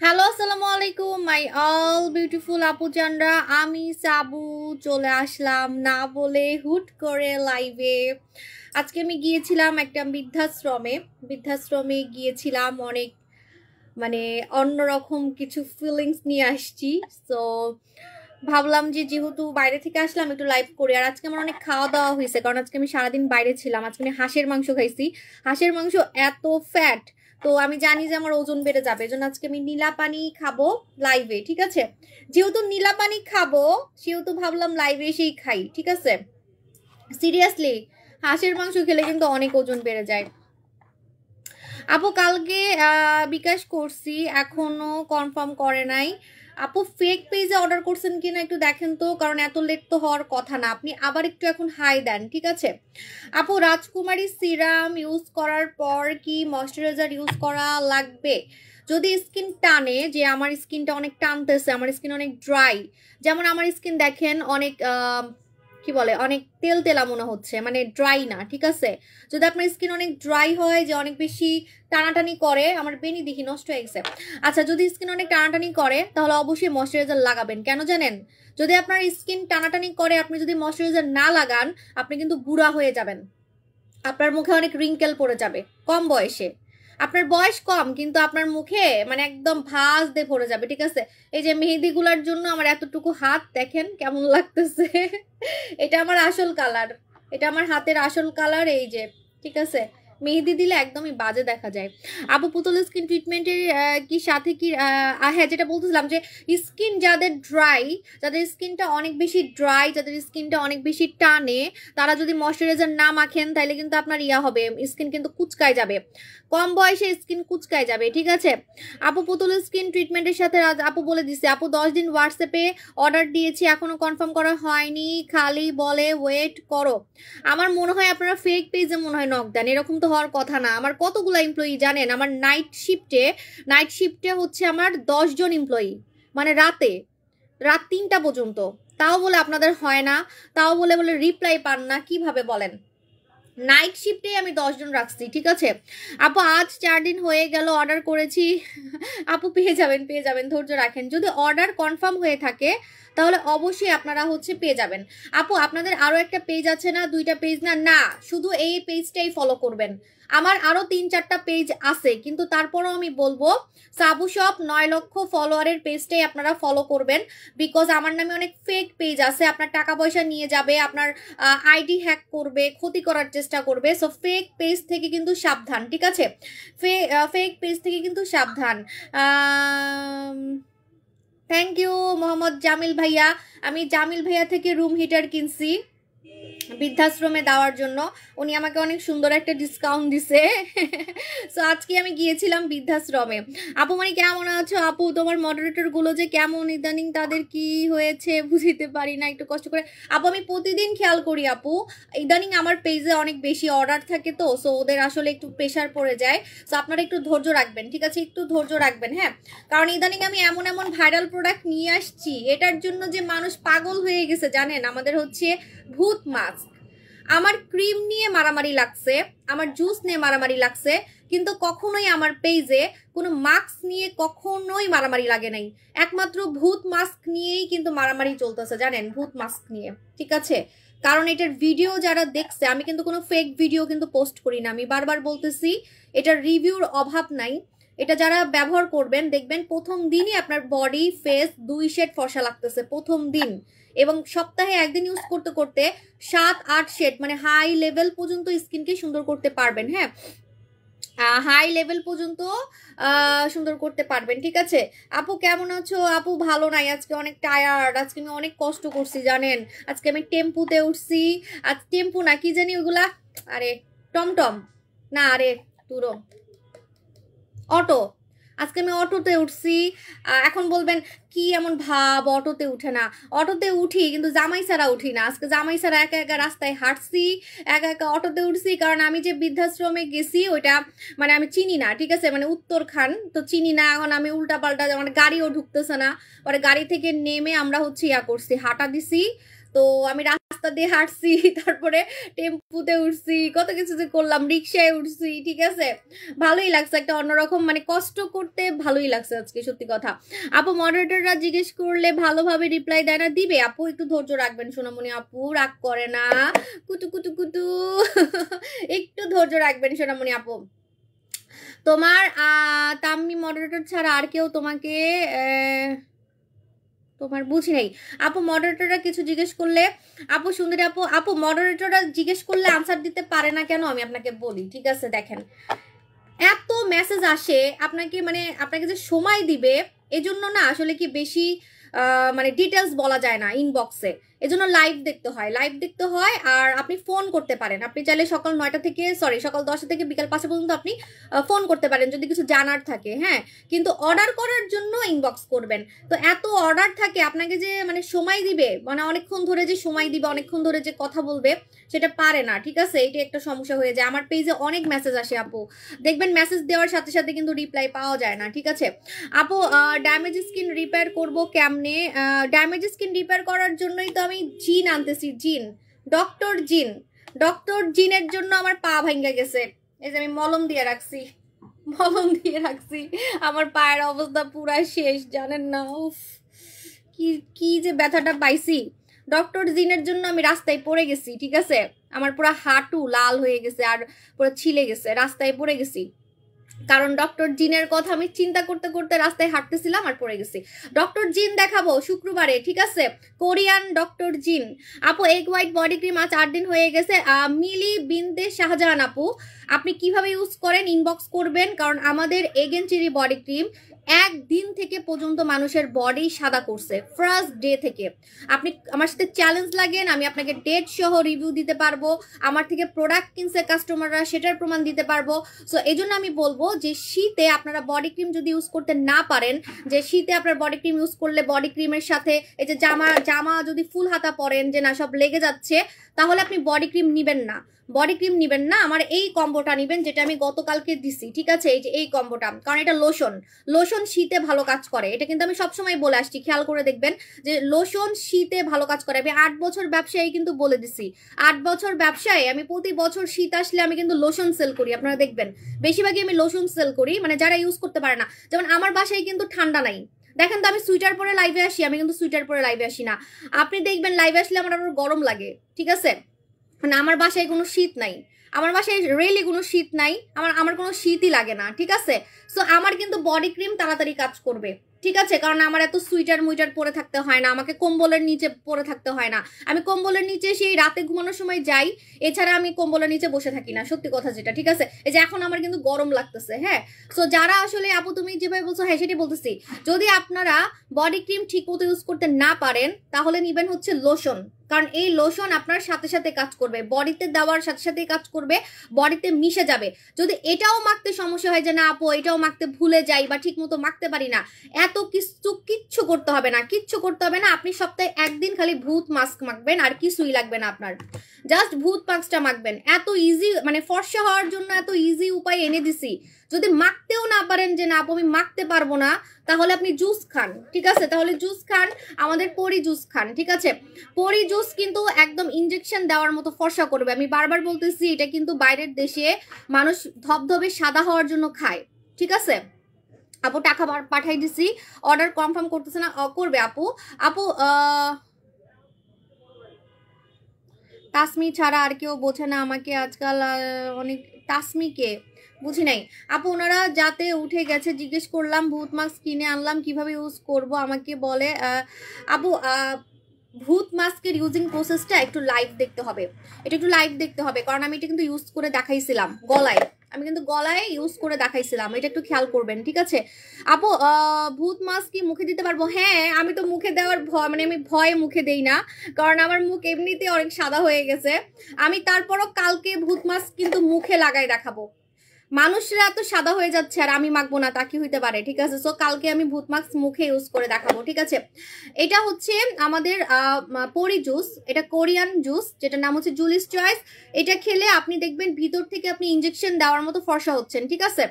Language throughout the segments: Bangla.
হ্যালো আসসালামু আলাইকুম মাই অল বিউটিফুল আপু জানরা, আমি সাবু চলে আসলাম না বলে হুট করে লাইভে। আজকে আমি গিয়েছিলাম একটা বৃদ্ধাশ্রমে গিয়েছিলাম। অনেক মানে অন্যরকম কিছু ফিলিংস নিয়ে আসছি। তো ভাবলাম যে যেহেতু বাইরে থেকে আসলাম একটু লাইভ করি। আর আজকে আমার অনেক খাওয়া দাওয়া হয়েছে, কারণ আজকে আমি সারাদিন বাইরে ছিলাম। আজকে আমি হাঁসের মাংস খাইছি। হাঁসের মাংস এত ফ্যাট, তো আমি জানি যে আমার ওজন বেড়ে যাবে, এজন্য আজকে আমি নীলা পানি খাবো লাইভে। ঠিক আছে, যেহেতু নীলা পানি খাবো সেহেতু ভাবলাম লাইভে এসেই খাই। ঠিক আছে, সিরিয়াসলি হাঁসের মাংস খেলে কিন্তু অনেক ওজন বেড়ে যায়। আপু কালকে বিকাশ করছি, এখনো কনফার্ম করে নাই। আপু ফেক পেজে অর্ডার করছেন কিনা একটু দেখেন তো, কারণ এত লেট তো হওয়ার কথা না। আপনি আবার একটু এখন হাই দেন। ঠিক আছে আপু, রাজকুমারী সিরাম ইউজ করার পর কি ময়শ্চারাইজার ইউজ করা লাগবে? যদি স্কিন টানে, যে আমার স্কিনটা অনেক টানতেছে, আমার স্কিন অনেক ড্রাই, যেমন আমার স্কিন দেখেন অনেক কি বলে, অনেক তেল তেলা মনে হচ্ছে, মানে ড্রাই না। ঠিক আছে, যদি আপনার স্কিন অনেক ড্রাই হয়, যে অনেক বেশি টানাটানি করে, আমার বেনি দেখি নষ্ট হয়ে গেছে। আচ্ছা, যদি স্কিন অনেক টানাটানি করে তাহলে অবশ্যই ময়শ্চারাইজার লাগাবেন। কেন জানেন? যদি আপনার স্কিন টানাটানি করে, আপনি যদি ময়শ্চারাইজার না লাগান, আপনি কিন্তু বুড়া হয়ে যাবেন। আপনার মুখে অনেক রিঙ্কেল পড়ে যাবে কম বয়সে। আপনার বয়স কম কিন্তু আপনার মুখে মানে একদম ভাঁজ দিয়ে পড়ে যাবে। ঠিক আছে, এই যে মেহেদি গুলার জন্য আমার এতটুকু হাত দেখেন কেমন লাগতেছে। এটা আমার আসল কালার, এটা আমার হাতের আসল কালার, এই যে। ঠিক আছে, মেহেদি দিলে একদমই বাজে দেখা যায়। আপু পুতুল স্কিন ট্রিটমেন্টের কি সাথে কি হ্যাঁ, যেটা বলতেছিলাম যে স্কিন যাদের ড্রাই, যাদের স্কিনটা অনেক বেশি ড্রাই, যাদের স্কিনটা অনেক বেশি টানে, তারা যদি ময়শ্চারাইজার না মাখেন তাহলে কিন্তু আপনার ইয়া হবে, স্কিন কিন্তু কুচকায় যাবে, কম বয়সে স্কিন কুচকায় যাবে। ঠিক আছে আপু, পুতুল স্কিন ট্রিটমেন্টের সাথে আপু বলে দিছে, আপু 10 দিন হোয়াটসঅ্যাপে অর্ডার দিয়েছি, এখনো কনফার্ম করা হয়নি, খালি বলে ওয়েট করো। আমার মনে হয় আপনারা ফেক পেজে মনে হয় নক দেন, এরকম তো হওয়ার কথা না। আমার কতগুলো এমপ্লয়ি জানেন, আমার নাইট শিফটে হচ্ছে আমার 10 জন এমপ্লয়ি, মানে রাত 3টা পর্যন্ত। তাও বলে আপনাদের হয় না, তাও বলে বলে রিপ্লাই পান না, কিভাবে বলেন? নাইট শিফটে আমি 10 জন রাখছি। ঠিক আছে আপু, আজ 4 দিন হয়ে গেল অর্ডার করেছি। আপু পেয়ে যাবেন, ধৈর্য রাখেন। যদি অর্ডার কনফার্ম হয়ে থাকে তাহলে অবশ্যই আপনারা হচ্ছে পেয়ে যাবেন। আপু আপনাদের আরো একটা পেজ আছে না, 2টা পেজ না? না, শুধু এই পেজটাই ফলো করবেন। আমার আরো 3-4টা পেজ আছে, কিন্তু তারপরও আমি বলবো সাবু শপ 9 লক্ষ ফলোয়ারের পেজটাই আপনারা ফলো করবেন। বিকজ আমার নামে অনেক ফেক পেজ আছে, আপনার টাকা পয়সা নিয়ে যাবে, আপনার আইডি হ্যাক করবে, ক্ষতি করার চেষ্টা করবে। সো ফেক পেজ থেকে কিন্তু সাবধান। ঠিক আছে, ফেক পেজ থেকে কিন্তু সাবধান। থ্যাংক ইউ মোহাম্মদ জামিল ভাইয়া। আমি জামিল ভাইয়া থেকে রুম হিটার কিনছি বৃদ্ধাশ্রমে দেওয়ার জন্য, উনি আমাকে অনেক সুন্দর একটা ডিসকাউন্ট দিছে। সো আজকে আমি গিয়েছিলাম বৃদ্ধাশ্রমে। আপু মানে কেমন আছো? আপু তোমার মডারেটর গুলো যে কেমন ইদানিং, তাদের কি হয়েছে বুঝতে পারি না, একটু কষ্ট করে। আপু আমি প্রতিদিন খেয়াল করি আপু, ইদানিং আমার পেজে অনেক বেশি অর্ডার থাকে, তো সো ওদের আসলে একটু প্রেশার পড়ে যায়। সো আপনারা একটু ধৈর্য রাখবেন। ঠিক আছে, একটু ধৈর্য রাখবেন। হ্যাঁ, কারণ ইদানিং আমি এমন এমন ভাইরাল প্রোডাক্ট নিয়ে আসছি, এটার জন্য যে মানুষ পাগল হয়ে গেছে জানেন। আমাদের হচ্ছে ভূত মাস্ক, আমার ক্রিম নিয়ে মারামারি লাগছে, আমার জুস নিয়ে মারামারি লাগছে, কিন্তু কখনোই আমার পেজে কোনো মাস্ক নিয়ে কখনোই মারামারি লাগে নাই। একমাত্র ভূত মাস্ক নিয়েই কিন্তু মারামারি চলতেছে জানেন, ভূত মাস্ক নিয়ে। ঠিক আছে, কারণ এটার ভিডিও যারা দেখছে, আমি কিন্তু কোনো ফেক ভিডিও কিন্তু পোস্ট করি না। আমি বারবার বলতেছি, এটার রিভিউর অভাব নাই। এটা যারা ব্যবহার করবেন দেখবেন প্রথম দিনই আপনার বডি ফেস 2 শেড ফর্সা লাগতেছে প্রথম দিন, এবং সপ্তাহে একদিন ইউজ করতে করতে 7-8 শেড, মানে হাই লেভেল পর্যন্ত স্কিনকে সুন্দর করতে পারবেন। হ্যাঁ, হাই লেভেল পর্যন্ত সুন্দর করতে পারবেন। ঠিক আছে আপু, কেমন আছো? আপু ভালো নাই, আজকে অনেক টায়ার্ড, আজকে আমি অনেক কষ্ট করছি জানেন। আজকে আমি টেম্পুতে উঠছি, আজ টেম্পু না কি জানি ওইগুলা, আরে টমটম না, আরে তুরো অটো, আজকে আমি অটোতে উঠছি। এখন বলবেন কি এমন ভাব, অটোতে উঠে না? অটোতে উঠি, কিন্তু জামাই ছাড়া উঠি না। আজকে জামাই ছাড়া একা একা রাস্তায় হাঁটছি, একা একা অটোতে উঠছি, কারণ আমি যে বৃদ্ধাশ্রমে গেছি ওইটা মানে আমি চিনি না। ঠিক আছে, মানে উত্তরখান তো চিনি না, এখন আমি উল্টা পাল্টা, মানে গাড়িও ঢুকতেছে না, পরে গাড়ি থেকে নেমে আমরা হচ্ছে ইয়া করছি, হাঁটা দিছি। তো আমি রাস্তা দিয়ে হাঁটছি, তারপরে টেম্পুতে উঠছি, কত কিছু যে করলাম, রিক্সায় উঠছি, ঠিক আছে। ভালোই লাগছে, একটা অন্যরকম মানে কষ্ট করতে ভালোই লাগছে আজকে, সত্যি কথা। আপু মডারেটররা জিজ্ঞেস করলে ভালোভাবে রিপ্লাই দেয় না, দিবে আপু, একটু ধৈর্য রাখবেন সোনামণি আপু, রাগ করে না, কুটু কুটু কুটু একটু ধৈর্য রাখবেন সোনামণি আপু। তোমার তাম্মি মডারেটর ছাড়া আর কেউ তোমাকে তোমার বুঝি নাই আপু। মডারেটররা কিছু জিজ্ঞেস করলে, আপু সুন্দরী আপু, আপু মডারেটররা জিজ্ঞেস করলে আনসার দিতে পারে না কেন আমি আপনাকে বলি, ঠিক আছে। দেখেন এত মেসেজ আসে আপনাকে, মানে আপনাকে যে সময় দিবে এজন্য না আসলে কি বেশি মানে ডিটেলস বলা যায় না ইনবক্সে, এজন্য লাইভ দেখতে হয়, লাইভ দেখতে হয়। আর আপনি ফোন করতে পারেন, আপনি চাইলে সকাল 9টা থেকে সকাল 10টা থেকে বিকাল 5টা পর্যন্ত আপনি ফোন করতে পারেন যদি কিছু জানার থাকে, হ্যাঁ। কিন্তু অর্ডার করার জন্য ইনবক্স করবেন। তো এত অর্ডার থাকে, আপনাকে যে মানে সময় দিবে, মানে অনেকক্ষণ ধরে যে সময় দিবে, অনেকক্ষণ ধরে যে কথা বলবে, সেটা পারে না, ঠিক আছে। এটা একটা সমস্যা হয়ে যায়। আমার পেজে অনেক মেসেজ আসে আপু, দেখবেন মেসেজ দেওয়ার সাথে সাথে কিন্তু রিপ্লাই পাওয়া যায় না, ঠিক আছে। আপু ড্যামেজ স্কিন রিপেয়ার করবো কেমনে? ড্যামেজ স্কিন রিপেয়ার করার জন্যই তো আমি জিন আনতেছি, জিন, ডক্টর জিন। ডক্টর জিনের জন্য আমার পা ভাঙ্গা গেছে, এই যে আমি মলম দিয়ে রাখছি, মলম দিয়ে রাখছি, আমার পায়ের অবস্থা পুরা শেষ, জানেন না। উফ, কি কি যে ব্যথাটা পাইছি। ডক্টর জিনের জন্য আমি রাস্তায় পড়ে গেছি, ঠিক আছে। আমার পুরো হাঁটু লাল হয়ে গেছে আর পুরো ছিলে গেছে, রাস্তায় পড়ে গেছি। কারণ ডক্টর জিনের কথা আমি চিন্তা করতে করতে রাস্তায় হাঁটতেছিলাম আর পড়ে গেছি। ডক্টর জিন দেখাবো শুক্রবারে, ঠিক আছে, কোরিয়ান ডক্টর জিন। আপু এগ হোয়াইট বডি ক্রিম আজ 8 দিন হয়ে গেছে। মিলি বিনতে শাহজাহান আপু, আপনি কিভাবে ইউজ করেন ইনবক্স করবেন, কারণ আমাদের এগেনচিরি বডি ক্রিম একদিন থেকে পর্যন্ত মানুষের বডি সাদা করছে, ফার্স্ট ডে থেকে। আপনি আমার সাথে চ্যালেঞ্জ লাগেন, আমি আপনাকে ডেট সহ রিভিউ দিতে পারবো, আমার থেকে প্রোডাক্ট কিনছে কাস্টমাররা সেটার প্রমাণ দিতে পারবো। সো এই জন্য আমি বলবো যে শীতে আপনারা বডি ক্রিম যদি ইউজ করতে না পারেন, যে শীতে আপনার বডি ক্রিম ইউজ করলে বডি ক্রিমের সাথে এই যে জামা যদি ফুল হাতা পরেন যে না সব লেগে যাচ্ছে, তাহলে আপনি বডি ক্রিম নিবেন না, বডি ক্রিম নিবেন না। আমার এই কম্বোটা নিবেন যেটা আমি গতকালকে দিছি, ঠিক আছে। এই যে এই কম্বোটা, কারণ এটা লোশন, লোশন শীতে ভালো কাজ করে, এটা কিন্তু আমি সবসময় বলে আসছি, খেয়াল করে দেখবেন যে লোশন শীতে ভালো কাজ করে। আমি 8 বছর ব্যবসায়ী কিন্তু বলে দিছি, 8 বছর ব্যবসায় আমি প্রতি বছর শীত আসলে আমি কিন্তু লোশন সেল করি, আপনারা দেখবেন বেশিরভাগই আমি লোশন সেল করি, মানে যারা ইউজ করতে পারে না। যেমন আমার বাসায় কিন্তু ঠান্ডা নাই, দেখেন তো আমি সুইটার পরে লাইভে আসি, আমি কিন্তু সুইটার পরে লাইভে আসি না। আপনি দেখবেন লাইভে আসলে আমার আরো গরম লাগে, ঠিক আছে। মানে আমার বাসায় কোনো শীত নাই, আমার বাসায় রিয়েলি কোনো শীত নাই, আমার কোনো শীতই লাগে না, ঠিক আছে। সো আমার কিন্তু বডি ক্রিম তাড়াতাড়ি কাজ করবে, ঠিক আছে, কারণ আমার এত সুইটার মুইটার পরে থাকতে হয় না, আমাকে কম্বলের নিচে পরে থাকতে হয় না। আমি কম্বলের নিচে সেই রাতে ঘুমানোর সময় যাই, এছাড়া আমি কম্বলের নিচে বসে থাকি না, সত্যি কথা যেটা, ঠিক আছে। এই যে এখন আমার কিন্তু গরম লাগতেছে, হ্যাঁ। সো যারা আসলে আপু তুমি যেভাবে বলছো, হ্যাঁ সেটাই বলতেছি, যদি আপনারা বডি ক্রিম ঠিক মতো ইউজ করতে না পারেন তাহলে নিবেন হচ্ছে লোশন, কারণ এই লোশন আপনার সাথে সাথে কাজ করবে, বডিতে দেওয়ার সাথে সাথে কাজ করবে, বডিতে মিশে যাবে। যদি এটাও মাখতে সমস্যা হয় যে না আপু এটাও মাখতে ভুলে যাই বা ঠিক মতো মাখতে পারি না, এত কিচ্ছু করতে হবে না, কিচ্ছু করতে হবে না। আপনি সপ্তাহে একদিন খালি ভূত মাস্ক মাখবেন, আর কিছুই লাগবে না আপনার, জাস্ট ভূত মাস্কটা মাখবেন। এত ইজি, মানে ফর্সা হওয়ার জন্য এত ইজি উপায় এনে দিছি। যদি মাখতেও না পারেন যে না আপু আমি মাখতে পারবো না, তাহলে আপনি জুস খান, ঠিক আছে, তাহলে জুস খান, আমাদের পরি জুস খান, ঠিক আছে। পরি জুস কিন্তু একদম ইনজেকশন দেওয়ার মতো ফর্সা করবে, আমি বারবার বলতেছি, এটা কিন্তু বাইরের দেশে মানুষ ধবধবে সাদা হওয়ার জন্য খায়, ঠিক আছে। আপু টাকা পাঠাই দিছি, অর্ডার কনফার্ম করতেছে না, করবে আপু। আপু তাসমি ছাড়া আর কেউ বোঝে না আমাকে আজকাল, অনেক তাসমিকে বুঝি নাই আপু। ওনারা যাতে উঠে গেছে, জিজ্ঞেস করলাম, ভূত মাস্ক কিনে আনলাম, কিভাবে ইউজ করব আমাকে বলে। আপু ভূত মাস্কের ইউজিং প্রসেসটা একটু লাইভ দেখতে হবে, এটা একটু লাইভ দেখতে হবে, কারণ আমি এটা কিন্তু ইউজ করে দেখাইছিলাম গলায়, আমি কিন্তু গলায় ইউজ করে দেখাইছিলাম, এটা একটু খেয়াল করবেন, ঠিক আছে। আপু ভূত মাস্ক কি মুখে দিতে পারবো? হ্যাঁ, আমি তো মুখে দেওয়ার ভয়, মানে আমি ভয়ে মুখে দেই না, কারণ আমার মুখ এমনিতে অনেক সাদা হয়ে গেছে। আমি তারপরও কালকে ভূত মাস্ক কিন্তু মুখে লাগাই দেখাবো, মানুষরা এত সাদা হয়ে যাচ্ছে আর আমি মাখবো না, তা কি হইতে পারে, ঠিক আছে। সো কালকে আমি ভূত মাস্ক মুখে ইউজ করে দেখাবো, ঠিক আছে। এটা হচ্ছে আমাদের পরি জুস, এটা কোরিয়ান জুস, যেটা নাম হচ্ছে জুলিস চয়েস। এটা খেলে আপনি দেখবেন ভিতর থেকে আপনি ইনজেকশন দেওয়ার মতো ফর্সা হচ্ছেন, ঠিক আছে।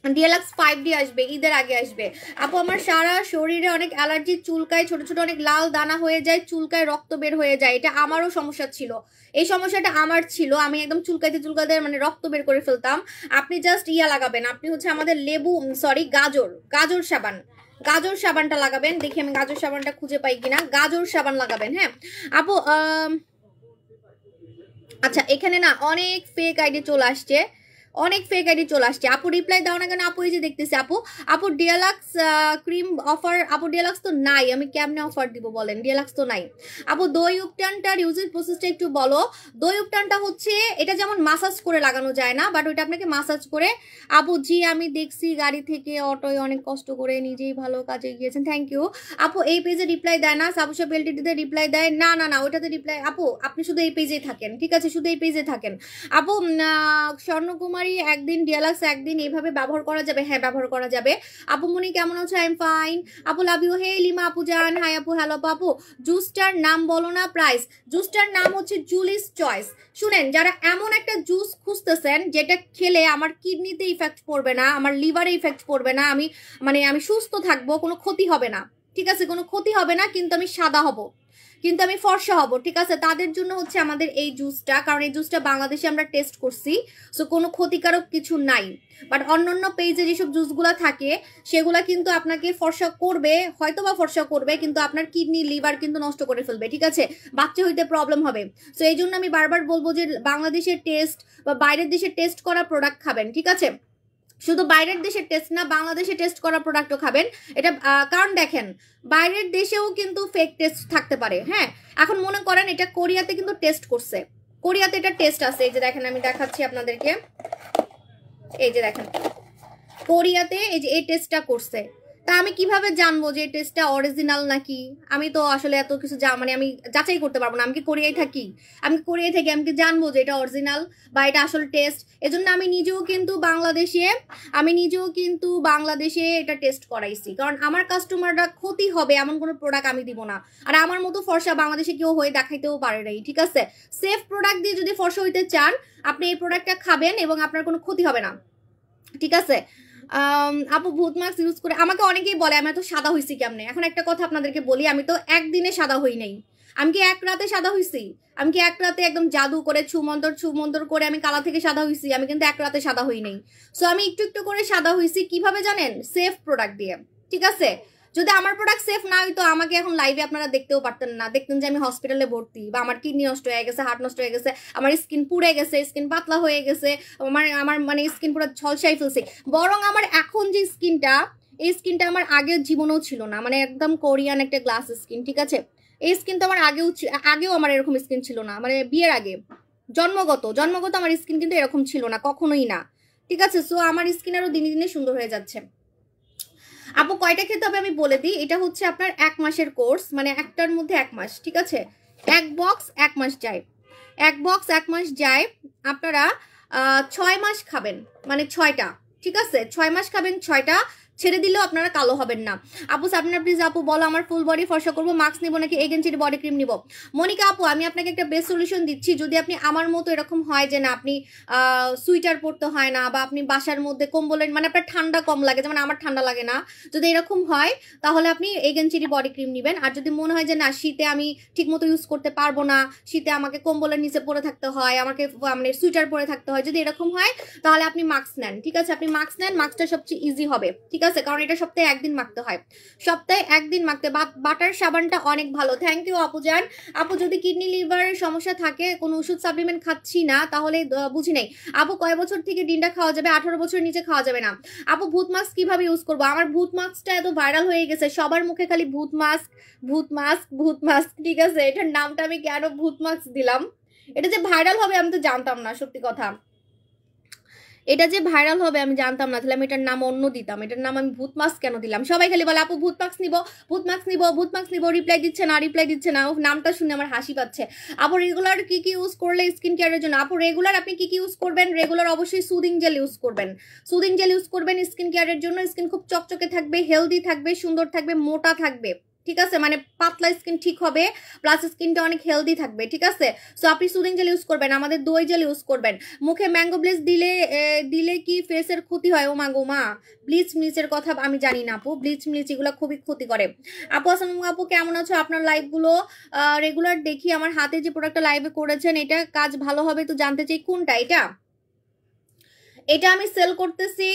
ডিএলএক্স 5D আসবে, ঈদের আগে আসবে। আপু আমার সারা শরীরে অনেক অ্যালার্জি, চুলকায়, ছোট ছোট অনেক লাল দানা হয়ে যায়, চুলকায় রক্ত বের হয়ে যায়। এটা আমারও সমস্যা ছিল, এই সমস্যাটা আমার ছিল। আমি একদম চুলকাইতে চুলকাইতে মানে রক্ত বের করে ফেলতাম। আপনি জাস্ট ইয়া লাগাবেন, আপনি হচ্ছে আমাদের লেবু সরি গাজর সাবান, গাজর সাবানটা লাগাবেন। দেখি আমি গাজর সাবানটা খুঁজে পাই কিনা। গাজর সাবান লাগাবেন। হ্যাঁ আপু, আচ্ছা এখানে না অনেক ফেক আইডি চলে আসছে, অনেক ফেক আইডি চলে আসছে। আপু রিপ্লাই দাও না কেন? আপু এই যে দেখতেছি। আপু ডিয়ালাক্স ক্রিম অফার, আপু ডিয়ালাক্স তো নাই, আমি কেমনে অফার দিব বলেন? ডিয়ালাক্স তো নাই। আপু দই উপটানটার ইউজের প্রসেসটা একটু বলো। দই উপটানটা হচ্ছে এটা যেমন মাসাজ করে লাগানো যায় না, বাট ওইটা আপনাকে মাসাজ করে। আপু জি আমি দেখছি গাড়ি থেকে অটোয় অনেক কষ্ট করে, নিজেই ভালো কাজে গিয়েছেন, থ্যাংক ইউ। আপু এই পেজে রিপ্লাই দেয় না, সাবুসা পেলটিতে রিপ্লাই দেয় না। না না ওইটাতে রিপ্লাই, আপু আপনি শুধু এই পেজেই থাকেন, ঠিক আছে? শুধু এই পেজে থাকেন। আপু স্বর্ণকুমারী একদিন, ডিয়ালাক্স একদিন, এইভাবে ব্যবহার করা যাবে? হ্যাঁ ব্যবহার করা যাবে। আপু মনি কেমন আছো? I am fine. আপু লাভ ইউ। হে লিমা আপু জান, হাই আপু, হ্যালো আপু। জুসটার নাম বলো না, প্রাইস। জুসটার নাম হচ্ছে জুলিস চয়েস। শুনেন, যারা এমন একটা জুস খুঁজতেছেন যেটা খেলে আমার কিডনিতে ইফেক্ট পড়বে না, আমার লিভারে ইফেক্ট পড়বে না, আমি মানে আমি সুস্থ থাকবো, কোনো ক্ষতি হবে না, ঠিক আছে? কোনো ক্ষতি হবে না, কিন্তু আমি সাদা হব, কিন্তু আমি ফর্সা হব, ঠিক আছে? তাদের জন্য হচ্ছে আমাদের এই জুসটা, কারণ এই জুসটা বাংলাদেশে আমরা টেস্ট করছি, সো কোনো ক্ষতিকারক কিছু নাই। বাট অন্যান্য পেজে যেসব জুসগুলা থাকে সেগুলা কিন্তু আপনাকে ফর্সা করবে, হয়তো বা ফর্সা করবে, কিন্তু আপনার কিডনি লিভার কিন্তু নষ্ট করে ফেলবে, ঠিক আছে? বাচ্চা হইতে প্রবলেম হবে। সো এই জন্য আমি বারবার বলবো যে বাংলাদেশের টেস্ট বা বাইরের দেশে টেস্ট করা প্রোডাক্ট খাবেন, ঠিক আছে? শুধু বাইরের দেশের টেস্ট না, বাংলাদেশে টেস্ট করা প্রোডাক্টও খাবেন। এটা কারণ দেখেন বাইরের দেশেও কিন্তু ফেক টেস্ট থাকতে পারে। হ্যাঁ এখন মনে করেন এটা কোরিয়াতে কিন্তু টেস্ট করছে, কোরিয়াতে এটা টেস্ট আছে, এই যে দেখেন আমি দেখাচ্ছি আপনাদেরকে, এই যে দেখেন কোরিয়াতে এই যে এই টেস্টটা করছে। তা আমি কিভাবে জানবো যে এই টেস্টটা অরিজিনাল নাকি? আমি তো আসলে এত কিছু মানে আমি যাচাই করতে পারবো না। আমি কি কোরিয়ায় থাকি? আমি কোরিয়ায় থাকি, আমি কি জানবো যে এটা অরিজিনাল বা এটা আসলে টেস্ট? এজন্য আমি নিজেও কিন্তু বাংলাদেশে এটা টেস্ট করাইছি, কারণ আমার কাস্টমাররা ক্ষতি হবে এমন কোনো প্রোডাক্ট আমি দিব না। আর আমার মতো ফর্সা বাংলাদেশে কেউ হয়ে দেখাইতেও পারে নাই, ঠিক আছে? সেফ প্রোডাক্ট দিয়ে যদি ফর্সা হইতে চান আপনি এই প্রোডাক্টটা খাবেন এবং আপনার কোনো ক্ষতি হবে না, ঠিক আছে? আপু ভূত মাস্ক ইউজ করে আমাকে অনেকেই বলে আমি এত সাদা হইছি কেমনে। এখন একটা কথা আপনাদেরকে বলি, আমি তো একদিনে সাদা হই নাই। আমি কি এক রাতে সাদা হইছি? আমি কি এক রাতে একদম জাদু করে ছুমন্তর করে আমি কালা থেকে সাদা হইছি? আমি কিন্তু এক রাতে সাদা হই নাই। সো আমি একটু একটু করে সাদা হইছি। কিভাবে জানেন? সেফ প্রোডাক্ট দিয়ে, ঠিক আছে? যদি আমার প্রোডাক্ট সেফ না হইতো আমাকে এখন লাইভে আপনারা দেখতেও পারতেন না, দেখতেন যে আমি হসপিটালে ভর্তি, বা আমার কিডনি নষ্ট হয়ে গেছে, হার্ট নষ্ট হয়ে গেছে, আমার স্কিন পুড়ে গেছে, স্কিন পাতলা হয়ে গেছে, আমার মানে স্কিন পুরো ঝলসাই ফেলছে। বরং আমার এখন যে স্কিনটা, এই স্কিনটা আমার আগের জীবনেও ছিল না, মানে একদম কোরিয়ান একটা গ্লাস স্কিন, ঠিক আছে? এই স্কিন তো আমার আগেও আমার এরকম স্কিন ছিল না, মানে বিয়ের আগে জন্মগত আমার স্কিন কিন্তু এরকম ছিল না, কখনোই না, ঠিক আছে? সো আমার স্কিন আরো দিনে দিনে সুন্দর হয়ে যাচ্ছে। আপু কয়টা খেতে হবে আমি বলে দিই। এটা হচ্ছে আপনার 1 মাসের কোর্স, মানে একটার মধ্যে 1 মাস, ঠিক আছে? 1 বক্স 1 মাস যায়, 1 বক্স 1 মাস যায়। আপনারা 6 মাস খাবেন, মানে 6টা, ঠিক আছে? 6 মাস খাবেন 6টা, ছেড়ে দিলেও আপনারা কালো হবেন না। আপু সাবনার প্লিজ আপু বলো আমার ফুল বডি ফর্সা করবো, মাস্ক নিবো নাকি এগেন্সির বডি ক্রিম নিবো? মনিকা আপু আমি আপনাকে একটা বেস্ট সলিউশন দিচ্ছি। যদি আপনি আমার মতো এরকম হয় যে না আপনি সুইটার পরতে হয় না, বা আপনি বাসার মধ্যে কম্বলের মানে আপনার ঠান্ডা কম লাগে, যেমন আমার ঠান্ডা লাগে না, যদি এরকম হয় তাহলে আপনি এগেন্সির বডি ক্রিম নেবেন। আর যদি মনে হয় যে না শীতে আমি ঠিক মতো ইউজ করতে পারবো না, শীতে আমাকে কম্বলের নিচে পরে থাকতে হয়, আমাকে মানে সুইটার পরে থাকতে হয়, যদি এরকম হয় তাহলে আপনি মাস্ক নেন, ঠিক আছে? আপনি মাস্ক নেন, মাস্কটা সবচেয়ে ইজি হবে, ঠিক আছে? কারণ এটা সপ্তাহে 1 দিন মাখতে হয়, সপ্তাহে 1 দিন মাখতে। বাটার সাবানটা অনেক ভালো, থ্যাংক ইউ আপু জান। আপু যদি কিডনি লিভারের সমস্যা থাকে, কোনো ওষুধ সাপ্লিমেন্ট খাচ্ছি না, তাহলে বুঝি নাই। আপু কয় বছর থেকে ডিনটা খাওয়া যাবে? 18 বছরের নিচে খাওয়া যাবে না। আপু ভূত মাস্ক কিভাবে ইউজ করবো? আমার ভূত মাস্কটা এত ভাইরাল হয়ে গেছে, সবার মুখে খালি ভূত মাস্ক ভূত মাস্ক ভূত মাস্ক, ঠিক আছে? এটার নামটা আমি কেন ভূত মাস্ক দিলাম? এটা যে ভাইরাল হবে আমি তো জানতাম না, সত্যি কথা, এটা যে ভাইরাল হবে আমি জানতাম না, তাহলে আমি এটার নাম অন্য দিতাম। এটার নাম আমি ভূত মাস্ক কেন দিলাম? সবাই খালি বলে আপু ভূত মাস্ক নিবো, ভূত মাস্ক নিবো, ভূত মাস্ক নিবো, রিপ্লাই দিচ্ছে না। নামটা শুনে আমার হাসি পাচ্ছে। আপু রেগুলার কি কি ইউজ করলে স্কিন কেয়ারের জন্য? আপু রেগুলার আপনি কি কি ইউজ করবেন? রেগুলার অবশ্যই সুদিং জেল ইউজ করবেন, সুদিং জেল ইউজ করবেন স্কিন কেয়ারের জন্য। স্কিন খুব চকচকে থাকবে, হেলদি থাকবে, সুন্দর থাকবে, মোটা থাকবে, ঠিক আছে, মানে পাতলা স্কিন ঠিক হবে, প্লাস স্কিনটা অনেক হেলদি থাকবে। ঠিক আছে, সো আপনি সুদিং জেল ইউজ করবেন, আমাদের দই জেল ইউজ করবেন। মুখে ম্যাঙ্গো ব্লিচ দিলে কি ফেসের ক্ষতি হয়? ও মা গো মা, ব্লিচ মিচের কথা আমি জানি না আপু, ব্লিচ মিচ এগুলো খুবই ক্ষতি করে। আপু আসসালামু আপু, কেমন আছো? আপনার লাইভগুলো রেগুলার দেখি, আমার হাতে যে প্রোডাক্টটা লাইভে করেছেন এটা কাজ ভালো হবে তো জানতে চাই কোনটা। এটা আমি সেল করতেছি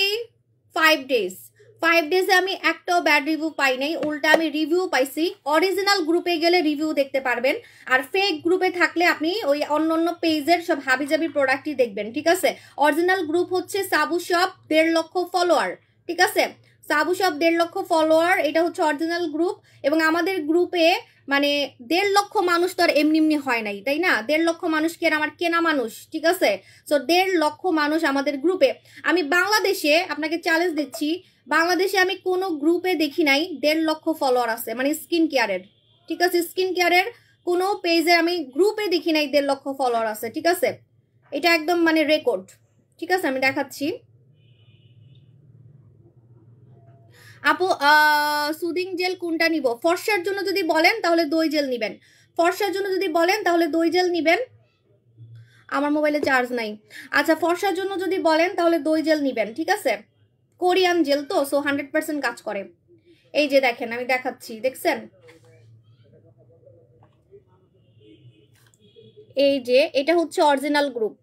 5 ডেজ। 5 ডেজে আমি একটাও ব্যাড রিভিউ পাই নাই, উল্টা আমি রিভিউ পাইছি। অরিজিনাল গ্রুপে গেলে রিভিউ দেখতে পারবেন, আর ফেক গ্রুপে থাকলে আপনি ওই অন্য পেজের সব হাবিজাবি প্রোডাক্টই দেখবেন। ঠিক আছে, অরিজিনাল গ্রুপ হচ্ছে সাবু শপ 1.5 লক্ষ ফলোয়ার। ঠিক আছে, সাবু শপ 1.5 লক্ষ ফলোয়ার, এটা হচ্ছে অরিজিনাল গ্রুপ। এবং আমাদের গ্রুপে মানে 1.5 লক্ষ মানুষ তো আর এমনি এমনি হয় নাই, তাই না? 1.5 লক্ষ মানুষ কি আর আমার কেনা মানুষ? ঠিক আছে, সো 1.5 লক্ষ মানুষ আমাদের গ্রুপে। আমি বাংলাদেশে আপনাকে চ্যালেঞ্জ দিচ্ছি, বাংলাদেশে আমি কোনো গ্রুপে দেখি নাই 1.5 লক্ষ ফলোয়ার আছে, মানে স্কিন কেয়ারের। ঠিক আছে, স্কিন কেয়ারের কোনো পেজে আমি গ্রুপে দেখি নাই 1.5 লক্ষ ফলোয়ার আছে। ঠিক আছে, এটা একদম মানে রেকর্ড। ঠিক আছে, আমি দেখাচ্ছি আপু। সুদিং জেল কোনটা নিব? ফর্সার জন্য যদি বলেন তাহলে দই জেল নিবেন, ফর্সার জন্য যদি বলেন তাহলে দই জেল নিবেন। আমার মোবাইলে চার্জ নাই। আচ্ছা, ফর্সার জন্য যদি বলেন তাহলে দই জেল নিবেন। ঠিক আছে, কোরিয়ান জেল তো, সো 100% কাজ করে। এই যে দেখেন, আমি দেখাচ্ছি, দেখছেন? এই যে এটা হচ্ছে অরিজিনাল গ্রুপ,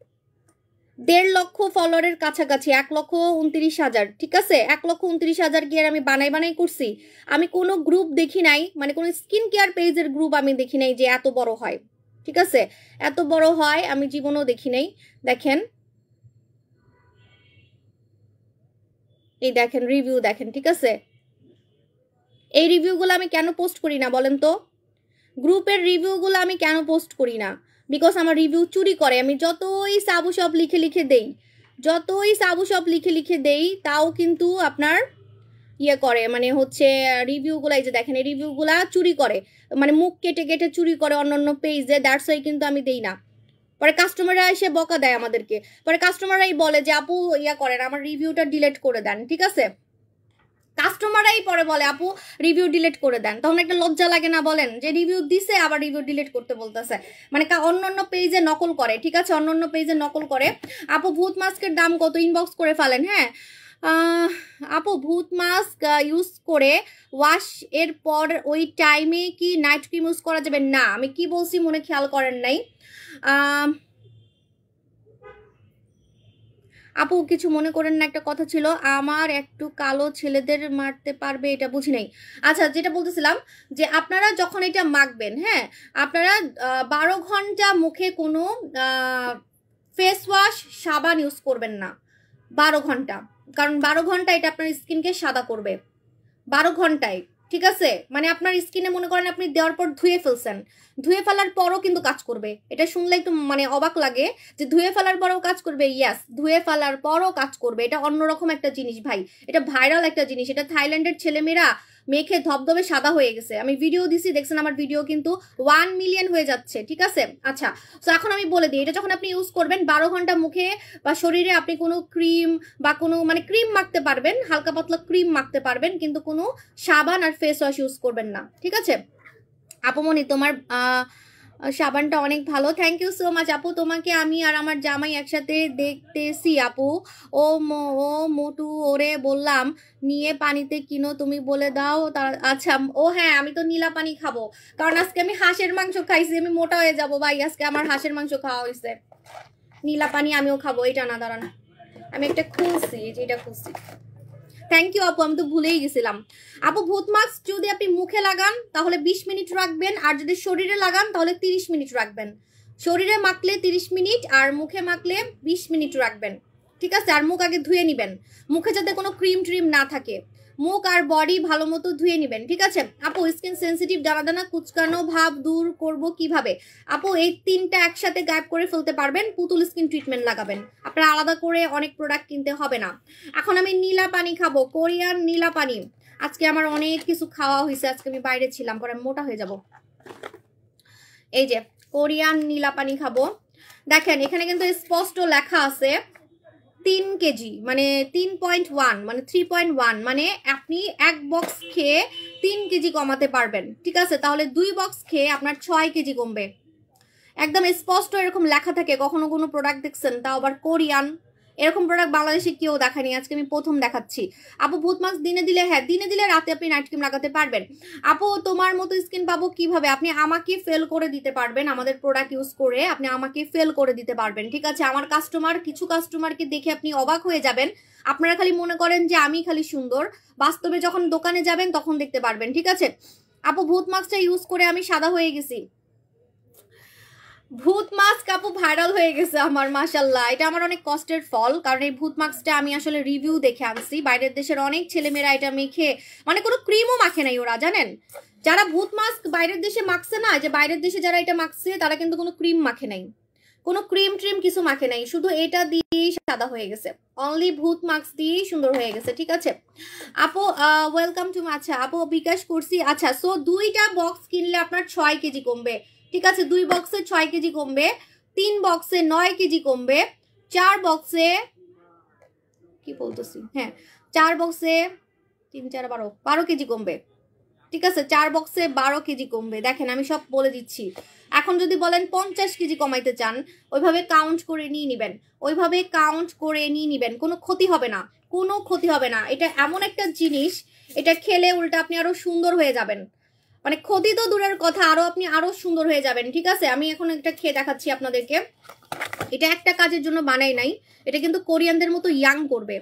1.5 লক্ষ ফলোয়ারের কাছাকাছি, 1,29,000। ঠিক আছে, 1,29,000 গিয়ে আমি বানাই করছি। আমি কোনো গ্রুপ দেখি নাই, মানে কোনো স্কিন কেয়ার পেজের গ্রুপ আমি দেখি নাই যে এত বড় হয়। ঠিক আছে, এত বড় হয় আমি জীবনেও দেখি নাই। দেখেন, এই দেখেন রিভিউ দেখেন। ঠিক আছে, এই রিভিউগুলো আমি কেন পোস্ট করি না বলেন তো? গ্রুপের রিভিউগুলো আমি কেন পোস্ট করি না? বিকজ আমার রিভিউ চুরি করে। আমি যতই সাবু শপ লিখে দেই, তাও কিন্তু আপনার ইয়ে করে, মানে হচ্ছে রিভিউগুলো, এই যে দেখেন এই রিভিউগুলা চুরি করে, মানে মুখ কেটে কেটে চুরি করে অন্য পেজে। দ্যাটস ওয়াই কিন্তু আমি দেই না। পরে কাস্টমাররা এসে বকা দেয় আমাদেরকে, পরে কাস্টমাররাই বলে যে আপু ইয়া করেন, আমার রিভিউটা ডিলিট করে দেন। ঠিক আছে, কাস্টমাররাই পরে বলে আপু রিভিউ ডিলিট করে দেন। তখন একটা লজ্জা লাগে না বলেন, যে রিভিউ দিছে আবার রিভিউ ডিলিট করতে বলতেছে, মানে অন্য পেজে নকল করে। ঠিক আছে, অন্য পেজে নকল করে। আপু ভূত মাস্কের দাম কত? ইনবক্স করে ফেলেন। হ্যাঁ আপু, ভূত মাস্ক ইউজ করে ওয়াশ এর পর ওই টাইমে কি নাইট ক্রিম ইউজ করা যাবে? না, আমি কি বলছি মনে খেয়াল করেন নাই। আপু কিছু মনে করেন না, একটা কথা ছিল, আমার একটু কালো ছেলেদের মারতে পারবে, এটা বুঝি নাই। আচ্ছা, যেটা বলতেছিলাম যে আপনারা যখন এটা মাখবেন, হ্যাঁ, আপনারা 12 ঘন্টা মুখে কোনো ফেস ওয়াশ সাবান ইউজ করবেন না 12 ঘন্টা, কারণ 12 ঘন্টা এটা আপনার স্কিনকে সাদা করবে 12 ঘন্টায়। ঠিক আছে, মানে আপনার স্কিনে মনে করেন আপনি দেওয়ার পর ধুয়ে ফেলছেন, ধুয়ে ফেলার পরও কিন্তু কাজ করবে। এটা শুনলে একটু মানে অবাক লাগে যে ধুয়ে ফেলার পরও কাজ করবে। ইয়াস, ধুয়ে ফেলার পরও কাজ করবে। এটা অন্যরকম একটা জিনিস ভাই, এটা ভাইরাল একটা জিনিস। এটা থাইল্যান্ডের ছেলেমেয়েরা মেখে ধবধবে সাদা হয়ে গেছে। আমি ভিডিও দিছি, দেখছেন আমার ভিডিও কিন্তু 1 মিলিয়ন হয়ে যাচ্ছে। ঠিক আছে, আচ্ছা, তো এখন আমি বলে দিই, এটা যখন আপনি ইউজ করবেন 12 ঘন্টা মুখে বা শরীরে আপনি কোনো ক্রিম বা কোনো মানে ক্রিম মাখতে পারবেন, হালকা পাতলা ক্রিম মাখতে পারবেন, কিন্তু কোনো সাবান আর ফেস ওয়াশ ইউজ করবেন না। ঠিক আছে আপুমনি, তোমার সাবানটা অনেক ভালো, থ্যাংক ইউ সো মাচ আপু। তোমাকে আমি আর আমার জামাই একসাথে দেখতেছি আপু। ও মোটু ওরে বললাম নিয়ে পানিতে কিনো, তুমি বলে দাও। আচ্ছা, ও হ্যাঁ, আমি তো নীলা পানি খাবো, কারণ আজকে আমি হাঁসের মাংস খাইছি, আমি মোটা হয়ে যাবো ভাই। আজকে আমার হাঁসের মাংস খাওয়া হয়েছে, নীলা পানি আমিও খাবো। এটা না, দাঁড়ান, আমি একটা খুলছি, যেটা খুলছি। থ্যাংক ইউ আপু, আমি তো ভুলেই গেছিলাম। আপু ভূত মাস্ক যদি আপনি মুখে লাগান তাহলে 20 মিনিট রাখবেন, আর যদি শরীরে লাগান তাহলে 30 মিনিট রাখবেন। শরীরে মাখলে 30 মিনিট আর মুখে মাখলে 20 মিনিট রাখবেন। ঠিক আছে, আর মুখ আগে ধুয়ে নিবেন, মুখে যাতে কোনো ক্রিম ট্রিম না থাকে। মুখ আর বডি ভালো মতো ধুয়ে নিবেন। ঠিক আছে আপু, স্কিন সেন্সিটিভ দানা দানা কুচকানো ভাব দূর করব কিভাবে? আপু এই 3টা একসাথে গায়েব করে ফেলতে পারবেন, পুতুল স্কিন ট্রিটমেন্ট লাগাবেন, আপনার আলাদা করে অনেক প্রোডাক্ট কিনতে হবে না। এখন আমি নীলা পানি খাবো, কোরিয়ান নীলা পানি। আজকে আমার অনেক কিছু খাওয়া হয়েছে, আজকে আমি বাইরে ছিলাম, পরে মোটা হয়ে যাব। এই যে কোরিয়ান নীলা পানি খাবো। দেখেন এখানে কিন্তু স্পষ্ট লেখা আছে 3 কেজি, মানে 3.1, মানে 3.1, মানে আপনি এক বক্স খেয়ে 3 কেজি কমাতে পারবেন, ঠিক আছে? তাহলে 2 বক্স খেয়ে আপনার 6 কেজি কমবে। একদম স্পষ্ট এরকম লেখা থাকে। কখনো কোনো প্রোডাক্ট দেখছেন, তাও আবার কোরিয়ান, এরকম প্রোডাক্ট বাংলাদেশে কেউ দেখায়নি, আজকে আমি প্রথম দেখাচ্ছি। আপু ভূত মাস্ক দিনে দিলে, হ্যাঁ দিনে দিলে রাতে আপনি নাইট ক্রিম লাগাতে পারবেন। আপু তোমার মতো স্কিন পাবো কিভাবে? আপনি আমাকে ফেল করে দিতে পারবেন, আমাদের প্রোডাক্ট ইউজ করে আপনি আমাকে ফেল করে দিতে পারবেন, ঠিক আছে? আমার কাস্টমার, কিছু কাস্টমারকে দেখে আপনি অবাক হয়ে যাবেন। আপনারা খালি মনে করেন যে আমি খালি সুন্দর, বাস্তবে যখন দোকানে যাবেন তখন দেখতে পারবেন, ঠিক আছে? আপু ভূত মাস্কটা ইউজ করে আমি সাদা হয়ে গেছি। ভূত মাস্ক আপু ভাইরাল হয়ে গেছে আমার, মাশাল্লাহ। এটা আমার অনেক কষ্টের ফল, কারণ এই ভূত মাস্কটা আমি আসলে রিভিউ দেখে আনছি। বাইরের দেশের অনেক ছেলেমেয়েরা এটা মেখে, মানে কোনো ক্রিমও মাখে নাই ওরা, জানেন? যারা ভূত মাস্ক বাইরের দেশে মাখছে না, যে বাইরের দেশে যারা এটা মাখছে তারা কিন্তু কোনো ক্রিম মাখে নাই, কোনো ক্রিম ট্রিম কিছু মাখে নাই, শুধু এটা দিয়েই সাদা হয়ে গেছে। অনলি ভূত মাস্ক দিয়েই সুন্দর হয়ে গেছে, ঠিক আছে? আপু ওয়েলকাম টু। আচ্ছা আপু বিকাশ করছি। আচ্ছা, সো 2টা বক্স কিনলে আপনার 6 কেজি কমবে, ঠিক আছে? 2 বক্সে 6 কেজি কমবে, 3 বক্সে 9 কেজি কমবে, 4 বক্সে কি বলতেছি, হ্যাঁ 4 বক্সে 3 4 12 কেজি কমবে, ঠিক আছে? 4 বক্সে 12 কেজি কমবে। দেখেন আমি সব বলে দিচ্ছি। এখন যদি বলেন 50 কেজি কমাইতে চান, ওইভাবে কাউন্ট করে নিয়ে নিবেন, ওইভাবে কাউন্ট করে নিয়ে নিবেন, কোনো ক্ষতি হবে না, কোনো ক্ষতি হবে না। এটা এমন একটা জিনিস, এটা খেলে উল্টা আপনি আরো সুন্দর হয়ে যাবেন, মানে ক্ষতি তো দূরের কথা, আপনি আরো সুন্দর হয়ে যাবেন, ঠিক আছে? আমি এখন একটা খেয়ে দেখাচ্ছি আপনাদেরকে। এটা একটা কাজের জন্য বানাই নাই, এটা কিন্তু কোরিয়ানদের মতো ইয়াং করবে,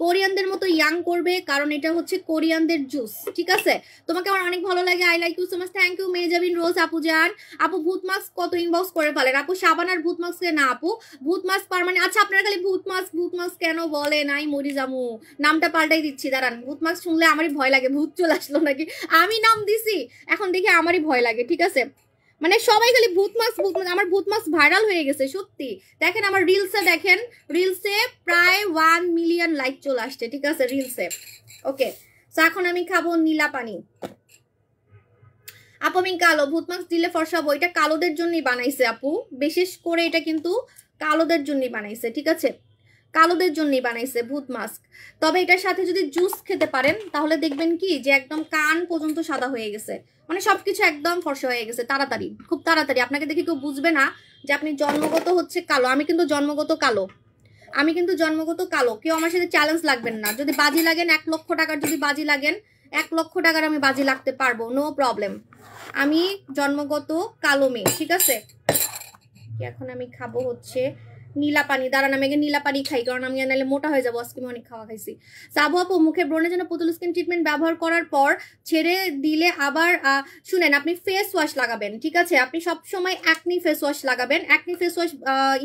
কোরিয়ানদের মতো ইয়াং করবে, কারণ এটা হচ্ছে কোরিয়ানদের জুস, ঠিক আছে? তোমাকে আমার অনেক ভালো লাগে, I like you so much, thank you Mejabin rose আপু জান। আপু ভূত মাস্ক কত ইনবক্স করে ফেলেন? আপু সাবান আর ভূত মাস্ক না আপু, ভূত মাস্ক পারমানেন্ট। আচ্ছা আপনারা খালি ভূত মাস্ক কেন বলে নাই, মরি জামু, নামটা পাল্টাই দিচ্ছি, দাঁড়ান। ভূত মাস্ক শুনলে আমারই ভয় লাগে, ভূত চলে আসলো নাকি, আমি নাম দিছি এখন দেখে আমারই ভয় লাগে, ঠিক আছে? মানে সবাই খালি ভূত মাস্ক, আমার ভূত মাস্ক ভাইরাল হয়ে গেছে সত্যি। দেখেন আমার রিলসে, দেখেন রিলসে প্রায় 1 মিলিয়ন লাইক চলে আসছে, ঠিক আছে রিলসে। ওকে, তো এখন আমি খাবো নীলা পানি। আপু আমি কালো, ভূত মাস্ক দিলে ফর্সা হবো। এটা কালোদের জন্যই বানাইছে আপু, বিশেষ করে এটা কিন্তু কালোদের জন্যই বানাইছে, ঠিক আছে? কালোদের জন্যই বানাইছে ভূত মাস্ক। তবে এটার সাথে যদি জুস খেতে পারেন তাহলে দেখবেন কি যে একদম কান পর্যন্ত সাদা হয়ে গেছে, মানে সবকিছু একদম ফর্সা হয়ে গেছে তাড়াতাড়ি, খুব তাড়াতাড়ি। আপনাকে দেখে কেউ বুঝবে না যে আপনি জন্মগত হচ্ছে কালো। আমি কিন্তু জন্মগত কালো, আমি কিন্তু জন্মগত কালো। কেউ আমার সাথে চ্যালেঞ্জ লাগবেন না। যদি বাজি লাগেন 1 লক্ষ টাকার, যদি বাজি লাগেন 1 লক্ষ টাকার আমি বাজি লাগতে পারবো, নো প্রবলেম। আমি জন্মগত কালো মেয়ে, ঠিক আছে? এখন আমি খাবো হচ্ছে নীলা পানি। দাঁড়ান আমি আগে নীলা পানি খাই, কারণ আমি নাহলে মোটা হয়ে যাবো, আজকে আমি অনেক খাওয়া খাইছি। সাবু আপু মুখে ব্রণের জন্য পুতুল স্কিন ট্রিটমেন্ট ব্যবহার করার পর ছেড়ে দিলে আবার শুনেন, আপনি ফেস ওয়াশ লাগাবেন, ঠিক আছে? আপনি সব সময় অ্যাকনি ফেস ওয়াশ লাগাবেন, অ্যাকনি ফেস ওয়াশ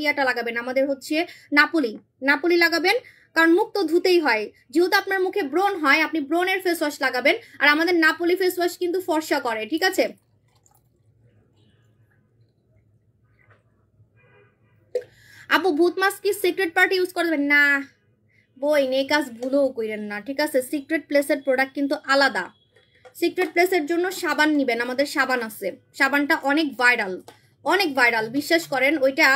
ইয়াটা লাগাবেন, আমাদের হচ্ছে নাপুলি লাগাবেন, কারণ মুখ তো ধুতেই হয়। যেহেতু আপনার মুখে ব্রণ হয়, আপনি ব্রণের ফেস ওয়াশ লাগাবেন। আর আমাদের নাপুলি ফেস ওয়াশ কিন্তু ফর্সা করে, ঠিক আছে? আপু ভূত মাস্ক কি সিক্রেট পার্টি ইউজ করবেন না? বই এই কাজ ভুলেও করেন না, ঠিক আছে? সিক্রেট প্লেসের প্রোডাক্ট কিন্তু আলাদা। সিক্রেট প্লেসের জন্য সাবান নিবেন, আমাদের সাবান আছে, সাবানটা অনেক ভাইরাল, বিশ্বাস করেন। ওইটা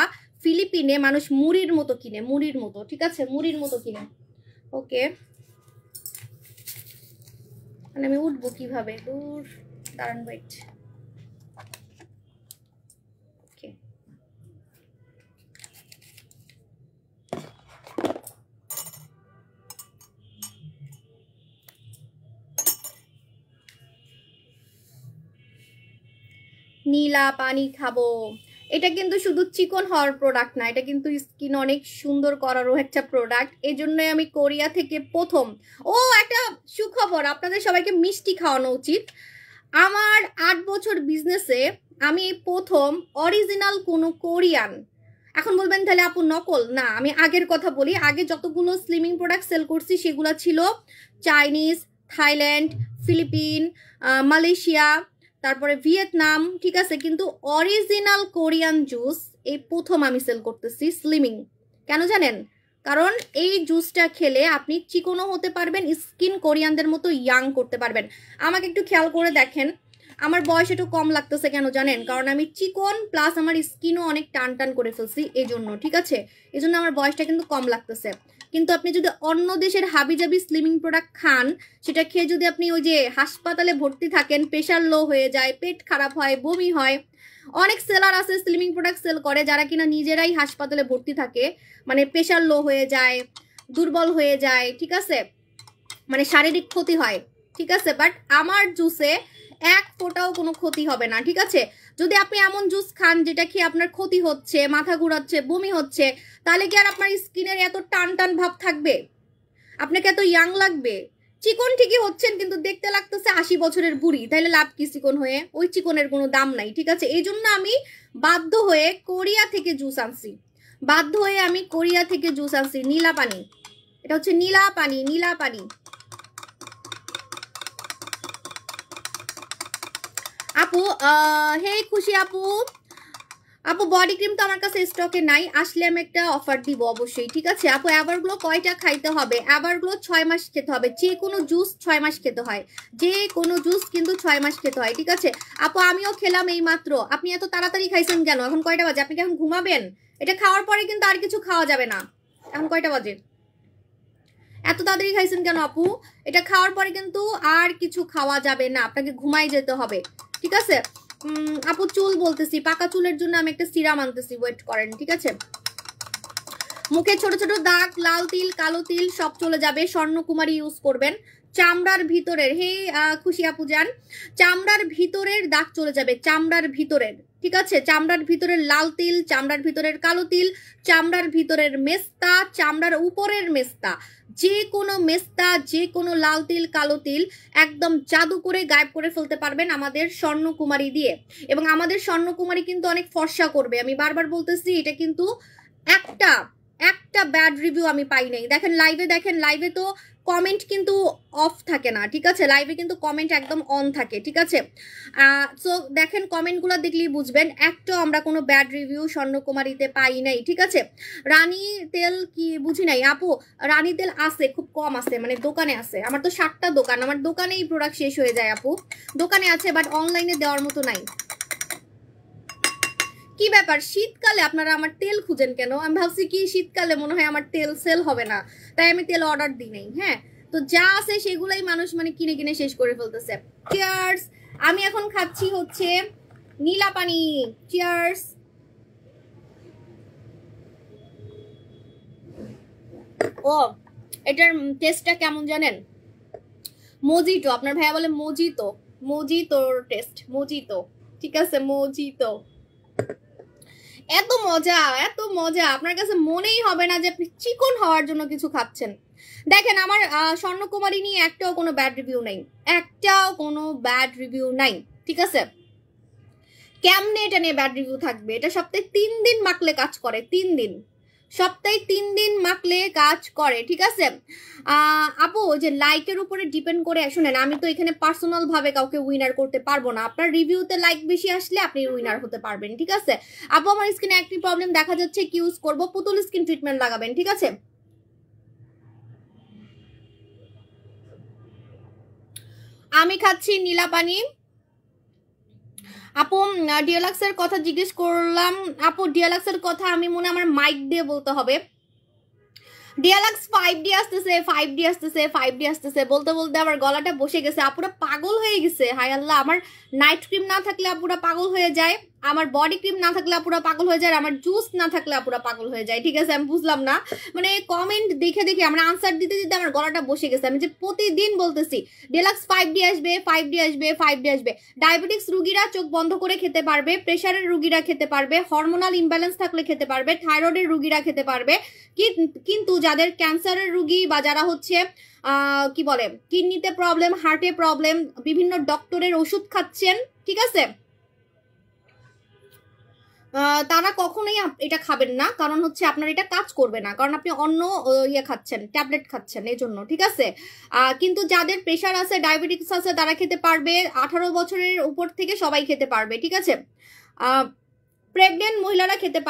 ফিলিপিনে মানুষ মুড়ির মতো কিনে, মুড়ির মতো, ঠিক আছে? মুড়ির মতো কিনে। ওকে, মানে আমি উঠবো কিভাবে? দূর, দাঁড়ান ওয়েট। ওকে, নীলা পানি খাবো। এটা কিন্তু শুধু চিকন হওয়ার প্রোডাক্ট না, এটা কিন্তু স্কিন অনেক সুন্দর করারও একটা প্রোডাক্ট। এই জন্যই আমি কোরিয়া থেকে প্রথম, একটা সুখবর, আপনাদের সবাইকে মিষ্টি খাওয়ানো উচিত। আমার 8 বছর বিজনেসে আমি প্রথম অরিজিনাল কোনো কোরিয়ান, এখন বলবেন তাহলে আপু নকল, না আমি আগের কথা বলি। আগে যতগুলো স্লিমিং প্রোডাক্ট সেল করছি সেগুলো ছিল চাইনিজ, থাইল্যান্ড, ফিলিপিন, মালয়েশিয়া, তারপরে ভিয়েতনাম, ঠিক আছে? কিন্তু অরিজিনাল কোরিয়ান জুস এই প্রথম আমি সেল করতেছি স্লিমিং। কেন জানেন? কারণ এই জুসটা খেলে আপনি চিকনও হতে পারবেন, স্কিন কোরিয়ানদের মতো ইয়াং করতে পারবেন। আমাকে একটু খেয়াল করে দেখেন, আমার বয়স একটু কম লাগতেছে কেন জানেন? কারণ আমি চিকন প্লাস আমার স্কিনও অনেক টান টান করে ফেলছি এই জন্য, ঠিক আছে? এই জন্য আমার বয়সটা কিন্তু কম লাগতেছে। কিন্তু আপনি যদি অন্য দেশের হাবিজাবি স্লিমিং প্রোডাক্ট খান, সেটা খেয়ে যদি আপনি ওই যে হাসপাতালে ভর্তি থাকেন, প্রেশার লো হয়ে যায়, পেট খারাপ হয়, বমি হয়। অনেক সেলার আছে স্লিমিং প্রোডাক্ট সেল করে যারা কিনা নিজেরাই হাসপাতালে ভর্তি থাকে, মানে প্রেশার লো হয়ে যায়, দুর্বল হয়ে যায়, ঠিক আছে, মানে শারীরিক ক্ষতি হয়, ঠিক আছে। বাট আমার জুসে এক ফোঁটাও কোনো ক্ষতি হবে না, ঠিক আছে। যদি আপনি এমন জুস খান যেটা খেয়ে আপনার ক্ষতি হচ্ছে, মাথা ঘুরাচ্ছে, বমি হচ্ছে, তাহলে কি আর আপনার স্কিনের এত টান টান ভাব থাকবে? আপনাকে এত ইয়াং লাগবে? চিকন ঠিকই হচ্ছেন কিন্তু দেখতে লাগতেছে 80 বছরের বুড়ি, তাহলে লাভ কি চিকন হয়ে? ওই চিকনের কোনো দাম নাই, ঠিক আছে। এই জন্য আমি বাধ্য হয়ে কোরিয়া থেকে জুস আনছি, নীলা পানি। এটা হচ্ছে নীলা পানি। আপু হে খুশি আপু বডি ক্রিম তো আমার কাছে স্টকে নাই, আসলে আমি একটা অফার দিব অবশ্যই, ঠিক আছে। আপু এভারগ্লো কয়টা খাইতে হবে? এভারগ্লো 6 মাস খেতে হবে, যে কোনো জুস 6 মাস খেতে হয়, যে কোনো জুস কিন্তু 6 মাস খেতে হয়, ঠিক আছে। আপু আমিও খেলাম এই মাত্র। আপনি এত তাড়াতাড়ি খাইছেন কেন? এখন কয়টা বাজে? আপনি কি এখন ঘুমাবেন? এটা খাওয়ার পরে কিন্তু আর কিছু খাওয়া যাবে না। এখন কয়টা বাজে? এত তাড়াতাড়ি খাইছেন কেন আপু? এটা খাওয়ার পরে কিন্তু আর কিছু খাওয়া যাবে না, আপনাকে ঘুমাই যেতে হবে, ঠিক আছে। আপু চুল বলতেছি, পাকা চুলের জন্য আমি একটা সিরাম আনতেছি, ওয়েট করেন, ঠিক আছে। মুখে ছোট ছোট দাগ, লাল তিল, কালো তিল সব চলে যাবে। স্বর্ণকুমারী ইউজ করবেন। চামড়ার ভিতরের, হে খুশি আপু যান, চামড়ার ভিতরের দাগ চলে যাবে, চামড়ার ভিতরের, ঠিক আছে। চামড়ার ভিতরের লাল তিল, চামড়ার ভিতরের কালো তিল, চামড়ার ভিতরের মেস্তা, চামড়ার উপরের মেস্তা, যে কোনো মেস্তা, যে কোনো লাল তিল, কালো তিল একদম জাদু করে গায়েব করে ফেলতে পারবেন আমাদের স্বর্ণকুমারী দিয়ে। এবং আমাদের স্বর্ণকুমারী কিন্তু অনেক ফর্সা করবে, আমি বারবার বলতেছি। এটা কিন্তু একটা ব্যাড রিভিউ আমি পাই নাই। দেখেন লাইভে তো কমেন্ট কিন্তু অফ থাকে না, ঠিক আছে। লাইভে কিন্তু কমেন্ট একদম অন থাকে, ঠিক আছে। সো দেখেন কমেন্টগুলো দেখলেই বুঝবেন, একটাও আমরা কোনো ব্যাড রিভিউ স্বর্ণকুমারীতে পাই নাই, ঠিক আছে। রানী তেল কি বুঝি নাই আপু? রানী তেল আছে, খুব কম আছে, মানে দোকানে আছে। আমার তো 7টা দোকান, আমার দোকানেই প্রোডাক্ট শেষ হয়ে যায় আপু। দোকানে আছে বাট অনলাইনে দেওয়ার মতো নাই। কি ব্যাপার, শীতকালে আপনারা আমার তেল খুঁজেন কেন? আমি ভাবছি কি শীতকালে মনে হয় আমার তেল সেল হবে না, তাই আমি তেল অর্ডার দিই নাই। হ্যাঁ, তো যা আছে সেগুলাই মানুষ মানে কিনে কিনে শেষ করে ফেলতেছে। চিয়ার্স। আমি এখন খাচ্ছি হচ্ছে নীলা পানি। চিয়ার্স। ও এটার টেস্টটা কেমন জানেন? মজিটো, আপনার ভাইয়া বলে মজিতোর টেস্ট, মজিতো, ঠিক আছে, মজিতো। এত মজা আপনার কাছে মনেই হবে না যে আপনি চিকন হওয়ার জন্য কিছু খাচ্ছেন। দেখেন আমার স্বর্ণকুমারী নিয়ে একটাও কোনো ব্যাড রিভিউ নাই, ঠিক আছে। কেমনে এটা নিয়ে ব্যাড রিভিউ থাকবে? এটা সপ্তাহে 3 দিন মাখলে কাজ করে, 3 দিন, সপ্তাহে 3 দিন মাখলে কাজ করে, ঠিক আছে। আপু যে লাইকের উপরে ডিপেন্ড করে, শুনেন আমি তো এখানে পার্সোনাল ভাবে কাউকে উইনার করতে পারবো না। আপনার রিভিউতে লাইক বেশি আসলে আপনি উইনার হতে পারবেন, ঠিক আছে। আপু আমার স্কিনে একটি প্রবলেম দেখা যাচ্ছে, কি ইউজ করব? পুতুল স্কিন ট্রিটমেন্ট লাগাবেন, ঠিক আছে। আমি খাচ্ছি নীলা পানি। আপু ডিএলএক্স এর কথা জিজ্ঞেস করলাম। আপু ডিএলএক্স এর কথা আমি মনে আমার মাইক দিয়ে বলতে হবে। ডিএলএক্স 5D আসতেছে বলতে বলতে আমার গলাটা বসে গেছে, আপুরা পাগল হয়ে গেছে। হায় আল্লাহ, আমার নাইট ক্রিম না থাকলে আপুরা পাগল হয়ে যায়, আমার বডি ক্রিম না থাকলে আপুরা পাগল হয়ে যায়, আমার জুস না থাকলে আপুরা পাগল হয়ে যায়, ঠিক আছে। আমি বুঝলাম না, মানে কমেন্ট দেখে দেখে আমার আনসার দিতে দিতে আমার গলাটা বসে গেছে। আমি যে প্রতিদিন বলতেছি ডিএলএক্স 5D আসবে। ডায়াবেটিক্স রুগীরা চোখ বন্ধ করে খেতে পারবে, প্রেশারের রুগীরা খেতে পারবে, হরমোনাল ইমব্যালেন্স থাকলে খেতে পারবে, থাইরয়েডের রুগীরা খেতে পারবে, কিন্তু যাদের ক্যান্সারের রুগী বা যারা হচ্ছে কি বলে কিডনিতে প্রবলেম, হার্টে প্রবলেম, বিভিন্ন ডক্টরের ওষুধ খাচ্ছেন, ঠিক আছে, তারা কখনোই এটা খাবেন না। কারণ হচ্ছে আপনার এটা কাজ করবে না, কারণ আপনি অন্য ইয়ে খাচ্ছেন, ট্যাবলেট খাচ্ছেন, এই জন্য, ঠিক আছে। কিন্তু যাদের প্রেশার আছে, ডায়াবেটিস আছে, তারা খেতে পারবে। 18 বছরের উপর থেকে সবাই খেতে পারবে, ঠিক আছে। প্রেগনেন্ট মহিলারা খেতে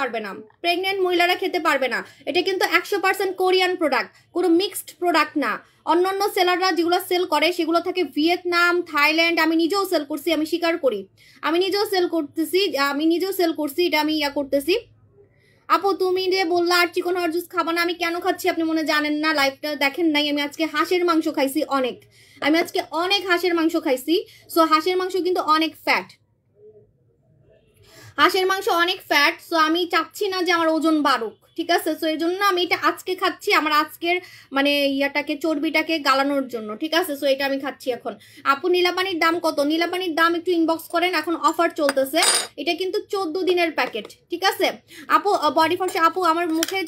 পারবে না। এটা কিন্তু 100% কোরিয়ান প্রোডাক্ট, কোনো মিক্সড প্রোডাক্ট না। অন্যান্য সেলাররা যেগুলো সেল করে সেগুলো থাকে ভিয়েতনাম, থাইল্যান্ড। আমি নিজেও সেল করছি, আমি স্বীকার করি, আমি নিজেও সেল করছি, এটা আমি করতেছি। আপু তুমি যে বললা আর চিকন হওয়ার জুস খাবা না, আমি কেন খাচ্ছি আপনি মনে জানেন না, লাইভটা দেখেন নাই। আমি আজকে হাঁসের মাংস খাইছি অনেক, আমি আজকে অনেক হাঁসের মাংস খাইছি। সো হাঁসের মাংস কিন্তু অনেক ফ্যাট, হাঁসের মাংস অনেক ফ্যাট। সো আমি চাচ্ছি না যে আমার ওজন বাড়ুক, ঠিক আছে। সো এই জন্য আমি এটা আজকে খাচ্ছি, আমার আজকের মানে ইয়াটাকে চর্বিটাকে গালানোর জন্য, ঠিক আছে। সো এটা আমি খাচ্ছি এখন। আপু নীলাপানির দাম কত? নীলাপানির দাম একটু ইনবক্স করেন, এখন অফার চলতেছে। এটা কিন্তু 14 দিনের প্যাকেট, ঠিক আছে। আপু বডি ফর্সা, আপু আমার মুখে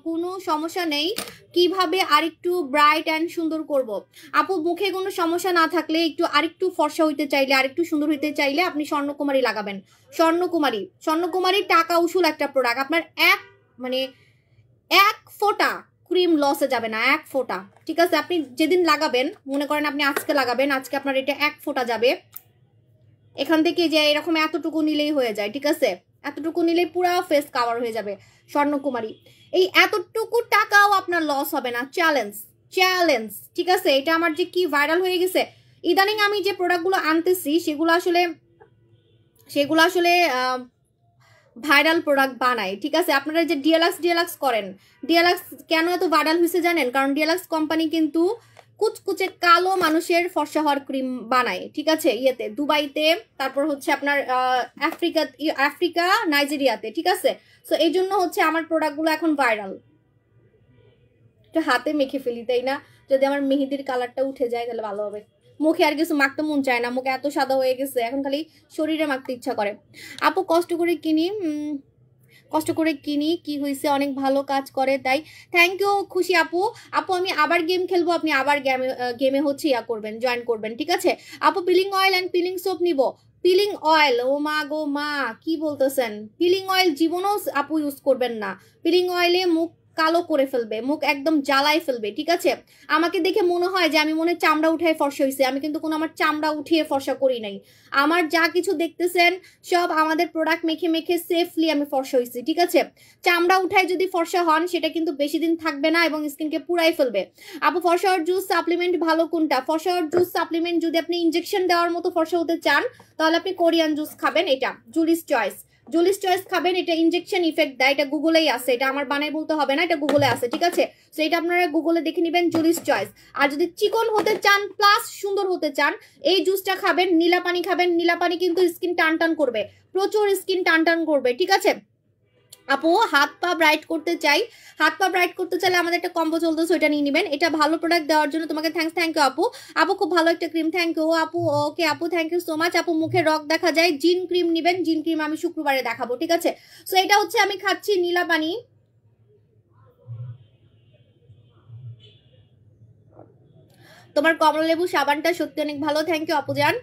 কোনো সমস্যা নেই, কিভাবে আরেকটু ব্রাইট অ্যান্ড সুন্দর করব? আপু মুখে কোনো সমস্যা না থাকলে, একটু আরেকটু ফর্সা হইতে চাইলে, আরেকটু সুন্দর হইতে চাইলে আপনি স্বর্ণকুমারী লাগাবেন। স্বর্ণকুমারী টাকা উসুল একটা প্রোডাক্ট। আপনার এক ফোঁটা ক্রিম লসে যাবে না, এক ফোঁটা, ঠিক আছে। আপনি যেদিন লাগাবেন, মনে করেন আপনি আজকে লাগাবেন, আজকে আপনার এটা এক ফোঁটা যাবে এখান থেকে, যে এরকম এতটুকু নিলেই হয়ে যায়, ঠিক আছে। এতটুকু নিলেই পুরা ফেস কাভার হয়ে যাবে স্বর্ণকুমারী। এই এতটুকু টাকাও আপনার লস হবে না। চ্যালেঞ্জ, ঠিক আছে। এটা আমার যে কি ভাইরাল হয়ে গেছে ইদানিং, আমি যে প্রোডাক্টগুলো আনতেছি সেগুলো আসলে ভাইরাল প্রোডাক্ট বানায়, ঠিক আছে। আপনারা যে ডিএলএক্স করেন, ডিএলএক্স কেন এত ভাইরাল হয়েছে জানেন? কারণ ডিএলএক্স কোম্পানি কিন্তু কুচকুচে কালো মানুষের ফর্সা হওয়ার ক্রিম বানায়, ঠিক আছে। ইয়েতে দুবাইতে, তারপর হচ্ছে আপনার আফ্রিকা নাইজেরিয়াতে, ঠিক আছে। সো এই জন্য হচ্ছে আমার প্রোডাক্টগুলো এখন ভাইরাল। একটু হাতে মেখে ফেলি, তাই না? যদি আমার মেহেদির কালারটা উঠে যায় তাহলে ভালো হবে। মুখে আর কিছু মাখতে মন চায় না, মুখে এত সাদা হয়ে গেছে, এখন খালি শরীরে মাখতে ইচ্ছা করে। আপু কষ্ট করে কিনি, কি হয়েছে, অনেক ভালো কাজ করে তাই। থ্যাংক ইউ খুশি আপু। আমি আবার গেম খেলবো, আপনি আবার গেমে হচ্ছে করবেন, জয়েন করবেন, ঠিক আছে। আপু peeling oil and peeling soap নিব। পিলিং অয়েল, ও মা গো মা, কি বলতেছেন? পিলিং অয়েল জীবনেও আপু ইউজ করবেন না। পিলিং অয়েলে মুখ কালো করে ফেলবে, মুখ একদম জ্বালায় ফেলবে, ঠিক আছে। আমাকে দেখে মনে হয় যে আমি মনে চামড়া উঠায় ফর্সা হয়েছে, আমি কিন্তু কোনো আমার চামড়া উঠিয়ে ফর্সা করি নাই। আমার যা কিছু দেখতেছেন সব আমাদের প্রোডাক্ট মেখে সেফলি আমি ফর্সা হয়েছি, ঠিক আছে। চামড়া উঠায় যদি ফর্সা হন সেটা কিন্তু বেশি দিন থাকবে না এবং স্কিনকে পুরাই ফেলবে। আপু ফর্সা হওয়ার জুস সাপ্লিমেন্ট ভালো কোনটা? ফর্সা হওয়ার জুস সাপ্লিমেন্ট যদি আপনি ইনজেকশন দেওয়ার মতো ফর্সা হতে চান তাহলে আপনি কোরিয়ান জুস খাবেন, এটা জুলিস চয়েস খাবেন। এটা ইনজেকশন ইফেক্ট দেয়, এটা গুগলেই আছে, এটা আমার বানায় বলতে হবে না, এটা গুগলে আছে, ঠিক আছে। সো এটা আপনারা গুগলে দেখে নেবেন, জুলিস চয়েস। আর যদি চিকন হতে চান প্লাস সুন্দর হতে চান, এই জুসটা খাবেন, নীলা পানি খাবেন। নীলা পানি কিন্তু স্কিন টান করবে, প্রচুর স্কিন টান করবে, ঠিক আছে। আপু হাত পা ব্রাইট করতে চাইলে আমাদের একটা কম্বো চলতেছে, ওইটা নিয়ে নেবেন। এটা ভালো প্রোডাক্ট দেওয়ার জন্য তোমাকে থ্যাংক ইউ আপু খুব ভালো একটা ক্রিম, থ্যাংক ইউ আপু। ওকে আপু, থ্যাংক ইউ সো মাচ। আপু মুখে রক দেখা যায়, জিন ক্রিম নেবেন, জিন ক্রিম আমি শুক্রবারে দেখাবো, ঠিক আছে। সো এটা হচ্ছে আমি খাচ্ছি নীলা পানি। তোমার কমলা লেবু সাবানটা সত্যি অনেক ভালো, থ্যাংক ইউ আপু জান।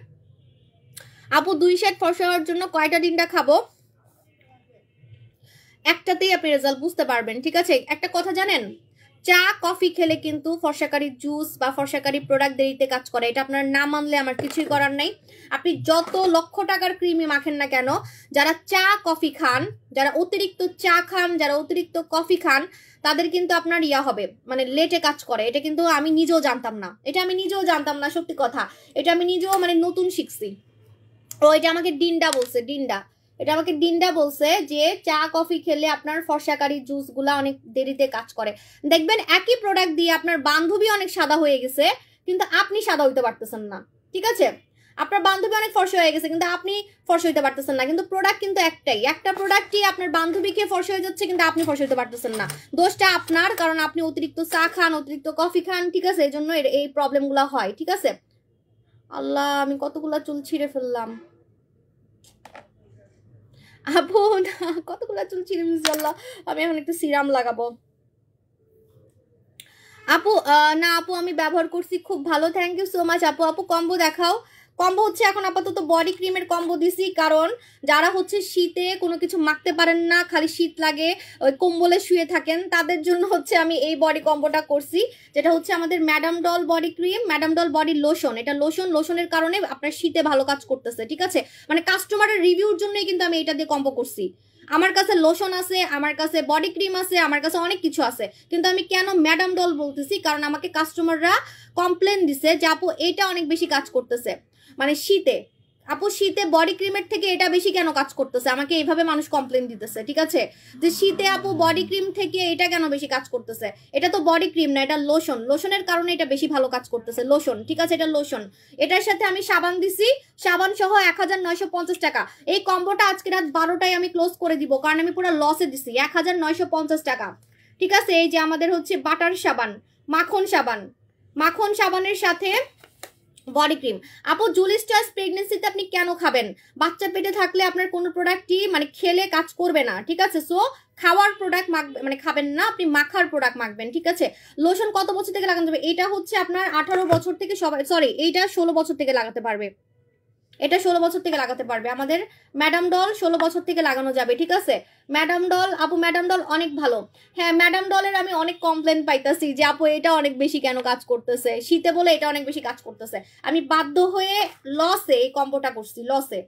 আপু 2 সেট ফর্সা হওয়ার জন্য কয়টা ডিমটা খাবো? একটাতেই আপনি রেজাল্ট বুঝতে পারবেন, ঠিক আছে। একটা কথা জানেন, চা কফি খেলে কিন্তু ফর্সাকারী জুস বা ফর্সাকারী প্রোডাক্ট দেরিতে কাজ করে, এটা আপনার না মানলে আমার কিছুই করার নাই। আপনি যত লক্ষ টাকার ক্রিমই মাখেন না কেন, যারা চা কফি খান, যারা অতিরিক্ত চা খান, যারা অতিরিক্ত কফি খান, তাদের কিন্তু আপনার হবে, মানে লেটে কাজ করে। এটা কিন্তু আমি নিজেও জানতাম না, সত্যি কথা। এটা আমি নিজেও মানে নতুন শিখছি। ও এটা আমাকে ডিন্ডা বলছে যে চা কফি খেলে আপনার ফর্সাকারী জুস গুলা অনেক দেরিতে কাজ করে। দেখবেন একই প্রোডাক্ট দিয়ে আপনার বান্ধবী অনেক সাদা হয়ে গেছে কিন্তু আপনি সাদা হইতে পারতেছেন না, ঠিক আছে। আপনার বান্ধবী অনেক ফর্সা হয়ে গেছে কিন্তু আপনি ফর্সা হইতে পারতেছেন না, কিন্তু প্রোডাক্ট কিন্তু একটাই, একটা প্রোডাক্টই আপনার বান্ধবীকে ফর্সা হয়ে যাচ্ছে কিন্তু আপনি ফর্সা হইতে পারতেছেন না। দোষটা আপনার, কারণ আপনি অতিরিক্ত চা খান, অতিরিক্ত কফি খান, ঠিক আছে। এই জন্য এই প্রবলেম গুলা হয়, ঠিক আছে। আল্লাহ, আমি কতগুলা চুল ছিঁড়ে ফেললাম আপু, না কতগুলা চুল ছিঁড়ে ফেলছি, আল্লাহ। আমি এখন একটু সিরাম লাগাবো আপু। না আপু আমি ব্যবহার করছি, খুব ভালো, থ্যাংক ইউ সো মাচ আপু কম্বো দেখাও। কম্বো হচ্ছে এখন আপাতত বডি ক্রিমের কম্বো দিছি, কারণ যারা হচ্ছে শীতে কোনো কিছু মাখতে পারেন না, খালি শীত লাগে, ওই কম্বলে শুয়ে থাকেন, তাদের জন্য হচ্ছে আমি এই বডি কম্বোটা করছি, যেটা হচ্ছে আমাদের madam doll body cream, madam doll body lotion. এটা লোশনের কারণে আপনার শীতে ভালো কাজ করতেছে, ঠিক আছে। মানে কাস্টমারের রিভিউর জন্যই কিন্তু আমি এটা দিয়ে কম্বো করছি। আমার কাছে লোশন আছে, আমার কাছে বডি ক্রিম আছে, আমার কাছে অনেক কিছু আছে, কিন্তু আমি কেন ম্যাডাম ডল বলতেছি, কারণ আমাকে কাস্টমাররা কমপ্লেন দিছে যে আপু এটা অনেক বেশি কাজ করতেছে, মানে শীতে আপু শীতে বডি ক্রিমের থেকে এটা বেশি কেন কাজ করতেছে, আমাকে এইভাবে মানুষ কমপ্লেন দিতেছে, ঠিক আছে, যে শীতে আপু বডি ক্রিম থেকে এটা কেন বেশি কাজ করতেছে। এটা তো বডি ক্রিম না, এটা লোশন, লোশনের কারণে এটা বেশি ভালো কাজ করতেছে, লোশন, ঠিক আছে, এটা লোশন। এটার সাথে আমি সাবান দিছি, সাবান সহ 1950 টাকা। এই কম্বোটা আজকে রাত 12টায় আমি ক্লোজ করে দিব, কারণ আমি পুরো লসে দিছি। 1950 টাকা, ঠিক আছে। এই যে আমাদের হচ্ছে বাটার সাবান, মাখন সাবান, মাখন সাবানের সাথে বডি ক্রিম। আপু জুলিস চয়েস প্রেগনেন্সিতে আপনি কেন খাবেন? বাচ্চা পেটে থাকলে আপনার কোনো প্রোডাক্টই মানে খেলে কাজ করবে না, ঠিক আছে। সো খাওয়ার প্রোডাক্ট মানে খাবেন না, আপনি মাখার প্রোডাক্ট মাখবেন, ঠিক আছে। লোশন কত বছর থেকে লাগানো যাবে? এটা হচ্ছে আপনার 18 বছর থেকে সবাই, সরি এইটা 16 বছর থেকে লাগাতে পারবে, এটা 16 বছর থেকে লাগাতে পারবে। আমাদের ম্যাডাম ডল 16 বছর থেকে লাগানো যাবে, ঠিক আছে। ম্যাডাম ডল, আপু ম্যাডাম ডল অনেক ভালো। হ্যাঁ ম্যাডাম ডলের আমি অনেক কমপ্লেন পাইতাছি যে আপু এটা অনেক বেশি কেন কাজ করতেছে, শীতে বলে এটা অনেক বেশি কাজ করতেছে। আমি বাধ্য হয়ে লসে এই কম্বোটা করছি, লসে।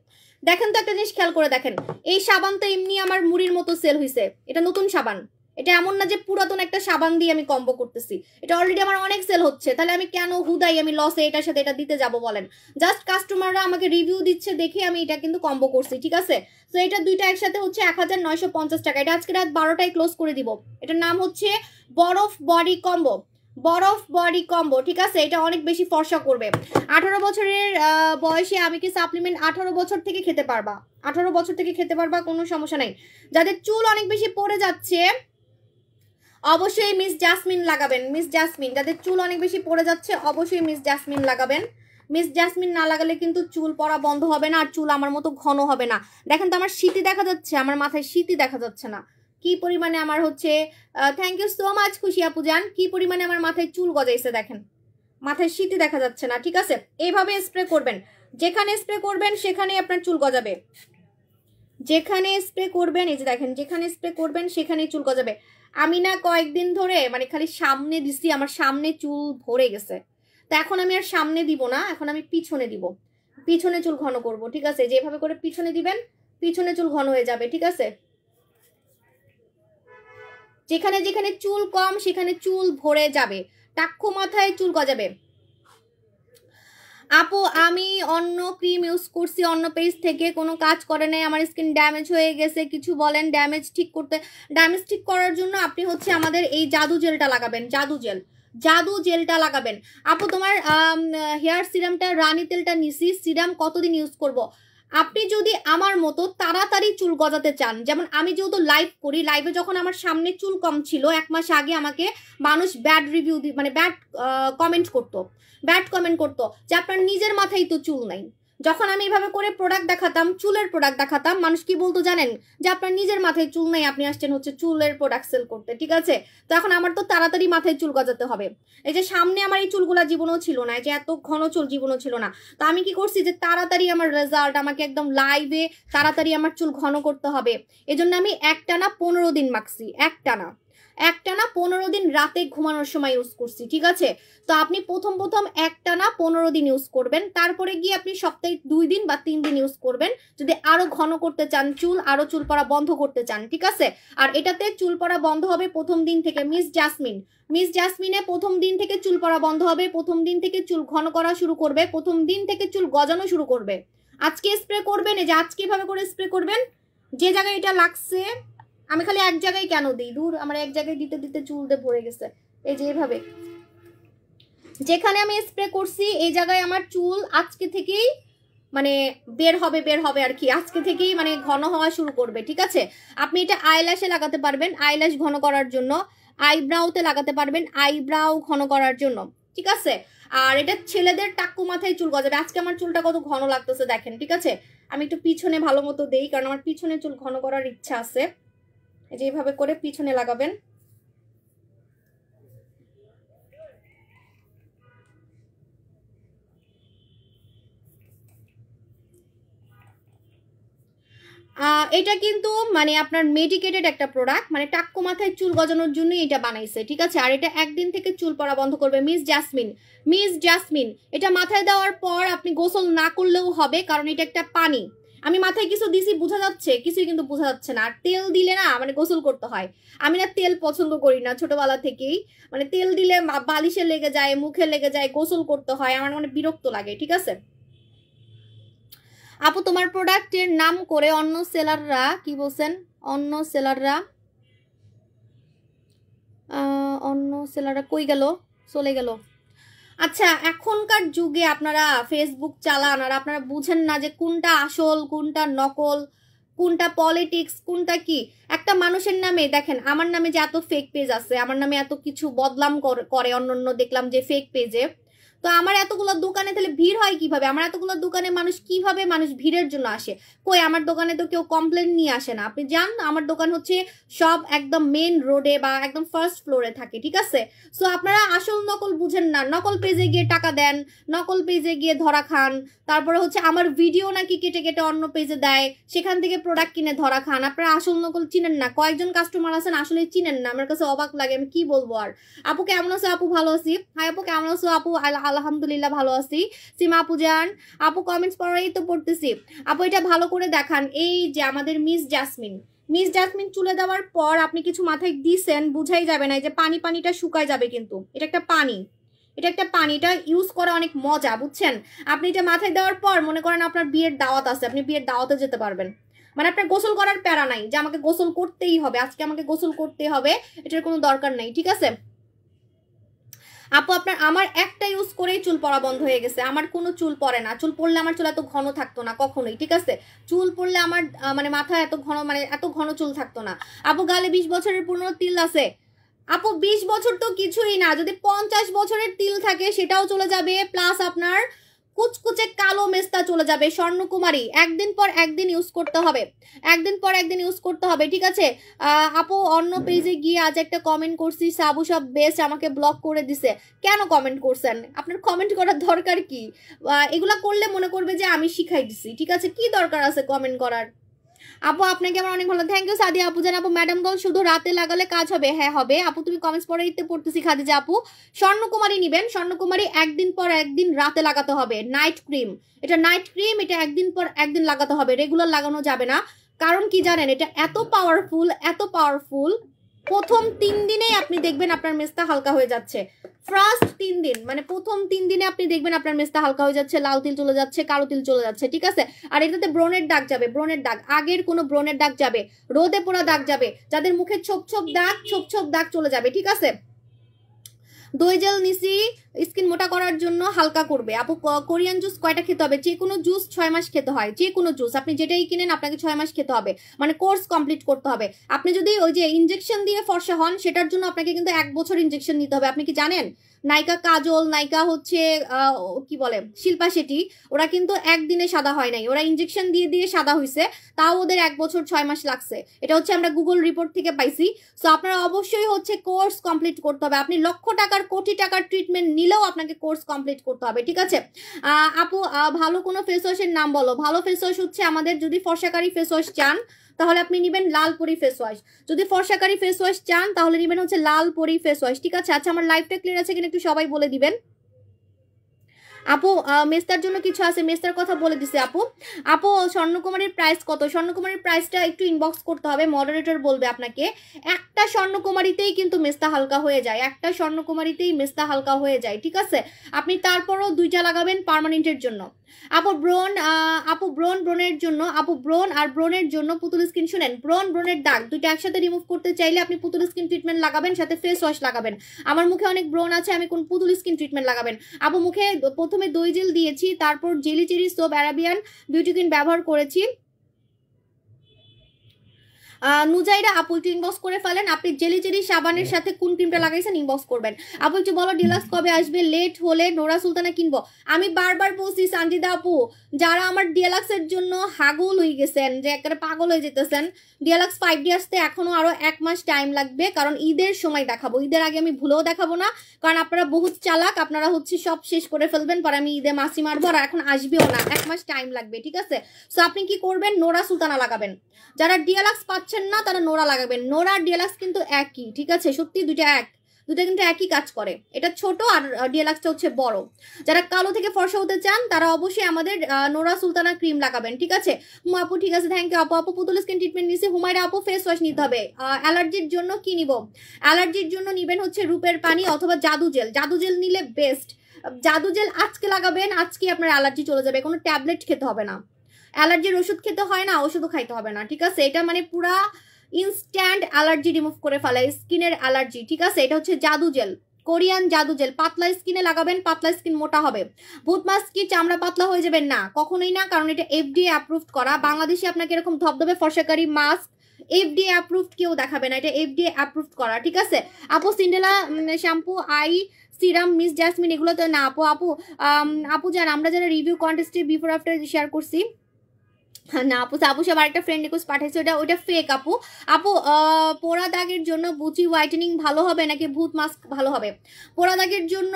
দেখেন তো একটা জিনিস খেয়াল করে দেখেন, এই সাবান তো এমনি আমার মুড়ির মতো সেল হয়েছে, এটা নতুন সাবান, এটা এমন না যে পুরাতন একটা সাবান দিয়ে আমি কম্বো করতেছি, এটা অলরেডি আমার অনেক সেল হচ্ছে, তাহলে আমি কেন হুদাই আমি লসে এটার সাথে এটা দিতে যাব বলেন। জাস্ট কাস্টমাররা আমাকে রিভিউ দিচ্ছে দেখে আমি এটা কিন্তু কম্বো করছি, ঠিক আছে। তো এটা দুইটা একসাথে হচ্ছে 1950 টাকা। এটা আজকে রাত 12টায় ক্লোজ করে দিব। এটার নাম হচ্ছে বরফ বডি কম্বো, বরফ বডি কম্বো, ঠিক আছে। এটা অনেক বেশি ফর্সা করবে। 18 বছরের বয়সে আমি কি সাপ্লিমেন্ট 18 বছর থেকে খেতে পারবা, 18 বছর থেকে খেতে পারবা, কোনো সমস্যা নাই। যাদের চুল অনেক বেশি পড়ে যাচ্ছে অবশ্যই মিস জাসমিন লাগাবেন, মিস জাসমিন। যাদের চুল অনেক বেশি পড়ে যাচ্ছে অবশ্যই মিস জাসমিন লাগাবেন। মিস জাসমিন না লাগালে কিন্তু চুল পড়া বন্ধ হবে না, আর চুল আমার মতো ঘন হবে না। দেখেন তো আমার শীতি দেখা যাচ্ছে, আমার মাথায় শীতি দেখা যাচ্ছে না, কি পরিমাণে আমার হচ্ছে। থ্যাংক ইউ সো মাচ খুশি আপু জান, কি পরিমাণে আমার মাথায় চুল গজাইছে দেখেন, মাথায় শীতি দেখা যাচ্ছে না, ঠিক আছে। এইভাবে স্প্রে করবেন, যেখানে স্প্রে করবেন সেখানেই আপনার চুল গজাবে, যেখানে স্প্রে করবেন, এই যে দেখেন যেখানে স্প্রে করবেন সেখানেই চুল গজাবে। আমি না কয়েকদিন ধরে মানে খালি সামনে দিছি, আমার সামনে চুল ভরে গেছে, তো এখন আমি আর সামনে দিব না, এখন আমি পিছনে দিব, পিছনে চুল ঘন করব, ঠিক আছে। যেভাবে করে পিছনে দিবেন পিছনে চুল ঘন হয়ে যাবে, ঠিক আছে। যেখানে যেখানে চুল কম সেখানে চুল ভরে যাবে, টাক্কু মাথায় চুল গজাবে। আপু আমি অন্য ক্রিম ইউজ করছি অন্য পেজ থেকে, কোনো কাজ করে নাই, আমার স্কিন ড্যামেজ হয়ে গেছে, কিছু বলেন। ড্যামেজ ঠিক করতে, ড্যামেজ ঠিক করার জন্য আপনি হচ্ছে আমাদের এই জাদু জেলটা লাগাবেন, জাদু জেল, জাদু জেলটা লাগাবেন। আপু তোমার হেয়ার সিরামটা রানী তেলটা নিছি, সিরাম কতদিন ইউজ করব? আপনি যদি আমার মতো তাড়াতাড়ি চুল গজাতে চান, যেমন আমি যেহেতু লাইভ করি, লাইভে যখন আমার সামনে চুল কম ছিল 1 মাস আগে, আমাকে মানুষ ব্যাড রিভিউ মানে ব্যাড কমেন্ট করতো, ব্যাড কমেন্ট করতো যে আপনার নিজের মাথায় তো চুল নাই। যখন আমি এভাবে করে প্রোডাক্ট দেখাতাম, চুলের প্রোডাক্ট দেখাতাম, মানুষ কি বলতো জানেন, যে আপনার নিজের মাথায় চুল নাই, আপনি আসছেন হচ্ছে চুলের প্রোডাক্ট সেল করতে, ঠিক আছে। তো এখন আমার তো তাড়াতাড়ি মাথায় চুল গজাতে হবে। এই যে সামনে আমার এই চুলগুলা জীবনেও ছিল না, যে এত ঘন চুল জীবনেও ছিল না। তো আমি কি করছি যে তাড়াতাড়ি আমার রেজাল্ট, আমাকে একদম লাইভে তাড়াতাড়ি আমার চুল ঘন করতে হবে, এজন্য আমি একটানা 15 দিন মাখছি, একটানা 15 দিন রাতে ঘুমানোর সময় ইউজ করছি, ঠিক আছে। তো আপনি প্রথম একটানা 15 দিন ইউজ করবেন, তারপরে গিয়ে আপনি সপ্তাহে 2 দিন বা 3 দিন ইউজ করবেন, যদি আরো ঘন করতে চান চুল, আরো চুল পড়া বন্ধ করতে চান, ঠিক আছে। আর এটাতে চুল পড়া বন্ধ হবে প্রথম দিন থেকে। মিস জাসমিন, মিস জাসমিনে প্রথম দিন থেকে চুল পড়া বন্ধ হবে, প্রথম দিন থেকে চুল ঘন করা শুরু করবে, প্রথম দিন থেকে চুল গজানো শুরু করবে। আজকে স্প্রে করবেন, এই যে আজকে এভাবে করে স্প্রে করবেন, যে জায়গায় এটা লাগছে, আমি খালি এক জায়গায় কেন দিই, দূর আমার এক জায়গায় দিতে দিতে চুল দিয়ে ভরে গেছে। এই যে এভাবে যেখানে আমি স্প্রে করছি এই জায়গায় আমার চুল আজকে থেকেই মানে বের হবে আর কি, আজকে থেকেই মানে ঘন হওয়া শুরু করবে, ঠিক আছে। আপনি এটা আইল্যাশে লাগাতে পারবেন, আইল্যাশ ঘন করার জন্য, আইব্রাউতে লাগাতে পারবেন, আইব্রাউ ঘন করার জন্য, ঠিক আছে। আর এটা ছেলেদের টাক্কু মাথায় চুল গজাবে। আজকে আমার চুলটা কত ঘন লাগতেছে দেখেন, ঠিক আছে। আমি একটু পিছনে ভালো মতো দেই, কারণ আমার পিছনে চুল ঘন করার ইচ্ছা আছে। এই যে এইভাবে করে পিছনে লাগাবেন। এটা কিন্তু মানে আপনার মেডিকেটেড একটা প্রোডাক্ট, মানে টাক্কু মাথায় চুল গজানোর জন্য এটা বানাইছে, ঠিক আছে। আর এটা একদিন থেকে চুল পড়া বন্ধ করবে। মিস জাসমিন, মিস জাসমিন, এটা মাথায় দেওয়ার পর আপনি গোসল না করলেও হবে, কারণ এটা একটা পানি। আমি মাথায় কিছু দিছি বোঝা যাচ্ছে, কিছুই কিন্তু বোঝা যাচ্ছে না। আর তেল দিলে না মানে গোসল করতে হয়, আমি না তেল পছন্দ করি না ছোটবেলা থেকেই, মানে তেল দিলে বালিশে লেগে যায়, মুখে লেগে যায়, গোসল করতে হয়, আমার মানে বিরক্ত লাগে, ঠিক আছে। আপু তোমার প্রোডাক্টের নাম করে অন্য সেলাররা কি বলছেন? অন্য সেলাররা কই গেল, চলে গেল। আচ্ছা, এখনকার যুগে আপনারা ফেসবুক চালান আর আপনারা বুঝেন না যে কোনটা আসল কোনটা নকল, কোনটা পলিটিক্স কোনটা কি। একটা মানুষের নামে দেখেন, আমার নামে যে এত ফেক পেজ আছে, আমার নামে এত কিছু বদনাম করে অন্য দেখলাম যে ফেক পেজে, তো আমার এতগুলো দোকানে তাহলে ভিড় হয় কিভাবে? আমার এতগুলো দোকানে কিভাবে মানুষ ভিড়ের জন্য আসে? কই, আমার দোকানে তো কেউ কমপ্লেন নিয়ে আসে না। আপনি জান, আমার দোকান হচ্ছে সব একদম মেন রোডে বা একদম ফার্স্ট ফ্লোরে থাকে, ঠিক আছে? সো আপনারা আসল নকল বুঝেন না, নকল পেজে গিয়ে টাকা দেন, নকল পেজে গিয়ে ধরা খান, তারপরে হচ্ছে আমার ভিডিও নাকি কেটে কেটে অন্য পেজে দেয়, সেখান থেকে প্রোডাক্ট কিনে ধরা খান। আপনারা আসল নকল চিনেন না, কয়েকজন কাস্টমার আছেন আসলে চিনেন না। আমার কাছে অবাক লাগে, আমি কি বলবো আর। আপু কেমন আছো? আপু ভালো আছি। হাই আপু কেমন আছো? আপু আলহামদুলিল্লাহ ভালো আছি। সীমা আপু যান, আপু কমেন্টস পড়াই তো পড়তেছি। আপু এটা ভালো করে দেখান, এই যে আমাদের মিস জাসমিন চুলে দেওয়ার পর আপনি কিছু মাথায় দিছেন, বুঝাই যাবে না, এই যে পানিটা শুকায় যাবে, কিন্তু এটা একটা পানি, এটা ইউজ করা অনেক মজা, বুঝছেন? আপনি এটা মাথায় দেওয়ার পর মনে করেন আপনার বিয়ের দাওয়াত আছে, আপনি বিয়ের দাওয়াতে যেতে পারবেন। মানে আপনার গোসল করার প্যারা নাই যে আমাকে গোসল করতেই হবে, আজকে আমাকে গোসল করতে হবে, এটার কোনো দরকার নাই, ঠিক আছে? আপু আমার একটা ইউজ করেই চুল পড়া বন্ধ হয়ে গেছে, আমার কোনো চুল পড়ে না। চুল পড়লে আমার চুল এত ঘন থাকতো না কখনোই, ঠিক আছে? চুল পড়লে আমার মানে মাথা এত ঘন, মানে এত ঘন চুল থাকতো না। আপু গালে 20 বছরের পুরনো তিল আছে। আপু 20 বছর তো কিছুই না, যদি 50 বছরের তিল থাকে সেটাও চলে যাবে, প্লাস আপনার কুচকুচে কালো মেস্তা চলে যাবে। স্বর্ণকুমারী একদিন পর একদিন ইউজ করতে হবে, ঠিক আছে? আপু অন্য পেজে গিয়ে আজ একটা কমেন্ট করছি, সাবু সব বেস্ট, আমাকে ব্লক করে দিছে। কেন কমেন্ট করছেন? আপনার কমেন্ট করার দরকার কি? এগুলা করলে মনে করবে যে আমি শিখাই দিছি, ঠিক আছে? কি দরকার আছে কমেন্ট করার? আপু আপনাকে আমার অনেক ভালো, থ্যাংক ইউ সাদিয়া আপু। জান আপু ম্যাডাম গল শুধু রাতে লাগালে কাজ হবে? হ্যাঁ হবে আপু, তুমি কমেন্টস পড়ে দিতে পড়তেছি। খাদিজা আপু স্বর্ণকুমারী নিবেন, স্বর্ণকুমারী একদিন পর একদিন রাতে লাগাতে হবে, নাইট ক্রিম, এটা নাইট ক্রিম, এটা একদিন পর একদিন লাগাতে হবে, রেগুলার লাগানো যাবে না। কারণ কি জানেন, এটা এত পাওয়ারফুল, প্রথম 3 দিনেই আপনি দেখবেন আপনার মেস্তা হালকা হয়ে যাচ্ছে। ফার্স্ট 3 দিন, মানে প্রথম 3 দিনে আপনি দেখবেন আপনার মেস্তা হালকা হয়ে যাচ্ছে, লাল তিল চলে যাচ্ছে, কালো তিল চলে যাচ্ছে, ঠিক আছে? আর এটাতে ব্রণের দাগ যাবে, আগের কোনো ব্রণের দাগ যাবে, রোদে পোড়া দাগ যাবে, যাদের মুখে ছোপ ছোপ দাগ চলে যাবে, ঠিক আছে? দই জেল নিছি স্কিন মোটা করার জন্য, হালকা করবে। আপু কোরিয়ান জুস কয়টা খেতে হবে? যে কোনো জুস 6 মাস খেতে হয়, যে কোনো জুস আপনি যেটাই কিনেন আপনাকে 6 মাস খেতে হবে, মানে কোর্স কমপ্লিট করতে হবে। আপনি যদি ওই যে ইনজেকশন দিয়ে ফর্সা হন, সেটার জন্য আপনাকে কিন্তু 1 বছর ইনজেকশন নিতে হবে। আপনি কি জানেন? নায়িকা কাজল, নায়িকা হচ্ছে কি বলে শিল্পা শেঠি, ওরা কিন্তু একদিনে সাদা হয় নাই, ওরা ইনজেকশন দিয়ে সাদা হয়েছে, তাও ওদের 1 বছর 6 মাস লাগছে। এটা হচ্ছে আমরা গুগল রিপোর্ট থেকে পাইছি। সো আপনারা অবশ্যই হচ্ছে কোর্স কমপ্লিট করতে হবে। আপনি লক্ষ টাকার কোটি টাকার ট্রিটমেন্ট নিলেও আপনাকে কোর্স কমপ্লিট করতে হবে, ঠিক আছে? আপু ভালো কোনো ফেস ওয়াশের নাম বলো। ভালো ফেস ওয়াশ হচ্ছে আমাদের, যদি ফর্সাকারী ফেস ওয়াশ চান তাহলে আপনি নেবেন লালপরি ফেস ওয়াশ, যদি ফর্সাকারী ফেস ওয়াশ চান তাহলে নেবেন হচ্ছে লালপরি ফেস ওয়াশ, ঠিক আছে? আচ্ছা আমার লাইফটা ক্লিয়ার আছে কিনা একটু সবাই বলে দিবেন। আপু মেস্তার জন্য কিছু আছে, মেস্তার কথা বলে দিছে আপু। আপু স্বর্ণকুমারীর প্রাইস কত? স্বর্ণকুমারীর প্রাইসটা একটু ইনবক্স করতে হবে, মডারেটর বলবে আপনাকে। একটা স্বর্ণকুমারীতেই কিন্তু মেস্তা হালকা হয়ে যায়, মেস্তা হালকা হয়ে যায়, ঠিক আছে? আপনি তারপরও 2টা লাগাবেন পার্মানেন্টের জন্য। আপু ব্রণের জন্য, ব্রণের জন্য পুতুল স্কিন, শুনেন, ব্রণের দাগ দুইটা একসাথে রিমুভ করতে চাইলে আপনি পুতুল স্কিন ট্রিটমেন্ট লাগাবেন, সাথে ফেস ওয়াশ লাগাবেন। আমার মুখে অনেক ব্রণ আছে, আমি কোন পুতুল স্কিন ট্রিটমেন্ট লাগাবেন। আপু মুখে প্রথমে দই জেল দিয়েছি, তারপর jelly cherry soap Arabian beauty cream ব্যবহার করেছি। নুজাইরা আপু একটু ইনবক্স করে ফেলেন, আপনি জেলি চেরি সাবানের সাথে কোন ক্রিমটা লাগাইছেন ইনবক্স করবেন। আপু একটু বলো ডিলাক্স কবে আসবে? লেট হলে নোরা সুলতানা কিনবো। আমি বারবার বলছি সানজিদা আপু, যারা আমার ডিলাক্সের জন্য হাগল হয়ে গেছেন, যে একেবারে পাগল হয়ে যেতেছেন, ডিলাক্স 5D আসতে এখনো আরো 1 মাস টাইম লাগবে, কারণ ঈদের সময় দেখাবো, ঈদের আগে আমি ভুলেও দেখাবো না, কারণ আপনারা বহুত চালাক, আপনারা হচ্ছে সব শেষ করে ফেলবেন, পরে আমি ঈদে মাসি মারবো, আর এখন আসবেও না, 1 মাস টাইম লাগবে, ঠিক আছে? সো আপনি কি করবেন, নোরা সুলতানা লাগাবেন। যারা ডিলাক্স পাচ্ছেন না তারা নোরা লাগাবেন। নোরা ডিলাক্স কিন্তু একই, ঠিক আছে? সত্যি দুইটা কিন্তু একই কাজ করে, এটা ছোট আর ডিলাক্সটা হচ্ছে বড়। যারা কালো থেকে ফর্সা হতে চান তারা অবশ্যই আমাদের নোরা সুলতানা ক্রিম লাগাবেন, ঠিক আছে? আপু ঠিক আছে, থ্যাংক ইউ আপু। আপু পুতুল স্কিন ট্রিটমেন্ট নিছি। হুমায়রা আপু ফেস ওয়াশ নিতে হবে। অ্যালার্জির জন্য কি নিব? অ্যালার্জির জন্য নিবেন হচ্ছে রূপের পানি অথবা জাদু জেল নিলে বেস্ট। জাদু জেল আজকে লাগাবেন, আজকে আপনার অ্যালার্জি চলে যাবে, কোনো ট্যাবলেট খেতে হবে না। অ্যালার্জির ওষুধ খেতে হয় না, ওষুধও খাইতে হবে না, ঠিক আছে? এটা মানে পুরা ইনস্ট্যান্ট অ্যালার্জি রিমুভ করে ফেলায়, স্কিনের অ্যালার্জি, ঠিক আছে? এটা হচ্ছে জাদু জেল, কোরিয়ান জাদু জেল। পাতলা স্কিনে লাগাবেন, পাতলা স্কিন মোটা হবে। ভূত মাস্ক কি চামড়া পাতলা হয়ে যাবেন? না, কখনোই না, কারণ এটা এফডিএ অ্যাপ্রুভড করা। বাংলাদেশে আপনাকে এরকম ধবধবে ফর্সাকারী মাস্ক এফডিএ অ্যাপ্রুভড কেউ দেখাবে না, এটা এফডিএ অ্যাপ্রুভড করা, ঠিক আছে? আপু Cinderella shampoo, I serum, miss jasmine, এগুলো তো না আপু। আপু জান, আমরা যারা রিভিউ কন্টেস্টে বিফোর আফটার শেয়ার করছি, না আপু, আপু সব আরেকটা ফ্রেন্ড রিকোয়েস্ট পাঠাইছে, ওটা ফেক আপু। আপু পোড়া দাগের জন্য বুচি হোয়াইটেনিং ভালো হবে নাকি ভূত মাস্ক ভালো হবে? পোড়া দাগের জন্য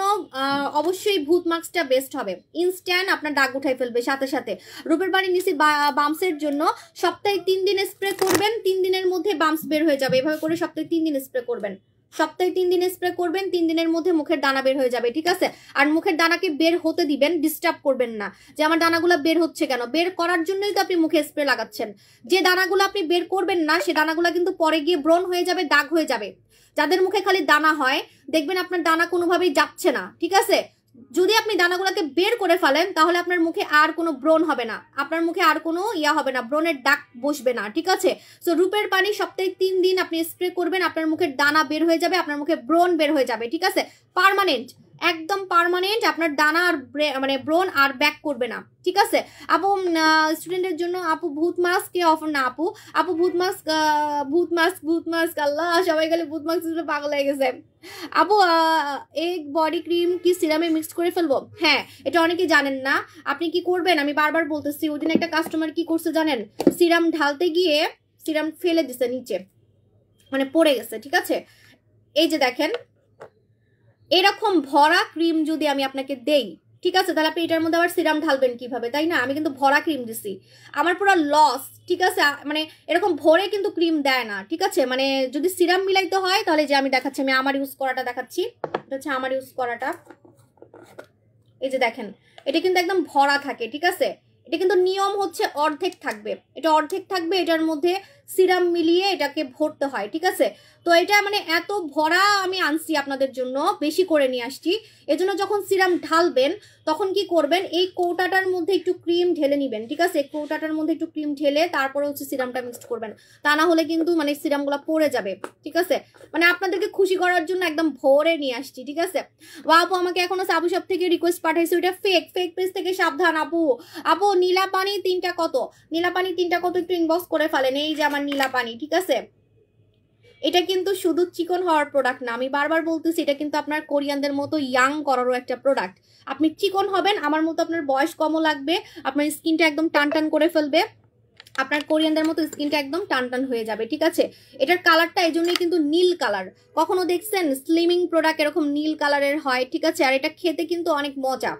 অবশ্যই ভূত মাস্কটা বেস্ট হবে, ইনস্ট্যান্ট আপনার দাগ উঠাই ফেলবে সাথে সাথে। রূপের বাড়ি নিচে বাম্পসের জন্য সপ্তাহে 3 দিন স্প্রে করবেন, 3 দিনের মধ্যে বাম্পস বের হয়ে যাবে। এভাবে করে সপ্তাহে 3 দিন স্প্রে করবেন, সপ্তাহে 3 দিন স্প্রে করবেন, 3 দিনের মধ্যে মুখের দানা বের হয়ে যাবে, ঠিক আছে? আর মুখের দানাকে বের হতে দিবেন, ডিস্টার্ব করবেন না যে আমার দানাগুলো বের হচ্ছে কেন। বের করার জন্যই তো আপনি মুখে স্প্রে লাগাচ্ছেন। যে দানাগুলো আপনি বের করবেন না, সে দানাগুলো কিন্তু পরে গিয়ে ব্রণ হয়ে যাবে, দাগ হয়ে যাবে। যাদের মুখে খালি দানা হয়, দেখবেন আপনার দানা কোনোভাবেই যাচ্ছে না, ঠিক আছে? যদি আপনি দানাগুলোকে বের করে ফেলেন, তাহলে আপনার মুখে আর কোনো ব্রণ হবে না, আপনার মুখে আর কোনো হবে না, ব্রণের দাগ বসবে না, ঠিক আছে? সো রূপের পানি সপ্তাহে 3 দিন আপনি স্প্রে করবেন, আপনার মুখের দানা বের হয়ে যাবে, আপনার মুখে ব্রণ বের হয়ে যাবে, ঠিক আছে? পার্মানেন্ট, একদম পার্মানেন্ট, আপনার দানা আর মানে ব্রণ আর ব্যাক করবে না, ঠিক আছে? আপু স্টুডেন্টের জন্য আপু ভূত মাস্ক কে অফার না আপু? আপু ভূত মাস্ক, ভূত মাস্ক, ভূত মাস্ক, আল্লাহ সবাই গেলে ভূত মাস্ক পাগল হয়ে গেছে। আপু এক বডি ক্রিম কি সিরামে মিক্স করে ফেলবো? হ্যাঁ, এটা অনেকে জানেন না। আপনি কি করবেন, আমি বারবার বলতেছি, ওদিন একটা কাস্টমার কি করছে জানেন? সিরাম ঢালতে গিয়ে সিরাম ফেলে দিছে নিচে, মানে পড়ে গেছে, ঠিক আছে? এই যে দেখেন, এরকম ভরা ক্রিম যদি আমি আপনাকে দেই, ঠিক আছে, তাহলে আপনি এটার মধ্যে আবার সিরাম ঢালবেন কিভাবে, তাই না? আমি কিন্তু ভরা ক্রিম দিছি, আমার পুরো লস, ঠিক আছে? মানে এরকম ভরে কিন্তু ক্রিম দেয় না, ঠিক আছে? মানে যদি সিরাম মিলাইতে হয়, তাহলে যে আমি দেখাচ্ছি, আমি আমার ইউজ করাটা দেখাচ্ছি, এটা হচ্ছে আমার ইউজ করাটা। এই যে দেখেন, এটা কিন্তু একদম ভরা থাকে, ঠিক আছে? এটা কিন্তু নিয়ম হচ্ছে অর্ধেক থাকবে, এটা অর্ধেক থাকবে, এটার মধ্যে সিরাম মিলিয়ে এটাকে ভরতে হয়, ঠিক আছে? তো এটা মানে এত ভরা আমি আনছি আপনাদের জন্য, বেশি করে নিয়ে আসছি। এজন্য যখন সিরাম ঢালবেন, তখন কি করবেন, এই কৌটাটার মধ্যে একটু ক্রিম ঢেলে নিবেন, ঠিক আছে? কৌটাটার মধ্যে একটু ক্রিম ঢেলে তারপরে হচ্ছে সিরামটা মিক্সড করবেন, তা না হলে কিন্তু মানে সিরামগুলো পড়ে যাবে, ঠিক আছে? মানে আপনাদেরকে খুশি করার জন্য একদম ভরে নিয়ে আসছি, ঠিক আছে? আপু আমাকে এখনো সাবু শপ থেকে রিকোয়েস্ট পাঠাইছে, ওটা ফেক, ফেক পেজ থেকে সাবধান আপু। আপু নীলা পানি 3টা কত? নীলা পানি 3টা কত একটু ইনবক্স করে ফেলেন। এই যে আমার নীলা পানি, ঠিক আছে? এটা কিন্তু শুধু চিকন হওয়ার প্রোডাক্ট না, আমি বারবার বলতেছি, এটা কিন্তু আপনার কোরিয়ানদের মতো ইয়াং করারও একটা প্রোডাক্ট। আপনি চিকন হবেন, আমার মতো আপনার বয়স কমও লাগবে, আপনার স্কিনটা একদম টান টান করে ফেলবে, আপনার কোরিয়ানদের মতো স্কিনটা একদম টান টান হয়ে যাবে, ঠিক আছে? এটার কালারটা এই জন্যই কিন্তু নীল কালার। কখনো দেখছেন স্লিমিং প্রোডাক্ট এরকম নীল কালারের হয়, ঠিক আছে? আর এটা খেতে কিন্তু অনেক মজা।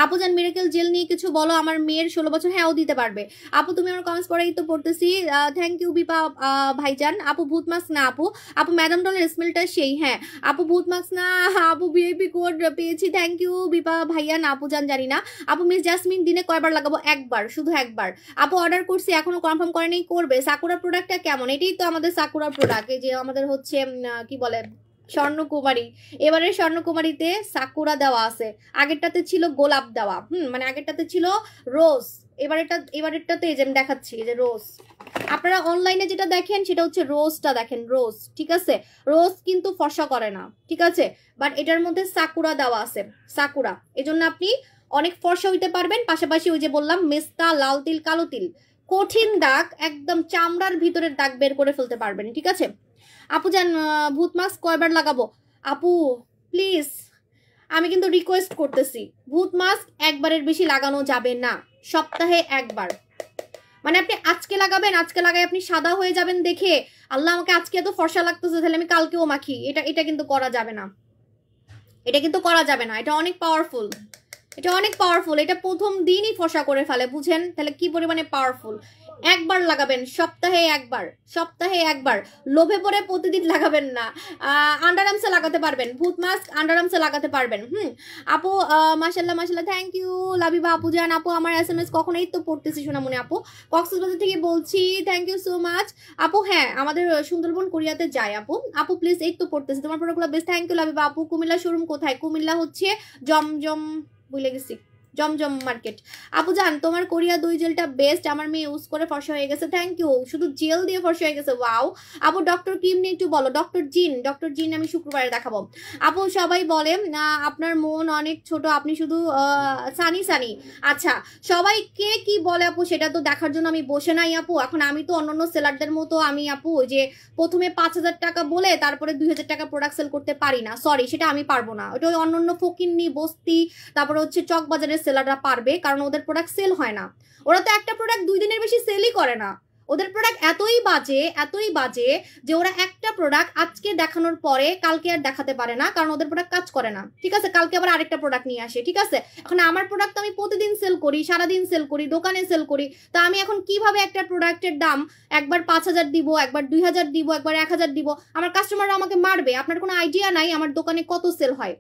আপু জান মিরাকেল জেল নিয়ে কিছু বলো, আমার মেয়ের 16 বছর। হ্যাঁ, ও দিতে পারবে। আপু তুমি আমার কমেন্টস পড়েই তো পড়তেছি, থ্যাংক ইউ বিপা ভাইজান। আপু ভূত মাস্ক না আপু? আপু ম্যাডাম ডলের স্মেলটা সেই। হ্যাঁ আপু ভূত মাস্ক না, আপু ভিআইপি কোড পেয়েছি, থ্যাংক ইউ বিপা ভাইয়া। না আপু জান জানি না। আপু মিস জাসমিন দিনে কয়বার লাগাবো? একবার, শুধু একবার। আপু অর্ডার করছি, এখনো কনফার্ম করেনি, করবে। সাকুরা প্রোডাক্টটা কেমন? এটাই তো আমাদের সাকুরা প্রোডাক্ট, এই যে আমাদের হচ্ছে কি বলে স্বর্ণকুমারী। এবারে স্বর্ণকুমারীতে সাকুরা দেওয়া আছে, আগেরটাতে ছিল গোলাপ দেওয়া, মানে আগেরটাতে ছিল রোজ, এবারেরটাতে এই যে আমি দেখাচ্ছি, এই যে রোজ। আপনারা অনলাইনে যেটা দেখেন সেটা হচ্ছে রোজটা দেখেন, রোজ, ঠিক আছে? রোজ কিন্তু ফর্সা করে না, ঠিক আছে? বাট এটার মধ্যে সাকুরা দেওয়া আছে, সাকুরা, এজন্য আপনি অনেক ফর্সা হইতে পারবেন। পাশাপাশি ওই যে বললাম মেস্তা, লাল তিল, কালো তিল, কঠিন দাগ, একদম চামড়ার ভিতরের দাগ বের করে ফেলতে পারবেন, ঠিক আছে? আপু জান ভূত মাস্ক কয়বার লাগাবো? আপু প্লিজ, আমি কিন্তু রিকোয়েস্ট করতেছি, ভূত মাস্ক একবারের বেশি লাগানো যাবে না, সপ্তাহে একবার। মানে আপনি আজকে লাগাবেন, আজকে লাগাই আপনি সাদা হয়ে যাবেন দেখে, আল্লাহ আমাকে আজকে এত ফর্সা লাগতেছে, তাহলে আমি কালকেও মাখি, এটা কিন্তু করা যাবে না, এটা কিন্তু করা যাবে না। এটা অনেক পাওয়ারফুল, এটা অনেক পাওয়ারফুল, এটা প্রথম দিনই ফর্সা করে ফেলে, বুঝেন? তাহলে কি পরিমাণে পাওয়ারফুল। একবার লাগাবেন, সপ্তাহে একবার, সপ্তাহে একবার। লোভে পড়ে প্রতিদিন লাগাবেন না। আন্ডারআর্মসে লাগাতে পারবেন, ভূত মাস্ক আন্ডারআর্মসে লাগাতে পারবেন। আপু মাশাল্লাহ মাশাল্লাহ, থ্যাংক ইউ লাবিবা আপু জান। আপু আমার SMS কখনোই তো পড়তেছি সোনামণি আপু, কক্সবাজার থেকে বলছি, থ্যাংক ইউ সো মাচ আপু। হ্যাঁ আমাদের সুন্দরবন কোরিয়াতে যায় আপু। আপু প্লিজ, এই তো পড়তেছি, তোমার প্রোডাক্টগুলো বেশ, থ্যাংক ইউ লাবিবা আপু। কুমিল্লা শোরুম কোথায়? কুমিল্লা হচ্ছে জমজম, ভুলে গেছি, জমজম মার্কেট। আপু জান তোমার কোরিয়া দই জেলটা বেস্ট, আমার মেয়ে ইউজ করে ফর্সা হয়ে গেছে। থ্যাংক ইউ, শুধু জেল দিয়ে ফর্সা হয়ে গেছে, ওয়াও। আপু ডক্টর ক্রিম নিয়ে একটু বলো। ডক্টর জিন আমি শুক্রবারে দেখাবো। আপু সবাই বলে আপনার মন অনেক ছোট, আপনি শুধু সানি সানি। আচ্ছা, সবাইকে কি বলে আপু সেটা তো দেখার জন্য আমি বসে নাই আপু। এখন আমি তো অন্যান্য সেলারদের মতো আমি আপু যে প্রথমে 5,000 টাকা বলে তারপরে 2,000 টাকা প্রোডাক্ট সেল করতে পারি না, সরি সেটা আমি পারবো না। ওটা ওই অন্যান্য ফকিন্নি বস্তি তারপরে হচ্ছে চক বাজারের সেলাররা পারবে, কারণ ওদের প্রোডাক্ট সেল হয় না। ওরা তো একটা প্রোডাক্ট 2 দিনের বেশি সেলই করে না। ওদের প্রোডাক্ট এতই বাজে যে ওরা একটা প্রোডাক্ট আজকে দেখানোর পরে কালকে আর দেখাতে পারে না, কারণ ওদের প্রোডাক্ট কাজ করে না। ঠিক আছে, কালকে আবার আরেকটা প্রোডাক্ট নিয়ে আসে। ঠিক আছে, এখন আমার প্রোডাক্ট আমি প্রতিদিন সেল করি, সারাদিন সেল করি, দোকানে সেল করি। তা আমি এখন কিভাবে একটা প্রোডাক্টের দাম একবার 5,000 দিব, একবার 2,000 দিব, একবার 1,000 দিব? আমার কাস্টমাররা আমাকে মারবে। আপনার কোনো আইডিয়া নাই আমার দোকানে কত সেল হয়?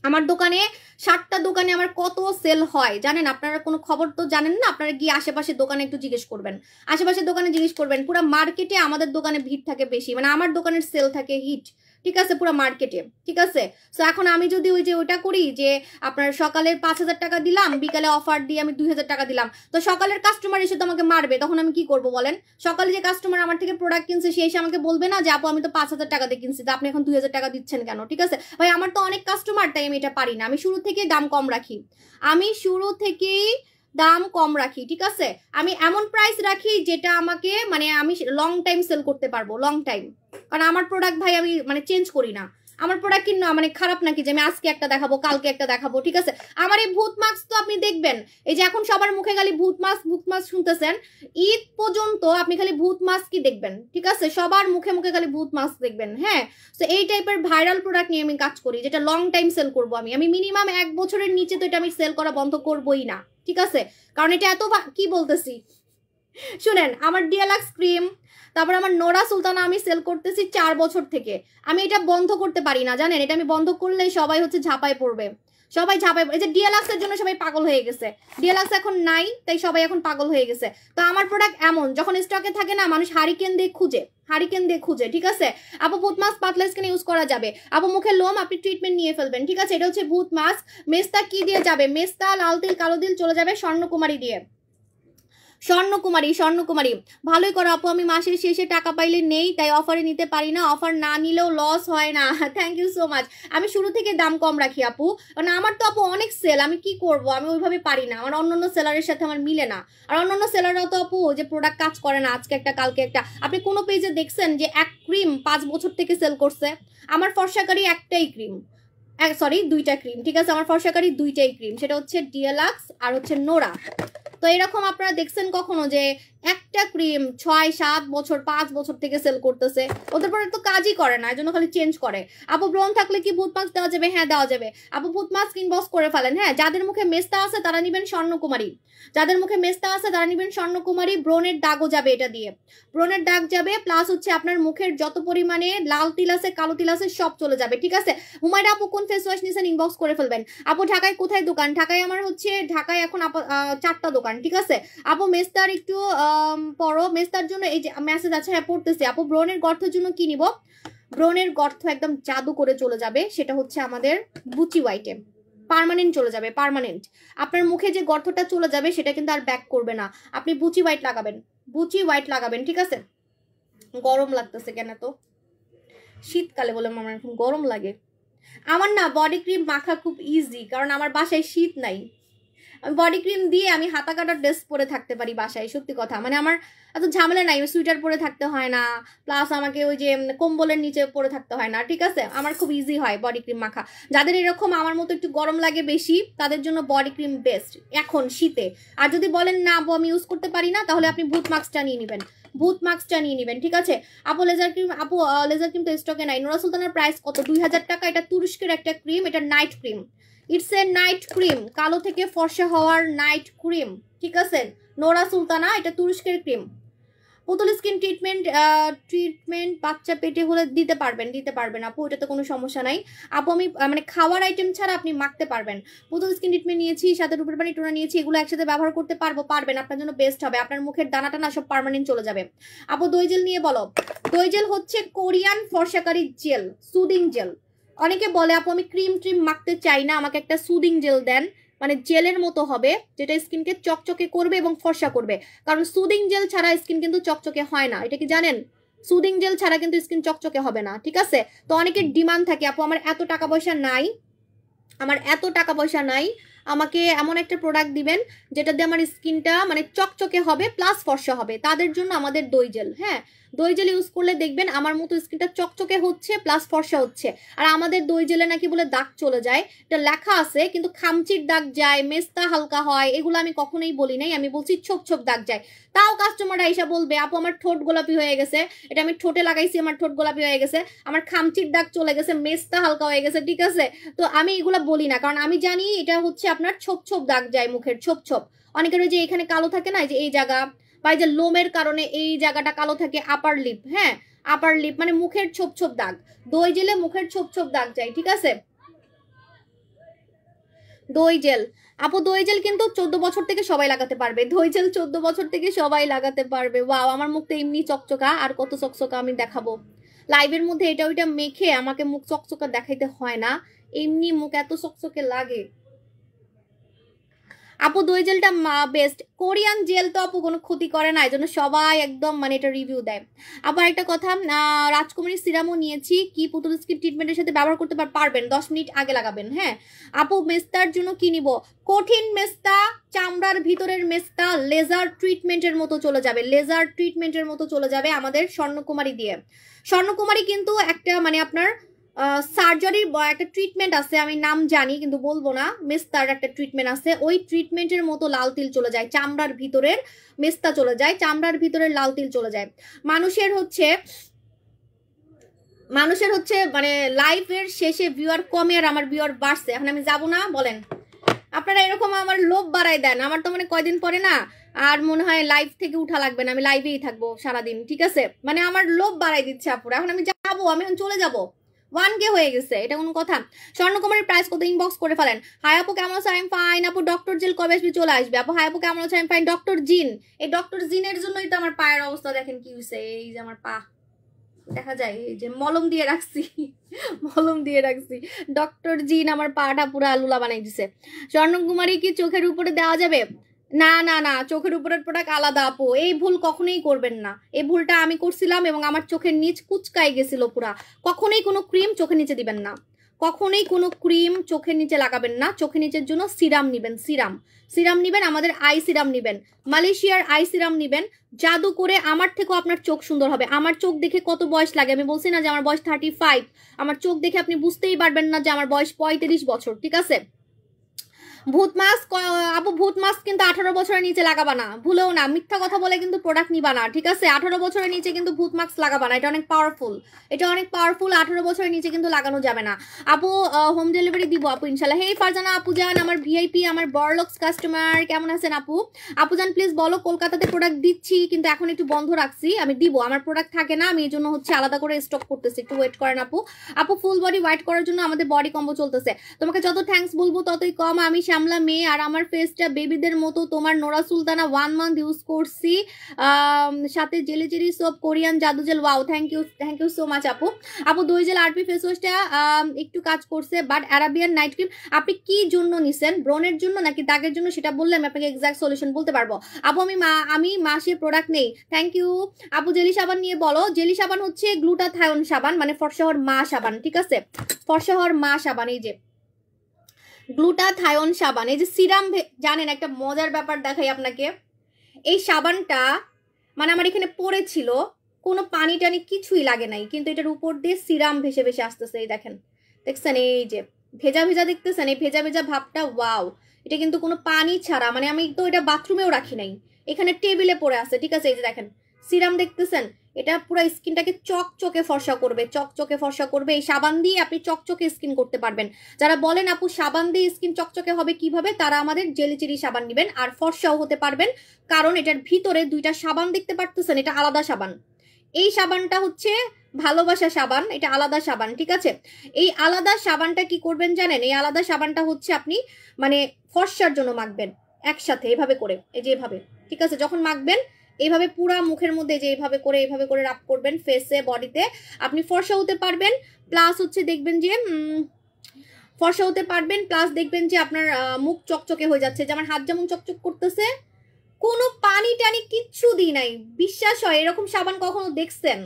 আমার দোকানে 7টা দোকানে আমার কত সেল হয় জানেন? আপনারা কোনো খবর তো জানেন না। আপনারা গিয়ে আশেপাশের দোকানে একটু জিজ্ঞেস করবেন, আশেপাশের দোকানে জিজ্ঞেস করবেন। পুরো মার্কেটে আমাদের দোকানে ভিড় থাকে বেশি, মানে আমার দোকানের সেল থাকে হিট। ঠিক আছে, পুরো মার্কেটে। ঠিক আছে, তো এখন আমি যদি ওই যে ওইটা করি যে আপনার সকালের 5,000 টাকা দিলাম, বিকালে অফার দিয়ে আমি 2,000 টাকা দিলাম, তো সকালের কাস্টমার এসে তো আমাকে মারবে। তখন আমি কি করব বলেন? সকালে যে কাস্টমার আমার থেকে প্রোডাক্ট কিনছে সে এসে আমাকে বলবে না যে আপু আমি তো 5,000 টাকা দিয়ে কিনছি, তো আপনি এখন 2,000 টাকা দিচ্ছেন কেন? ঠিক আছে ভাই, আমার তো অনেক কাস্টমার, তাই আমি এটা পারি না। আমি শুরু থেকেই দাম কম রাখি, দাম কম রাখি। ঠিক আছে, আমি এমন প্রাইস রাখি যেটা আমাকে মানে আমি লং টাইম সেল করতে পারবো, লং টাইম। কারণ আমার প্রোডাক্ট ভাই আমি মানে চেঞ্জ করি না। আমার প্রোডাক্ট কিনা মানে খারাপ নাকি যে আমি আজকে একটা দেখাবো কালকে একটা দেখাবো? ঠিক আছে, আমার এই ভূত মাস্ক তো আপনি দেখবেন, এই যে এখন সবার মুখে খালি ভূত মাস্ক শুনতেছেন, ঈদ পর্যন্ত আপনি খালি ভূত মাস্কই দেখবেন। ঠিক আছে, সবার মুখে মুখে খালি ভূত মাস্ক দেখবেন। হ্যাঁ, তো এই টাইপের ভাইরাল প্রোডাক্ট নিয়ে আমি কাজ করি, যেটা লং টাইম সেল করবো। আমি মিনিমাম 1 বছরের নিচে তো এটা আমি সেল করা বন্ধ করবোই না। ঠিক আছে, কারণ এটা এত কি বলতেছি শুনেন, আমার ডিয়ালাক্স ক্রিম, তারপর আমার নোরা সুলতানা আমি সেল করতেছি 4 বছর থেকে। আমি এটা বন্ধ করতে পারি না জানেন? এটা আমি বন্ধ করলেই সবাই হচ্ছে ঝাঁপায় পড়বে, সবাই ঝাঁপায়। এই যে ডিয়ালাক্সের জন্য সবাই পাগল হয়ে গেছে, ডিয়ালাক্স এখন নাই তাই সবাই এখন পাগল হয়ে গেছে। তো আমার প্রোডাক্ট এমন যখন স্টকে থাকে না, মানুষ হারিকেন দিয়ে খুঁজে। ঠিক আছে, আপু ভূত মাস্ক পাতলা স্কিনে ইউজ করা যাবে। আপু মুখের লোম আপনি ট্রিটমেন্ট নিয়ে ফেলবেন। ঠিক আছে, এটা হচ্ছে ভূত মাস্ক। মেস্তা কি দিয়ে যাবে? মেস্তা, লাল তিল, কালো তিল চলে যাবে স্বর্ণকুমারী দিয়ে। স্বর্ণকুমারী ভালোই করো আপু। আমি মাসের শেষে টাকা পাইলে নেই, তাই অফারে নিতে পারি না। অফার না নিলেও লস হয় না। Thank you so much. আমি শুরু থেকে দাম কম রাখি আপু, কারণ আমার তো আপু অনেক সেল, আমি কি করব? আমি ওইভাবে পারি না, আমার অন্যান্য সেলারের সাথে আমার মিলে না। আর অন্যান্য সেলাররাও তো আপু যে প্রোডাক্ট কাজ করে না, আজকে একটা কালকে একটা। আপনি কোনো পেজে দেখছেন যে এক ক্রিম 5 বছর থেকে সেল করছে? আমার ফর্সাকারি একটাই ক্রিম, সরি 2টা ক্রিম। ঠিক আছে, আমার ফর্সাকারি 2টাই ক্রিম, সেটা হচ্ছে ডিয়ালাক্স আর হচ্ছে নোরা। তো এরকম আপনারা দেখছেন কখনো যে একটা ক্রিম 6-7 বছর 5 বছর থেকে সেল করতেছে? ওদের পরে তো কাজই করে না, এজন্য খালি চেঞ্জ করে। আপু ব্রণ থাকলে কি ভূত মাস্ক দেওয়া যাবে? হ্যাঁ দেওয়া যাবে আপু, ভূত মাস্ক ইনবক্স করে ফেলেন। হ্যাঁ, যাদের মুখে মেস্তা আছে তারা নিবেন স্বর্ণকুমারী, ব্রণের দাগও যাবে এটা দিয়ে, ব্রণের দাগ যাবে, প্লাস হচ্ছে আপনার মুখের যত পরিমাণে লাল তিল আছে কালো তিল আছে সব চলে যাবে। ঠিক আছে, হুমায়রা আপু কোন ফেস ওয়াশ নিছেন ইনবক্স করে ফেলবেন। আপু ঢাকায় কোথায় দোকান? ঢাকায় আমার হচ্ছে ঢাকায় এখন 4টা দোকান। ঠিক আছে আপু, মেস্তার একটু পড়ো, মেস্তার জন্য এই যে মেসেজ আছে, হ্যাঁ পড়তেছি আপু। ব্রণের গর্তের জন্য কি নিব? ব্রণের গর্ত একদম জাদু করে চলে যাবে, সেটা হচ্ছে আমাদের বুচি হোয়াইটে পার্মানেন্ট চলে যাবে, পার্মানেন্ট। আপনার মুখে যে গর্তটা চলে যাবে সেটা কিন্তু আর ব্যাক করবে না। আপনি বুচি হোয়াইট লাগাবেন। ঠিক আছে, গরম লাগতেছে কেন? তো শীতকালে বলে আমার এখন গরম লাগে। আমার না বডি ক্রিম মাখা খুব ইজি, কারণ আমার বাসায় শীত নাই। আমি বডি ক্রিম দিয়ে আমি হাতা কাটা ড্রেস পরে থাকতে পারি বাসায়, সত্যি কথা। মানে আমার এত ঝামেলা নাই, সুইটার পরে থাকতে হয় না, প্লাস আমাকে ওই যে কম্বলের নিচে পরে থাকতে হয় না। ঠিক আছে, আমার খুব ইজি হয় বডি ক্রিম মাখা। যাদের এরকম আমার মতো একটু গরম লাগে বেশি, তাদের জন্য বডি ক্রিম বেস্ট এখন শীতে। আর যদি বলেন না আপু আমি ইউজ করতে পারি না, তাহলে আপনি ভূত মাস্কটা নিয়ে নেবেন। ঠিক আছে আপু, লেজার ক্রিম তো স্টকে নাই। নোরা সুলতানের প্রাইস কত? 2,000 টাকা। এটা তুরস্কের একটা ক্রিম, এটা night cream, it's a night cream, কালো থেকে ফর্সা হওয়ার নাইট ক্রিম। ঠিক আছে, নোরা সুলতানা, এটা তুরস্কের ক্রিম। পুতুল স্কিন ট্রিটমেন্ট বাচ্চা পেটে হলে দিতে পারবেন আপু, এটাতে কোনো সমস্যা নাই আপু। আমি মানে খাওয়ার আইটেম ছাড়া আপনি মাখতে পারবেন। পুতুল স্কিন ট্রিটমেন্ট নিয়েছি, সাথে রূপের পানি টোনা নিয়েছি, এগুলো একসাথে ব্যবহার করতে পারবেন, আপনার জন্য বেস্ট হবে। আপনার মুখের দানা টানা সব পার্মানেন্ট চলে যাবে। আপু দই জেল নিয়ে বলো। দই জেল হচ্ছে কোরিয়ান ফর্সাকারী জেল, সুদিং জেল। অনেকে বলে আপু আমি ক্রিম মাখতে চাই না, আমাকে একটা সুদিং জেল দেন। মানে জেলের মতো হবে, যেটা স্কিনকে চকচকে করবে এবং ফর্সা করবে। কারণ সুদিং জেল ছাড়া স্কিন কিন্তু চকচকে হয় না, এটা কি জানেন? সুদিং জেল ছাড়া কিন্তু স্কিন চকচকে হবে না, ঠিক আছে? তো অনেকের ডিমান্ড থাকে, আপু আমার এত টাকা পয়সা নাই, আমাকে এমন একটা প্রোডাক্ট দিবেন যেটা দিয়ে আমার স্কিনটা মানে চকচকে হবে প্লাস ফর্সা হবে। তাদের জন্য আমাদের দই জেল, হ্যাঁ, দই জেল ইউজ করলে দেখবেন আমার মতো স্কিনটা চকচকে হচ্ছে প্লাস ফর্সা হচ্ছে। আর আমাদের দই জেলে নাকি বলে দাগ চলে যায়, এটা লেখা আছে, কিন্তু খামচির দাগ যায়, মেস্তা হালকা হয়, এগুলো আমি কখনোই বলি নাই, আমি বলছি ছোপ ছোপ দাগ যায়। তাও কাস্টমাররা এসে বলবে আপু আমার ঠোঁট গোলাপি হয়ে গেছে, এটা আমি ঠোঁটে লাগাইছি, আমার ঠোঁট গোলাপি হয়ে গেছে, আমার খামচির দাগ চলে গেছে, মেস্তা হালকা হয়ে গেছে, ঠিক আছে? তো আমি এগুলো বলি না, কারণ আমি জানি এটা হচ্ছে আপনার ছোপ ছোপ দাগ যায়, মুখের ছোপ ছোপ। অনেকের ওই যে এখানে কালো থাকে না, যে এই জায়গা বা এই যে লোমের কারণে এই জায়গাটা কালো থাকে, আপার লিপ, হ্যাঁ, আপার লিপ মানে মুখের ছোপ ছোপ দাগ, দই জেলে মুখের ছোপ ছোপ দাগ যায়, ঠিক আছে? দই জেল, আপু দই জেল কিন্তু 14 বছর থেকে সবাই লাগাতে পারবে, দই জেল 14 বছর থেকে সবাই লাগাতে পারবে। ওয়াও, আমার মুখ তো এমনি চকচকা, আর কত চকচকা আমি দেখাবো লাইভের মধ্যে, এটা ওইটা মেখে আমাকে মুখ চকচকা দেখাইতে হয় না, এমনি মুখ এত চকচকে লাগে। আপু দই জেলটা বেস্ট, কোরিয়ান জেল তো আপু কোনো ক্ষতি করে না, এই জন্য সবাই একদম মানে এটা রিভিউ দেয়। আবার একটা কথা, রাজকুমারী সিরামও নিয়েছি, কি পুতুল স্কিন ট্রিটমেন্টের সাথে ব্যবহার করতে পারবেন, 10 মিনিট আগে লাগাবেন। হ্যাঁ আপু, মেস্তার জন্য কি নিব? কঠিন মেস্তা, চামড়ার ভিতরের মেস্তা লেজার ট্রিটমেন্টের মতো চলে যাবে, লেজার ট্রিটমেন্টের মতো চলে যাবে আমাদের স্বর্ণকুমারী দিয়ে। স্বর্ণকুমারী কিন্তু একটা মানে আপনার সার্জারির একটা ট্রিটমেন্ট আছে, আমি নাম জানি কিন্তু বলবো না, মেস্তার একটা ট্রিটমেন্ট আছে, ওই ট্রিটমেন্টের মতো লাল তিল চলে যায়, চামড়ার ভিতরের মেস্তা চলে যায়, চামড়ার ভিতরের লাল তিল চলে যায়। মানুষের হচ্ছে মানে লাইফের শেষে ভিউয়ার কমে আর আমার ভিউয়ার বাড়ছে, এখন আমি যাব না বলেন? আপনারা এরকম আমার লোভ বাড়াই দেন, আমার তো মানে কয়দিন পরে না আর মনে হয় লাইভ থেকে উঠা লাগবে না, আমি লাইভেই থাকবো সারাদিন, ঠিক আছে? মানে আমার লোভ বাড়াই দিচ্ছে আপুরা, এখন আমি যাবো, আমি এখন চলে যাবো, 1K হয়ে গেছে, এটা কোনো কথা? স্বর্ণকুমারীর প্রাইস কত ইনবক্স করে ফেলেন। হাই আপু কেমন আছো? আই এম ফাইন আপু। ডক্টর জিল কবে আসবে? চলে আসবে আপু। হাই আপু কেমন আছো? I am fine. ডক্টর জিন, এই ডক্টর জিনের জন্যই তো আমার পায়ের অবস্থা দেখেন কি হয়েছে, এই যে আমার পা দেখা যায়, এই যে মলম দিয়ে রাখছি ডক্টর জিন আমার পাটা পুরো আলুলা বানাই দিছে। স্বর্ণকুমারী কি চোখের উপরে দেওয়া যাবে? না না না, চোখের উপরের প্রোডাক্ট আলাদা আপু, এই ভুল কখনোই করবেন না, এই ভুলটা আমি করছিলাম এবং আমার চোখের নিচ কুচকাই গেছিল পুরা। কখনোই কোনো ক্রিম চোখের নিচে দিবেন না, কখনোই কোনো ক্রিম চোখের নিচে লাগাবেন না। চোখের নিচের জন্য সিরাম নিবেন, সিরাম নিবেন, আমাদের আই সিরাম নিবেন, মালয়েশিয়ার আই সিরাম নিবেন। জাদু করে আমার থেকেও আপনার চোখ সুন্দর হবে। আমার চোখ দেখে কত বয়স লাগে, আমি বলছি না যে আমার বয়স 35, আমার চোখ দেখে আপনি বুঝতেই পারবেন না যে আমার বয়স 35 বছর, ঠিক আছে? ভূত মাস্ক আপু, ভূত মাস্ক কিন্তু 18 বছরের নিচে লাগাবা না, ভুলেও না, মিথ্যা কথা বলে কিন্তু প্রোডাক্ট নিবা না, ঠিক আছে? 18 বছরের নিচে কিন্তু ভূত মাস্ক লাগাবা না, এটা অনেক পাওয়ারফুল, 18 বছরের নিচে কিন্তু লাগানো যাবে না আপু। হোম ডেলিভারি দিব আপু ইনশাল্লাহ। হেই ফারজানা আপু জান, আমার ভিআইপি, আমার বড়লক্স কাস্টমার, কেমন আছেন আপু? আপু জান প্লিজ বলো, কলকাতাতে প্রোডাক্ট দিচ্ছি কিন্তু এখন একটু বন্ধ রাখছি, আমি দিব, আমার প্রোডাক্ট থাকে না, আমি এই জন্য হচ্ছে আলাদা করে স্টক করতেছি, একটু ওয়েট করেন আপু। আপু ফুল বডি হোয়াইট করার জন্য আমাদের বডি কম্বো চলতেছে, তোমাকে যত থ্যাঙ্কস বলবো ততই কম, আমি শ্যামলা মেয়ে আর আমার ফেসটা বেবিদের মতো, তোমার নোরা সুলতানা 1 মান্থ ইউজ করছি, সাথে জেলি জেলি সোপ, কোরিয়ান জাদু gel. Wow, thank you so much আপু। আপু দই জেল আরপি ফেস ওয়াশটা একটু কাজ করছে, বাট অ্যারাবিয়ান নাইট ক্রিম আপনি কি জন্য নিছেন, ব্রনের জন্য নাকি দাগের জন্য সেটা বললে আমি আপনাকে এক্সাক্ট সলিউশন বলতে পারবো আপু। আমি মাসের প্রোডাক্ট নেই, থ্যাংক ইউ আপু। জেলি সাবান নিয়ে বলো। জেলি সাবান হচ্ছে গ্লুটাথায়ন সাবান, মানে ফর্সা হওয়ার মা সাবান, ঠিক আছে? ফর্সা হওয়ার মা সাবান, এই যে গ্লুটাথায়ন সাবান, এই যে সিরাম। জানেন একটা মজার ব্যাপার দেখাই আপনাকে, এই সাবানটা মানে আমার এখানে পড়েছিল, কোনো পানি টানি কিছুই লাগে নাই, কিন্তু এটার উপর দিয়ে সিরাম ভেসে ভেসে আসতেছে, এই দেখেন, দেখছেন এই যে ভেজা ভেজা দেখতেছেন, এই ভেজা ভেজা ভাবটা, ওয়াও, এটা কিন্তু কোনো পানি ছাড়া, মানে আমি তো এটা বাথরুমেও রাখি নাই, এখানে টেবিলে পড়ে আছে, ঠিক আছে? এই যে দেখেন সিরাম দেখতেছেন, এটা পুরো স্কিনটাকে চকচকে ফর্সা করবে, চকচকে ফর্সা করবে। এই সাবান দিয়ে আপনি চকচকে স্কিন করতে পারবেন। যারা বলেন আপু সাবান দিয়ে স্কিন চকচকে হবে কিভাবে, তারা আমাদের জেলি চেরি সাবান নেবেন, আর ফর্সাও হতে পারবেন, কারণ এটার ভিতরে দুইটা সাবান দেখতে পারতেছেন, এটা আলাদা সাবান। এই সাবানটা হচ্ছে ভালোবাসা সাবান, এটা আলাদা সাবান, ঠিক আছে? এই আলাদা সাবানটা কি করবেন জানেন? এই আলাদা সাবানটা হচ্ছে আপনি মানে ফর্সার জন্য মাখবেন একসাথে এভাবে করে, এই যে এভাবে, ঠিক আছে? যখন মাখবেন এইভাবে পুরা মুখের মধ্যে যে এইভাবে করে রাব করবেন ফেসে, বডিতে, আপনি ফর্সা হতে পারবেন। প্লাস হচ্ছে দেখবেন যে ফর্সা হতে পারবেন। প্লাস দেখবেন যে আপনার মুখ চকচকে হয়ে যাচ্ছে, যে আমার হাত যেমন চকচক করতেছে, কোনো পানি টানি কিচ্ছু দিই নাই। বিশ্বাস হয় এরকম সাবান কখনো দেখছেন?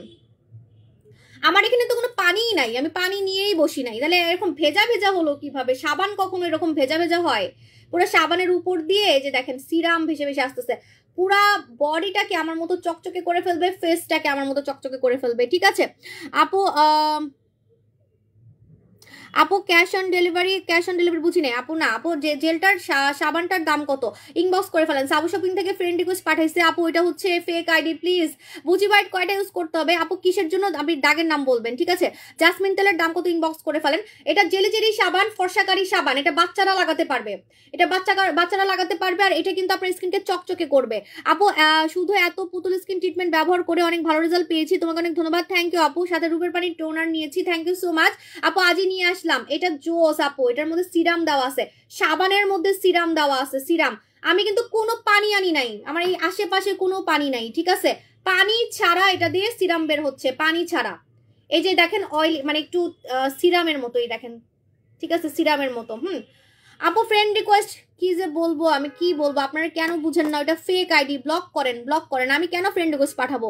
আমার এখানে তো কোনো পানিই নাই, আমি পানি নিয়েই বসি নাই, তাহলে এরকম ভেজা ভেজা হলো কিভাবে? সাবান কখনো এরকম ভেজা ভেজা হয়? পুরো সাবানের উপর দিয়ে যে দেখেন সিরাম ভেসে ভেসে আসতেছে, পুরা বডিটাকে আমার মতো চকচকে করে ফেলবে, ফেসটাকে আমার মতো চকচকে করে ফেলবে। ঠিক আছে আপু, আপু ক্যাশ অন ডেলিভারি বুঝি নাই আপু। না আপু, যে জেলটার সাবানটার দাম কত? ইনবক্স করে ফেলেন। সাবু শপিং থেকে ফ্রেন্ড রিকোয়েস্ট পাঠাইছে আপু, এটা হচ্ছে ফেক আইডি, প্লিজ বুঝি বাইট কয়টা ইউজ করতে হবে আপু? কিসের জন্য? আপনি দাগের নাম বলবেন। ঠিক আছে, জাসমিন তেলের দাম কত? ইনবক্স করে ফেলেন। এটা জেলি জেলি সাবান, ফর্সাকারী সাবান, এটা বাচ্চারা লাগাতে পারবে, এটা বাচ্চারা লাগাতে পারবে, আর এটা কিন্তু আপনার স্কিনকে চকচকে করবে। আপু শুধু এত পুতুল স্কিন ট্রিটমেন্ট ব্যবহার করে অনেক ভালো রেজাল্ট পেয়েছি, তোমাকে অনেক ধন্যবাদ। থ্যাংক ইউ আপু। সাথে রূপের পানির টোনার নিয়েছি, থ্যাংক ইউ সো মাচ আপু। আজই নিয়ে আসলাম, এটা জোস আপু, এটার মধ্যে সিরাম দেওয়া আছে, সাবানের মধ্যে সিরাম দেওয়া আছে, সিরাম। আমি কিন্তু কোনো পানি আনি নাই, আমার এই আশেপাশে কোনো পানি নাই। ঠিক আছে, পানি ছাড়া এটা দিয়ে সিরাম বের হচ্ছে, পানি ছাড়া। এই যে দেখেন অয়েল, মানে একটু সিরামের মতোই দেখেন। ঠিক আছে, সিরামের মতো। আপু ফ্রেন্ড রিকোয়েস্ট কি যে বলবো, আমি কি বলবো, আপনারা কেন বুঝেন না? ওটা ফেক আইডি, ব্লক করেন, ব্লক করেন। আমি কেন ফ্রেন্ড রিকোয়েস্ট পাঠাবো?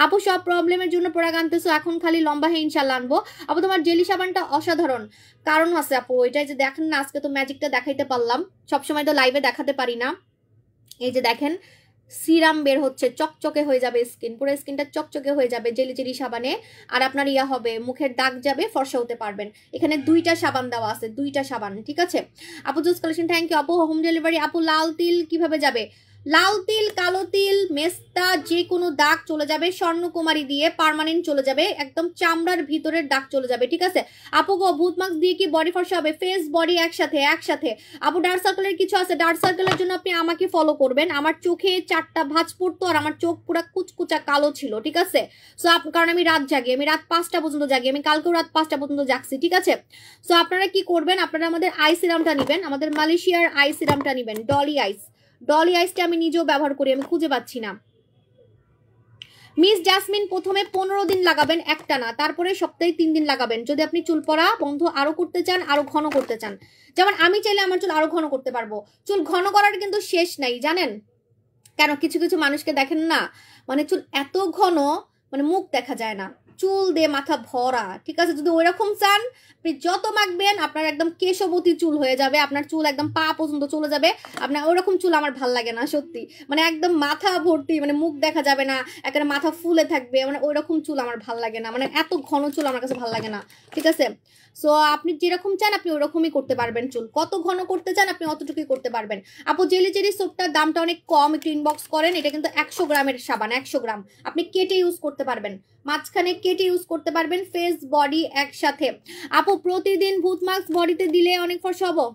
আপু সব প্রবলেমের জন্য প্রোডাক্ট আনতেছো, এখন খালি লম্বা হয়ে ইনশাল্লাহ আনবো। আপু তোমার জেলি সাবানটা অসাধারণ, কারণ আছে আপু, এটাই যে দেখেন না, আজকে তো ম্যাজিকটা দেখাইতে পারলাম, সবসময় তো লাইভে দেখাতে পারি না। এই যে দেখেন সিরাম বের হচ্ছে, চকচকে হয়ে যাবে স্কিন, পুরো স্কিনটা চকচকে হয়ে যাবে জেলি জেলি সাবানে। আর আপনার ইয়া হবে, মুখের দাগ যাবে, ফর্সা হতে পারবেন। এখানে 2টা সাবান দেওয়া আছে, 2টা সাবান। ঠিক আছে আপু, জুস কালেকশন, থ্যাংক ইউ আপু। হোম ডেলিভারি আপু। লাল তিল কিভাবে যাবে? লাল তিল, কালো তিল, মেস্তা, যে কোনো দাগ চলে যাবে, স্বর্ণকুমারী দিয়ে পার্মানেন্ট চলে যাবে, একদম চামড়ার ভিতরের দাগ চলে যাবে। ঠিক আছে আপু গো, ভূত মাস্ক দিয়ে কি বডি ফর্সা হবে? ফেস বডি একসাথে একসাথে। আপু ডার্ক সার্কেলের কিছু আছে, ডার্ক সার্কেলের জন্য আপনি আমাকে ফলো করবেন। আমার চোখে 4টা ভাঁজ পড়তো, আর আমার চোখ পুরো কুচকুচা কালো ছিল। ঠিক আছে, সো কারণ আমি রাত জাগি, আমি রাত 5টা পর্যন্ত জাগি, আমি কালকেও রাত 5টা পর্যন্ত জাগছি। ঠিক আছে, সো আপনারা কি করবেন, আপনারা আমাদের আই সিরামটা নেবেন, আমাদের মালয়েশিয়ার আই সিরামটা নেবেন, ডলি আইস। ডলি আইসটা আমি নিজেও ব্যবহার করি, আমি খুঁজে পাচ্ছি না। মিস জাসমিন, প্রথমে 15 দিন লাগাবেন একটানা, তারপরে সপ্তাহে 3 দিন লাগাবেন, যদি আপনি চুল পড়া বন্ধ আরো করতে চান, আরো ঘন করতে চান। যেমন আমি চাইলে আমার চুল আরো ঘন করতে পারবো। চুল ঘন করার কিন্তু শেষ নাই, জানেন কেন? কিছু কিছু মানুষকে দেখেন না, মানে চুল এত ঘন, মানে মুখ দেখা যায় না, চুল দিয়ে মাথা ভরা। ঠিক আছে, যদি ওইরকম চান, আপনি যত মাখবেন আপনার একদম কেশবতী চুল হয়ে যাবে, আপনার চুল একদম পা পর্যন্ত চলে যাবে। আপনার ওইরকম চুল আমার ভাল লাগে না সত্যি, মানে একদম মাথা ভর্তি, মানে মুখ দেখা যাবে না, একেবারে মাথা ফুলে থাকবে, মানে ওইরকম চুল আমার ভাল লাগে না, মানে এত ঘন চুল আমার কাছে ভাল লাগে না। ঠিক আছে, সো আপনি যেরকম চান আপনি ওরকমই করতে পারবেন, চুল কত ঘন করতে চান আপনি অতটুকুই করতে পারবেন। আপু জেলি জেলি সোপটার দামটা অনেক কম, একটু ইনবক্স করেন। এটা কিন্তু 100 গ্রামের সাবান, 100 গ্রাম আপনি কেটে ইউজ করতে পারবেন, মাঝখানে কেটে ইউজ করতে পারবেন, ফেস বডি একসাথে। আপু প্রতিদিন ভূত মাস্ক বডিতে দিলে অনেক ফর্সা হবো?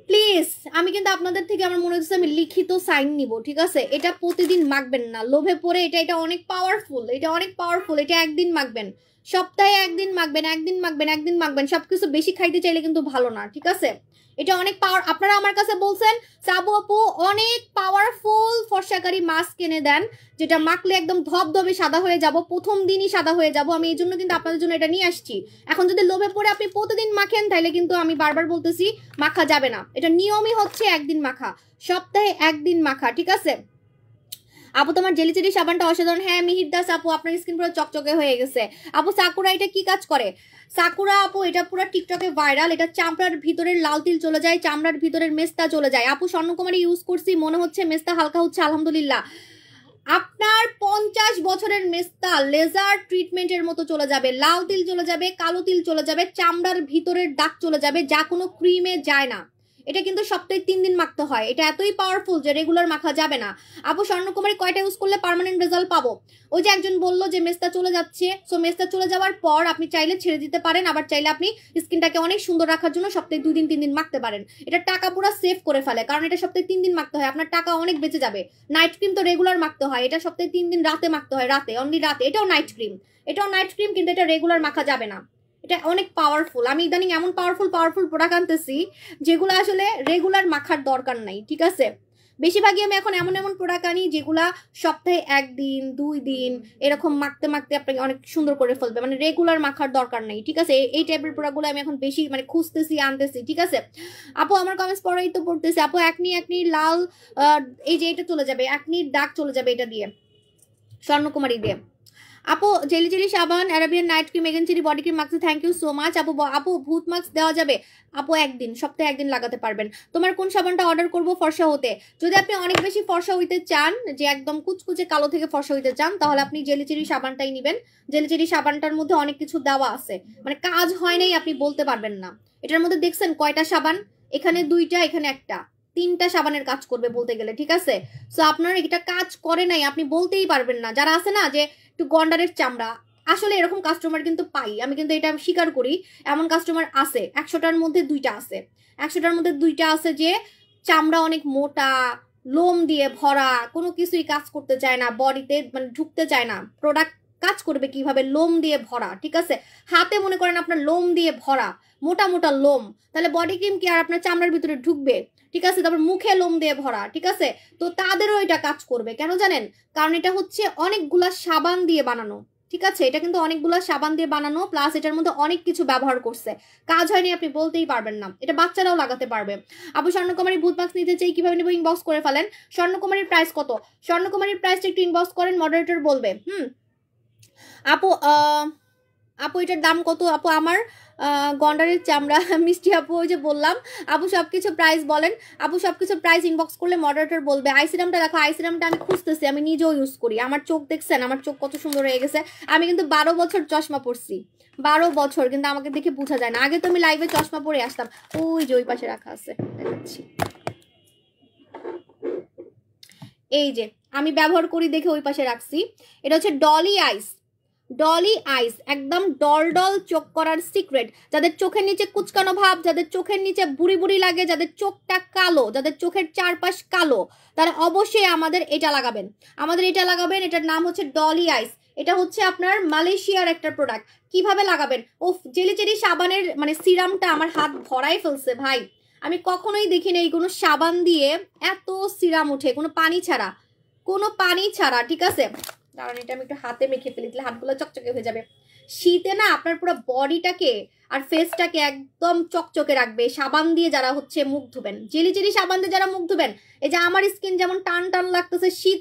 প্লিজ, আমি কিন্তু আপনাদের থেকে আমার মনে হচ্ছে আমি লিখিত সাইন নিব। ঠিক আছে, এটা প্রতিদিন মাখবেন না, লোভে পড়ে। এটা অনেক পাওয়ারফুল, এটা অনেক পাওয়ারফুল। এটা একদিন মাখবেন, সপ্তাহে একদিন মাখবেন, একদিন মাখবেন, একদিন মাখবেন। সবকিছু বেশি খাইতে চাইলে কিন্তু ভালো না। ঠিক আছে, এটা অনেক পাওয়ার। আপনারা আমার কাছে বলছেন সাবু আপু অনেক পাওয়ারফুল ফর্সাকারী মাস্ক কিনে দেন, যেটা মাখলে একদম ধবধবে সাদা হয়ে যাব, প্রথম দিনই সাদা হয়ে যাব। আমি এই জন্য কিন্তু আপনাদের জন্য এটা নিয়ে আসছি। এখন যদি লোভে পড়ে আপনি প্রতিদিন মাখেন, তাহলে কিন্তু আমি বারবার বলতেছি মাখা যাবে না। এটা নিয়মই হচ্ছে একদিন মাখা, সপ্তাহে একদিন মাখা। ঠিক আছে আপু, তোমার জেলি জেলি সাবানটা অসাধারণ। হ্যাঁ মিহির দাস আপু, আপনার স্কিন পুরো চকচকে হয়ে গেছে। আপু সাকুরা এটা কি কাজ করে? সাকুরা আপু এটা পুরো টিকটকে ভাইরাল, এটা চামড়ার ভিতরের লাল তিল চলে যায়, চামড়ার ভিতরের মেস্তা চলে যায়। আপু স্বর্ণকুমারী ইউজ করছি, মনে হচ্ছে মেস্তা হালকা হচ্ছে, আলহামদুলিল্লাহ। আপনার 50 বছরের মেস্তা লেজার ট্রিটমেন্টের মতো চলে যাবে, লাল তিল চলে যাবে, কালো তিল চলে যাবে, চামড়ার ভিতরের দাগ চলে যাবে, যা কোনো ক্রিমে যায় না। এটা কিন্তু সপ্তাহে 3 দিন মাখতে হয়, এটা এতই পাওয়ারফুল যে রেগুলার মাখা যাবে না। আপু স্বর্ণকুমারী কয়টা ইউজ করলে পার্মানেন্ট রেজাল্ট পাবো? ওই যে একজন বললো যে মেস্তা চলে যাচ্ছে, সো মেস্তা চলে যাওয়ার পর আপনি চাইলে ছেড়ে দিতে পারেন, আবার চাইলে আপনি স্কিনটাকে অনেক সুন্দর রাখার জন্য সপ্তাহে 2 দিন 3 দিন মাখতে পারেন। এটা টাকা পুরো সেভ করে ফেলে, কারণ এটা সপ্তাহে 3 দিন মাখতে হয়, আপনার টাকা অনেক বেঁচে যাবে। নাইট ক্রিম তো রেগুলার মাখতে হয়, এটা সপ্তাহে 3 দিন রাতে মাখতে হয়, রাতে, অনলি রাতে। এটাও নাইট ক্রিম, কিন্তু এটা রেগুলার মাখা যাবে না। এটা অনেক পাওয়ারফুল। আমি ইদানিং এমন পাওয়ারফুল প্রোডাক্ট আনতেছি যেগুলো আসলে রেগুলার মাখার দরকার নাই। ঠিক আছে, বেশিরভাগই আমি এখন এমন এমন প্রোডাক্ট আনি যেগুলা সপ্তাহে 1 দিন 2 দিন এরকম মাখতে মাখতে আপনাকে অনেক সুন্দর করে ফেলবে, মানে রেগুলার মাখার দরকার নেই, ঠিক আছে। এই টাইপের প্রোডাক্টগুলো আমি এখন বেশি মানে খুঁজতেছি, আনতেছি, ঠিক আছে। আপু আমার কমেন্টস পড়াই তো পড়তেছি। আপু একনি লাল, এই যে এটা চলে যাবে, একনির দাগ চলে যাবে এটা দিয়ে, স্বর্ণকুমারী দিয়ে। আপু জেলি জেলি সাবান, Arabian night cream, again chili body cream মাখছে, থ্যাংক ইউ সো মাচ। আপু ভূত মাস্ক দেওয়া যাবে? আপু একদিন, সপ্তাহে 1 দিন লাগাতে পারবেন। তোমার কোন সাবানটা অর্ডার করব ফর্সা হতে? যদি আপনি অনেক বেশি ফর্সা হইতে চান, যে একদম কুচকুচে কালো থেকে ফর্সা হইতে চান, তাহলে আপনি জেলি চিলি সাবানটাই নেবেন। জেলি চিলি সাবানটার মধ্যে অনেক কিছু দেওয়া আছে, মানে কাজ হয় নাই আপনি বলতে পারবেন না। এটার মধ্যে দেখছেন কয়টা সাবান, এখানে 2টা, এখানে 1টা, 3টা সাবানের কাজ করবে বলতে গেলে, ঠিক আছে। সো আপনার এটা কাজ করে নাই আপনি বলতেই পারবেন না। যারা আছে না যে একটু গন্ডারের চামড়া, আসলে এরকম কাস্টমার কিন্তু পাই, আমি কিন্তু এটা স্বীকার করি, এমন কাস্টমার আছে। 100টার মধ্যে 2টা আছে, 100টার মধ্যে 2টা আছে যে চামড়া অনেক মোটা, লোম দিয়ে ভরা, কোনো কিছুই কাজ করতে চায় না, বডিতে মানে ঢুকতে চায় না। প্রোডাক্ট কাজ করবে কিভাবে? লোম দিয়ে ভরা, ঠিক আছে। হাতে মনে করেন আপনার লোম দিয়ে ভরা, মোটা মোটা লোম, তাহলে বডি ক্রিম কি আর আপনার চামড়ার ভিতরে ঢুকবে? ঠিক আছে। তারপর মুখে লোম দিয়ে ভরা, ঠিক আছে। তো তাদেরও এটা কাজ করবে, কেন জানেন? কারণ এটা হচ্ছে অনেকগুলা সাবান দিয়ে বানানো, ঠিক আছে। এটা কিন্তু অনেকগুলা সাবান দিয়ে বানানো, প্লাস এটার মধ্যে অনেক কিছু ব্যবহার করছে, কাজ হয়নি আপনি বলতেই পারবেন না। এটা বাচ্চারাও লাগাতে পারবে। আপু স্বর্ণকুমারী ভূত মাস্ক নিতে চাই, কিভাবে নেবো? ইনবক্স করে ফেলেন। স্বর্ণকুমারীর প্রাইস কত? স্বর্ণকুমারীর প্রাইসটা একটু ইনবক্স করেন, মডারেটর বলবে। আপু আপু এটার দাম কত? আপু আমার গন্ডারের চামড়া মিষ্টি আপু, ওই যে বললাম। আপু সবকিছু প্রাইস বলেন। আপু সবকিছু প্রাইস ইনবক্স করলে মডারেটর বলবে। আইসিরামটা দেখো, আইসিরামটা আমি খুঁজতেছি, আমি নিজেও ইউজ করি। আমার চোখ দেখছেন, আমার চোখ কত সুন্দর হয়ে গেছে। আমি কিন্তু 12 বছর চশমা পরছি, 12 বছর, কিন্তু আমাকে দেখে বোঝা যায় না। আগে তো আমি লাইভে চশমা পরে আসতাম, ওই যে ওই পাশে রাখা আছে, দেখাচ্ছি। এই যে আমি ব্যবহার করি দেখে ওই পাশে রাখছি। এটা হচ্ছে ডলি আইস, ডলি আইস, একদম ডল ডল চোখ করার সিক্রেট। যাদের চোখের নিচে কুচকানো ভাব, যাদের চোখের নিচে বুড়ি বুড়ি লাগে, যাদের চোখটা কালো, যাদের চোখের চারপাশ কালো, তারা অবশ্যই আমাদের এটা লাগাবেন, আমাদের এটা লাগাবেন। এটার নাম হচ্ছে ডলি আইস। এটা হচ্ছে আপনার মালয়েশিয়ার একটা প্রোডাক্ট। কিভাবে লাগাবেন? ও জেলি জেলি সাবানের মানে সিরামটা আমার হাত ভরাই ফেলছে ভাই। আমি কখনোই দেখি নাই কোনো সাবান দিয়ে এত সিরাম উঠে, কোনো পানি ছাড়া, কোনো পানি ছাড়া, ঠিক আছে। কারণ এটা আমি একটু হাতে মেখে ফেলি, তাহলে হাতগুলো চকচকে হয়ে যাবে। শীতে না আপনার পুরো বডিটাকে আর ফেসটাকে একদম চকচকে রাখবে সাবান দিয়ে যারা হচ্ছে মুখ ধুবেন, জেলি জেলি সাবান দিয়ে যারা মুখ ধুবেন। এই যে আমার স্কিন যেমন টান টান লাগতেছে, শীত,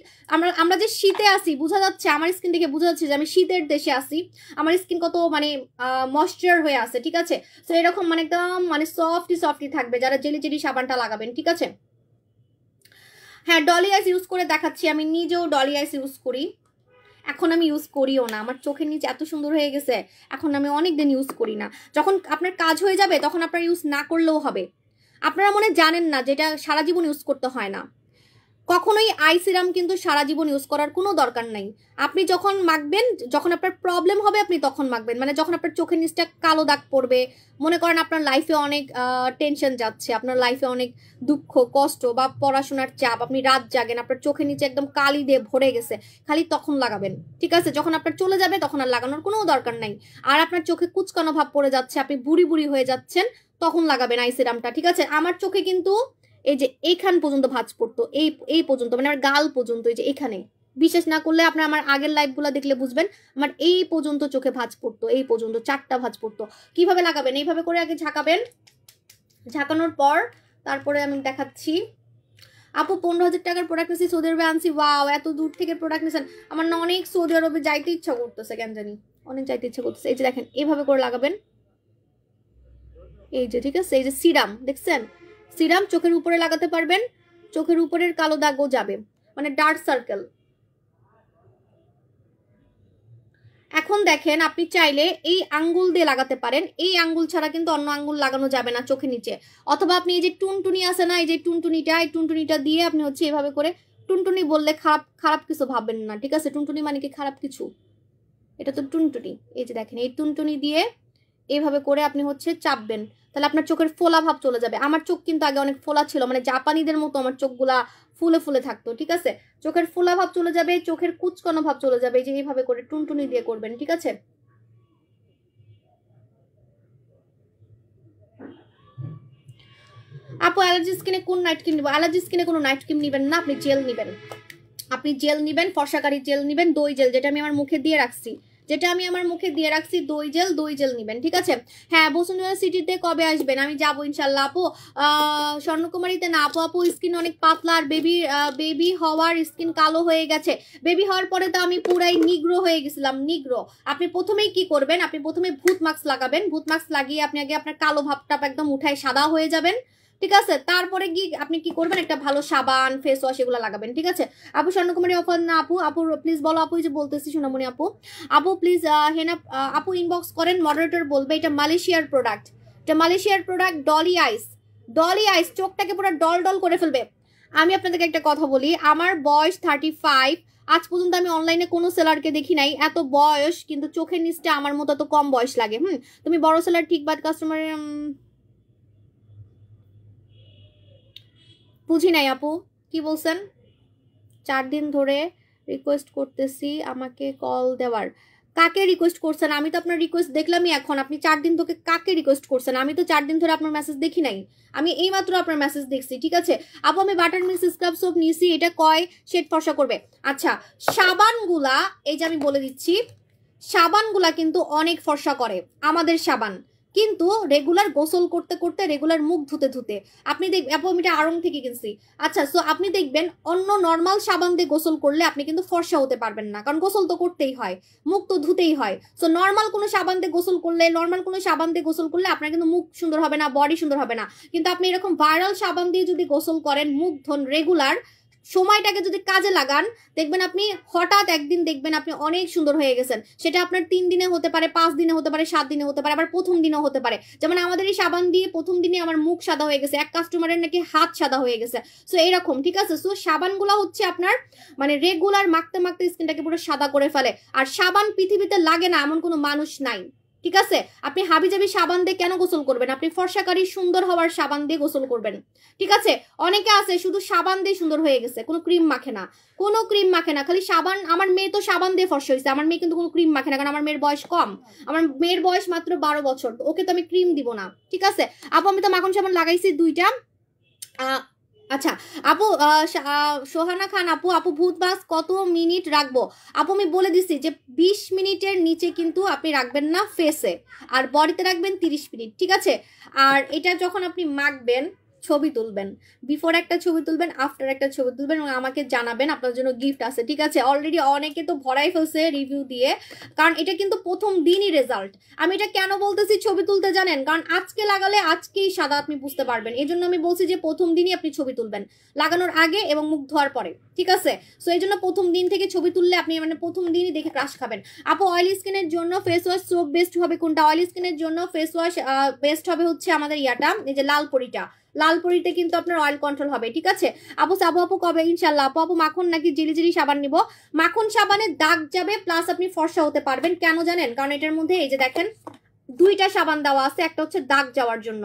আমরা যে শীতে আসি, বোঝা যাচ্ছে আমার স্কিন দেখে বোঝা যাচ্ছে যে আমি শীতের দেশে আসি। আমার স্কিন কত মানে ময়েশ্চার হয়ে আছে, ঠিক আছে। তো এরকম মানে একদম মানে সফটি সফটি থাকবে যারা জেলি জেলি সাবানটা লাগাবেন, ঠিক আছে। হ্যাঁ ডলি আইস ইউজ করে দেখাচ্ছি, আমি নিজেও ডলি আইস ইউজ করি। এখন আমি ইউজ করিও না, আমার চোখের নিচে এত সুন্দর হয়ে গেছে, এখন আমি অনেকদিন ইউজ করি না। যখন আপনার কাজ হয়ে যাবে তখন আপনার ইউজ না করলেও হবে। আপনারা মনে জানেন না যেটা সারা জীবন ইউজ করতে হয় না। কখনোই আই সিরাম কিন্তু সারা জীবন ইউজ করার কোনো দরকার নাই। আপনি যখন মাখবেন, যখন আপনার প্রবলেম হবে আপনি তখন মাখবেন, মানে যখন আপনার চোখের নিচটা কালো দাগ পড়বে, মনে করেন আপনার লাইফে অনেক টেনশন যাচ্ছে, আপনার লাইফে অনেক দুঃখ কষ্ট বা পড়াশোনার চাপ, আপনি রাত জাগেন, আপনার চোখের নিচে একদম কালি দিয়ে ভরে গেছে, খালি তখন লাগাবেন, ঠিক আছে। যখন আপনার চলে যাবে তখন আর লাগানোর কোনো দরকার নাই। আর আপনার চোখে কুচকানো ভাব পড়ে যাচ্ছে, আপনি বুড়ি বুড়ি হয়ে যাচ্ছেন, তখন লাগাবেন আই সিরামটা, ঠিক আছে। আমার চোখে কিন্তু এই যে এইখান পর্যন্ত ভাঁজ পড়তো, এই পর্যন্ত, মানে আমার গাল পর্যন্ত, এই যে এখানে, বিশ্বাস না করলে আপনার আমার আগের লাইভগুলো দেখলে বুঝবেন, আমার এই পর্যন্ত চোখে ভাঁজ পড়তো, এই পর্যন্ত 4টা ভাঁজ পড়তো। কিভাবে লাগাবেন? এইভাবে করে আগে ঝাঁকাবেন, ঝাঁকানোর পর তারপরে আমি দেখাচ্ছি। আপু 15,000 টাকার প্রোডাক্ট নিয়েছি, সৌদি আরবে আনছি। ওয়াও, এত দূর থেকে প্রোডাক্ট নিয়েছেন। আমার না অনেক সৌদি আরবে যাইতে ইচ্ছা করতেছে, কেন জানি অনেক যাইতে ইচ্ছা করতেছে। এই যে দেখেন এইভাবে করে লাগাবেন, এই যে, ঠিক আছে। এই যে সিরাম দেখছেন, সিরাম চোখের উপরে লাগাতে পারবেন, চোখের উপরের কালো দাগও যাবে, মানে ডার্ক সার্কেল। এখন দেখেন আপনি চাইলে এই আঙ্গুল দিয়ে লাগাতে পারেন, এই আঙ্গুল ছাড়া কিন্তু অন্য আঙ্গুল লাগানো যাবে না চোখের নিচে। অথবা আপনি এই যে টুনটুনি আছে না, এই যে টুনটুনিটা, এই টুনটুনিটা দিয়ে আপনি হচ্ছে এভাবে করে, টুনটুনি বললে খারাপ খারাপ কিছু ভাববেন না, ঠিক আছে। টুনটুনি মানে কি খারাপ কিছু? এটা তো টুনটুনি। এই যে দেখেন এই টুনটুনি দিয়ে এইভাবে করে আপনি হচ্ছে চাপবেন, তাহলে আপনার চোখের ফোলা ভাব চলে যাবে। আমার চোখ কিন্তু আগে অনেক ফোলা ছিল, মানে জাপানিদের মতো আমার চোখগুলা ফুলে ফুলে থাকতো, ঠিক আছে। চোখের ফোলা ভাব চলে যাবে, চোখের কুচকানো ভাব চলে যাবে, এই যে এইভাবে করে টুনটুনি দিয়ে করবেন, ঠিক আছে। আপু অ্যালার্জি স্কিনে কোন নাইট ক্রিম নিব? অ্যালার্জি স্কিনে কোনো নাইট ক্রিম নেবেন না, আপনি জেল নেবেন। আপনি জেল নেবেন, ফর্সাকারী জেল নেবেন, দই জেল, যেটা আমি আমার মুখে দিয়ে রাখছি, দই জেল নেবেন, ঠিক আছে? হ্যাঁ, বসুন্ধরা সিটিতে কবে আসবেন? আমি যাবো ইনশাল্লাহ আপু। স্বর্ণকুমারীতে না আপু, আপু স্কিন অনেক পাতলা আর বেবি হওয়ার স্কিন কালো হয়ে গেছে। বেবি হওয়ার পরে তো আমি পুরাই নিগ্রো হয়ে গেছিলাম, নিগ্রো। আপনি প্রথমেই কি করবেন, আপনি প্রথমে ভূত মাস্ক লাগাবেন, ভূত মাস্ক লাগিয়ে আপনি আগে আপনার কালো ভাবটা একদম উঠায় সাদা হয়ে যাবেন, ঠিক আছে? তারপরে গিয়ে আপনি কি করবেন, একটা ভালো সাবান, ফেস ওয়াশ এগুলো লাগাবেন, ঠিক আছে? আপু স্বর্ণকুমারী অফার না আপু, আপু প্লিজ বলো আপু, যে বলতেছি সোনামণি আপু, আপু প্লিজ হেনা আপু ইনবক্স করেন, মডারেটর বলবে এটা মালয়েশিয়ার প্রোডাক্ট, ডলি আইস চোখটাকে পুরো ডল ডল করে ফেলবে। আমি আপনাদেরকে একটা কথা বলি, আমার বয়স 35, আজ পর্যন্ত আমি অনলাইনে কোনো সেলারকে দেখি নাই এত বয়স কিন্তু চোখের নিচটা আমার মতো তো কম বয়স লাগে। তুমি বড় সেলার ঠিক, বাদ কাস্টমারের বুঝি নাই আপু, কি বলছেন? 4 দিন ধরে রিকোয়েস্ট করতেছি আমাকে কল দেওয়ার। কাকে রিকোয়েস্ট করছেন? আমি তো আপনার রিকোয়েস্ট দেখলামই এখন। আপনি 4 দিন ধরে কাকে রিকোয়েস্ট করছেন? আমি তো 4 দিন ধরে আপনার মেসেজ দেখি নাই, আমি এইমাত্র আপনার মেসেজ দেখছি, ঠিক আছে? আপু আমি বাটার মিক্স স্ক্রাব সোপ নিয়েছি, এটা কয় শেড ফর্সা করবে? আচ্ছা, সাবানগুলা এই যে আমি বলে দিচ্ছি, সাবানগুলা কিন্তু অনেক ফর্সা করে আমাদের সাবান, কিন্তু রেগুলার গোসল করতে করতে, রেগুলার মুখ ধুতে ধুতে আপনি দেখবেন, আপু আমি এটা আড়ং থেকে কিনছি। আচ্ছা, সো আপনি দেখবেন অন্য নর্মাল সাবান দিয়ে গোসল করলে আপনি কিন্তু ফর্সা হতে পারবেন না, কারণ গোসল তো করতেই হয়, মুখ তো ধুতেই হয়। সো নর্মাল কোনো সাবান দিয়ে গোসল করলে আপনার কিন্তু মুখ সুন্দর হবে না, বডি সুন্দর হবে না। কিন্তু আপনি এরকম ভাইরাল সাবান দিয়ে যদি গোসল করেন, মুখ ধন রেগুলার, সময়টাকে যদি কাজে লাগান, দেখবেন আপনি হঠাৎ একদিন দেখবেন আপনি অনেক সুন্দর হয়ে গেছেন। সেটা আপনার 3 দিনে হতে পারে, 5 দিনে হতে পারে, 7 দিনে হতে পারে, আবার প্রথম দিনেও হতে পারে। যেমন আমাদের এই সাবান দিয়ে প্রথম দিনে আমার মুখ সাদা হয়ে গেছে, এক কাস্টমারের নাকি হাত সাদা হয়ে গেছে। সো এরকম, ঠিক আছে? সো সাবানগুলো হচ্ছে আপনার মানে রেগুলার মাখতে মাখতে স্কিনটাকে পুরো সাদা করে ফেলে। আর সাবান পৃথিবীতে লাগে না এমন কোনো মানুষ নাই, ঠিক আছে? আপনি হাবিজাবি সাবান দিয়ে কেন গোসল করবেন? আপনি ফর্সাকারী সুন্দর হওয়ার সাবান দিয়ে গোসল করবেন, ঠিক আছে? অনেকে আছে শুধু সাবান দিয়ে সুন্দর হয়ে গেছে, কোনো ক্রিম মাখে না, খালি সাবান। আমার মেয়ে তো সাবান দিয়ে ফর্সা হয়েছে, আমার মেয়ে কিন্তু কোনো ক্রিম মাখে না, কারণ আমার মেয়ের বয়স কম, আমার মেয়ের বয়স মাত্র 12 বছর, ওকে তো আমি ক্রিম দিব না, ঠিক আছে? আপু আমি তো মাখন সাবান লাগাইছি 2টা। আচ্ছা আপু, সোহানা খান আপু, ভূত মাস্ক কত মিনিট রাখবো? আপু আমি বলে দিছি যে 20 মিনিটের নিচে কিন্তু আপনি রাখবেন না ফেসে, আর বডিতে রাখবেন 30 মিনিট, ঠিক আছে? আর এটা যখন আপনি মাখবেন, ছবি তুলবেন, বিফোর একটা ছবি তুলবেন, আফটার একটা ছবি তুলবেন, এবং আমাকে জানাবেন, আপনার জন্য গিফট আছে, ঠিক আছে? অলরেডি অনেকে তো ভরাই ফেলছে রিভিউ দিয়ে, কারণ এটা কিন্তু প্রথম দিনই রেজাল্ট। আমি এটা কেন বলতেছি ছবি তুলতে জানেন? কারণ আজকে লাগালে আজকেই সাদা আপনি বুঝতে পারবেন, এই জন্য আমি বলছি যে প্রথম দিনই আপনি ছবি তুলবেন, লাগানোর আগে এবং মুখ ধোয়ার পরে, ঠিক আছে? সো এই জন্য প্রথম দিন থেকে ছবি তুললে আপনি মানে প্রথম দিনই দেখে ক্রাশ খাবেন। আপু অয়েলি স্কিনের জন্য ফেস ওয়াশ সোপ বেস্ট হবে কোনটা? অয়েলি স্কিনের জন্য ফেস ওয়াশ বেস্ট হবে হচ্ছে আমাদের ইয়াটা, এই যে লালপরিতে কিন্তু আপনার অয়েল কন্ট্রোল হবে, ঠিক আছে? আপু কবে ইনশাল্লাহ? আপু মাখন নাকি জেলি সাবান নিব? মাখন সাবানে দাগ যাবে, প্লাস আপনি ফর্সা হতে পারবেন। কেন জানেন? কারণ এটার মধ্যে এই যে দেখেন 2টা সাবান দেওয়া আছে, একটা হচ্ছে দাগ যাওয়ার জন্য।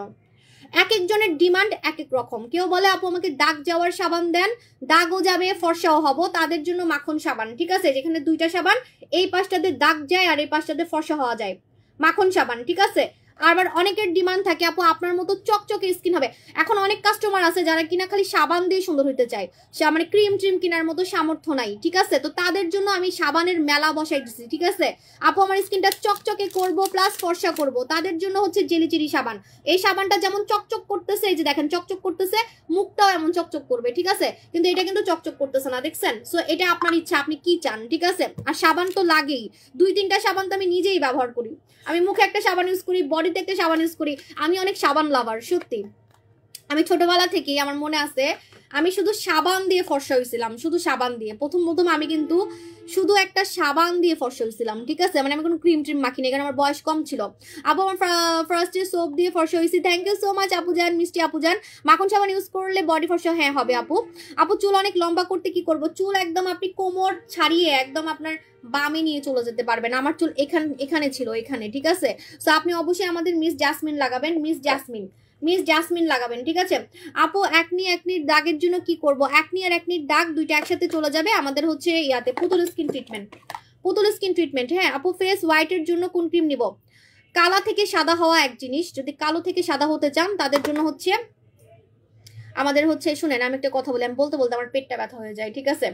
এক একজনের ডিমান্ড এক এক রকম। কেউ বলে আপু আমাকে দাগ যাওয়ার সাবান দেন, দাগও যাবে ফর্সাও হবো, তাদের জন্য মাখন সাবান, ঠিক আছে? যেখানে 2টা সাবান, এই পাশটাতে দাগ যায় আর এই পাশটাতে ফর্সা হওয়া যায়, মাখন সাবান, ঠিক আছে? আবার অনেকের ডিমান্ড থাকে আপু আপনার মতো চকচকে স্কিন হবে। এখন অনেক কাস্টমার আছে যারা কিনা খালি সাবান দিয়ে সুন্দর হতে চায়, সে মানে ক্রিম কেনার মতো সামর্থ্য নাই, ঠিক আছে? তো তাদের জন্য আমি সাবানের মেলা বসাই দিচ্ছি, ঠিক আছে? আপু আমার স্কিনটা চকচকে করব প্লাস ফর্সা করব, তাদের জন্য হচ্ছে জেলি সাবান। এই সাবানটা যেমন চকচক করতেছে, এই যে দেখেন চকচক করতেছে, মুখটাও এমন চকচক করবে, ঠিক আছে? কিন্তু এটা কিন্তু চকচক করতেছে না, দেখছেন? সো এটা আপনার ইচ্ছা, আপনি কি চান, ঠিক আছে? আর সাবান তো লাগেই, 2-3টা সাবান তো আমি নিজেই ব্যবহার করি। আমি মুখে একটা সাবান ইউজ করি, বডিতে একটা সাবান ইউজ করি। আমি অনেক সাবান লাভার, সত্যি। আমি ছোটবেলা থেকেই আমার মনে আছে আমি শুধু সাবান দিয়ে ফর্সা হয়েছিলাম, শুধু সাবান দিয়ে। প্রথম আমি কিন্তু শুধু একটা সাবান দিয়ে ফর্সা হয়েছিলাম, ঠিক আছে? মানে আমি কোনো ক্রিম মাখিনি, কারণ আমার বয়স কম ছিল। আপু আমার ফার্স্টে সোপ দিয়ে ফর্সা হয়েছি। থ্যাংক ইউ সো মাচ আপুজান, মিষ্টি আপুজান। মাখন সাবান ইউজ করলে বডি ফর্সা হ্যাঁ হবে আপু চুল অনেক লম্বা করতে কি করব? চুল একদম আপনি কোমর ছাড়িয়ে একদম আপনার বামে নিয়ে চলে যেতে পারবেন। আমার চুল এখানে ছিল, এখানে, ঠিক আছে? সো আপনি অবশ্যই আমাদের মিস জাসমিন লাগাবেন, মিস জাসমিন লাগাবেন, ঠিক আছে? আপু একনির দাগের জন্য কি করব? একনি আর একনির দাগ 2টা একসাথে চলে যাবে আমাদের হচ্ছে ইয়াতে পুতুল স্কিন ট্রিটমেন্ট। হ্যাঁ আপু ফেস হোয়াইটের জন্য কোন ক্রিম নিব? কালা থেকে সাদা হওয়া এক জিনিস, যদি কালো থেকে সাদা হতে চান তাদের জন্য হচ্ছে আমাদের হচ্ছে, শুনেন আমি একটা কথা বলি, আমি বলতে বলতে আমার পেটটা ব্যথা হয়ে যায়, ঠিক আছে?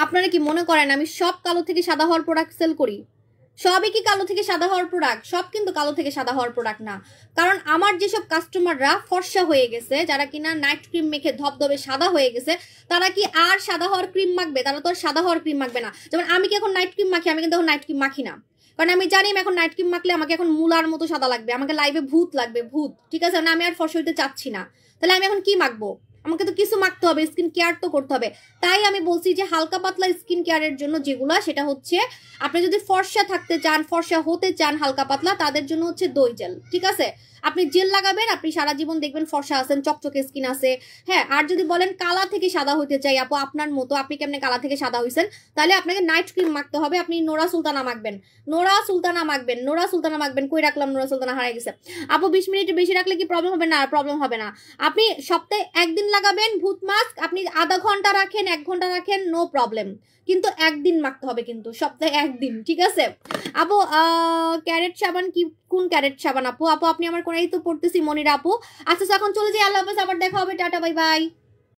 আপনারা কি মনে করেন আমি সব কালো থেকে সাদা হওয়ার প্রোডাক্ট সেল করি? সবই কি কালো থেকে সাদা হওয়ার প্রোডাক্ট? সব কিন্তু কালো থেকে সাদা হওয়ার প্রোডাক্ট না। কারণ আমার যেসব কাস্টমাররা ফর্সা হয়ে গেছে, যারা কিনা নাইট ক্রিম মেখে ধবধবে সাদা হয়ে গেছে, তারা কি আর সাদা হওয়ার ক্রিম মাখবে? তারা তো আর সাদা হওয়ার ক্রিম মাখবে না। যেমন আমি কি এখন নাইট ক্রিম মাখি? আমি কিন্তু এখন নাইট ক্রিম মাখি না, কারণ আমি জানি আমি এখন নাইট ক্রিম মাখলে আমাকে এখন মুলার মতো সাদা লাগবে, আমাকে লাইভে ভূত লাগবে, ভূত, ঠিক আছে? না, আমি আর ফর্সা হইতে চাচ্ছি না। তাহলে আমি এখন কি মাখবো? আমাকে তো কিছু মাখতে হবে, স্কিন কেয়ার তো করতে হবে। তাই আমি বলছি যে হালকা পাতলা স্কিন কেয়ারের জন্য যেগুলো, সেটা হচ্ছে আপনি যদি ফর্সা থাকতে চান, ফর্সা হতে চান হালকা পাতলা, তাদের জন্য হচ্ছে দই জেল, ঠিক আছে? আপনি জেল লাগাবেন, আপনি সারা জীবন দেখবেন ফর্সা আছেন, চকচকে স্কিন আছে। হ্যাঁ, আর যদি বলেন কালা থেকে সাদা হইতে চাই আপু, আপনার মতো, আপনি কেমনে কালা থেকে সাদা হইছেন, তাহলে আপনাকে নাইট ক্রিম মাখতে হবে। আপনি নোরা সুলতানা মাখবেন, নোরা সুলতানা মাখবেন, নোরা সুলতানা মাখবেন। কই রাখলাম? নোরা সুলতানা হারিয়ে গেছে। আপু 20 মিনিট বেশি রাখলে কি প্রবলেম হবে? না, প্রবলেম হবে না। আপনি সপ্তাহে একদিন লাগাবেন ভূত মাস্ক, আপনি আধা ঘন্টা রাখেন, 1 ঘন্টা রাখেন, নো প্রবলেম, কিন্তু একদিন মাখতে হবে, কিন্তু সপ্তাহে একদিন, ঠিক আছে? আপু ক্যারেট সাবান কি, কোন ক্যারেট সাবান আপু? আপু আপনি আমার কোনাই তো পড়তেছি মনিরা আপু। আচ্ছা এখন চলে যাই, আল্লাহ হাফেজ, আবার দেখা হবে, টাটা, বাই বাই।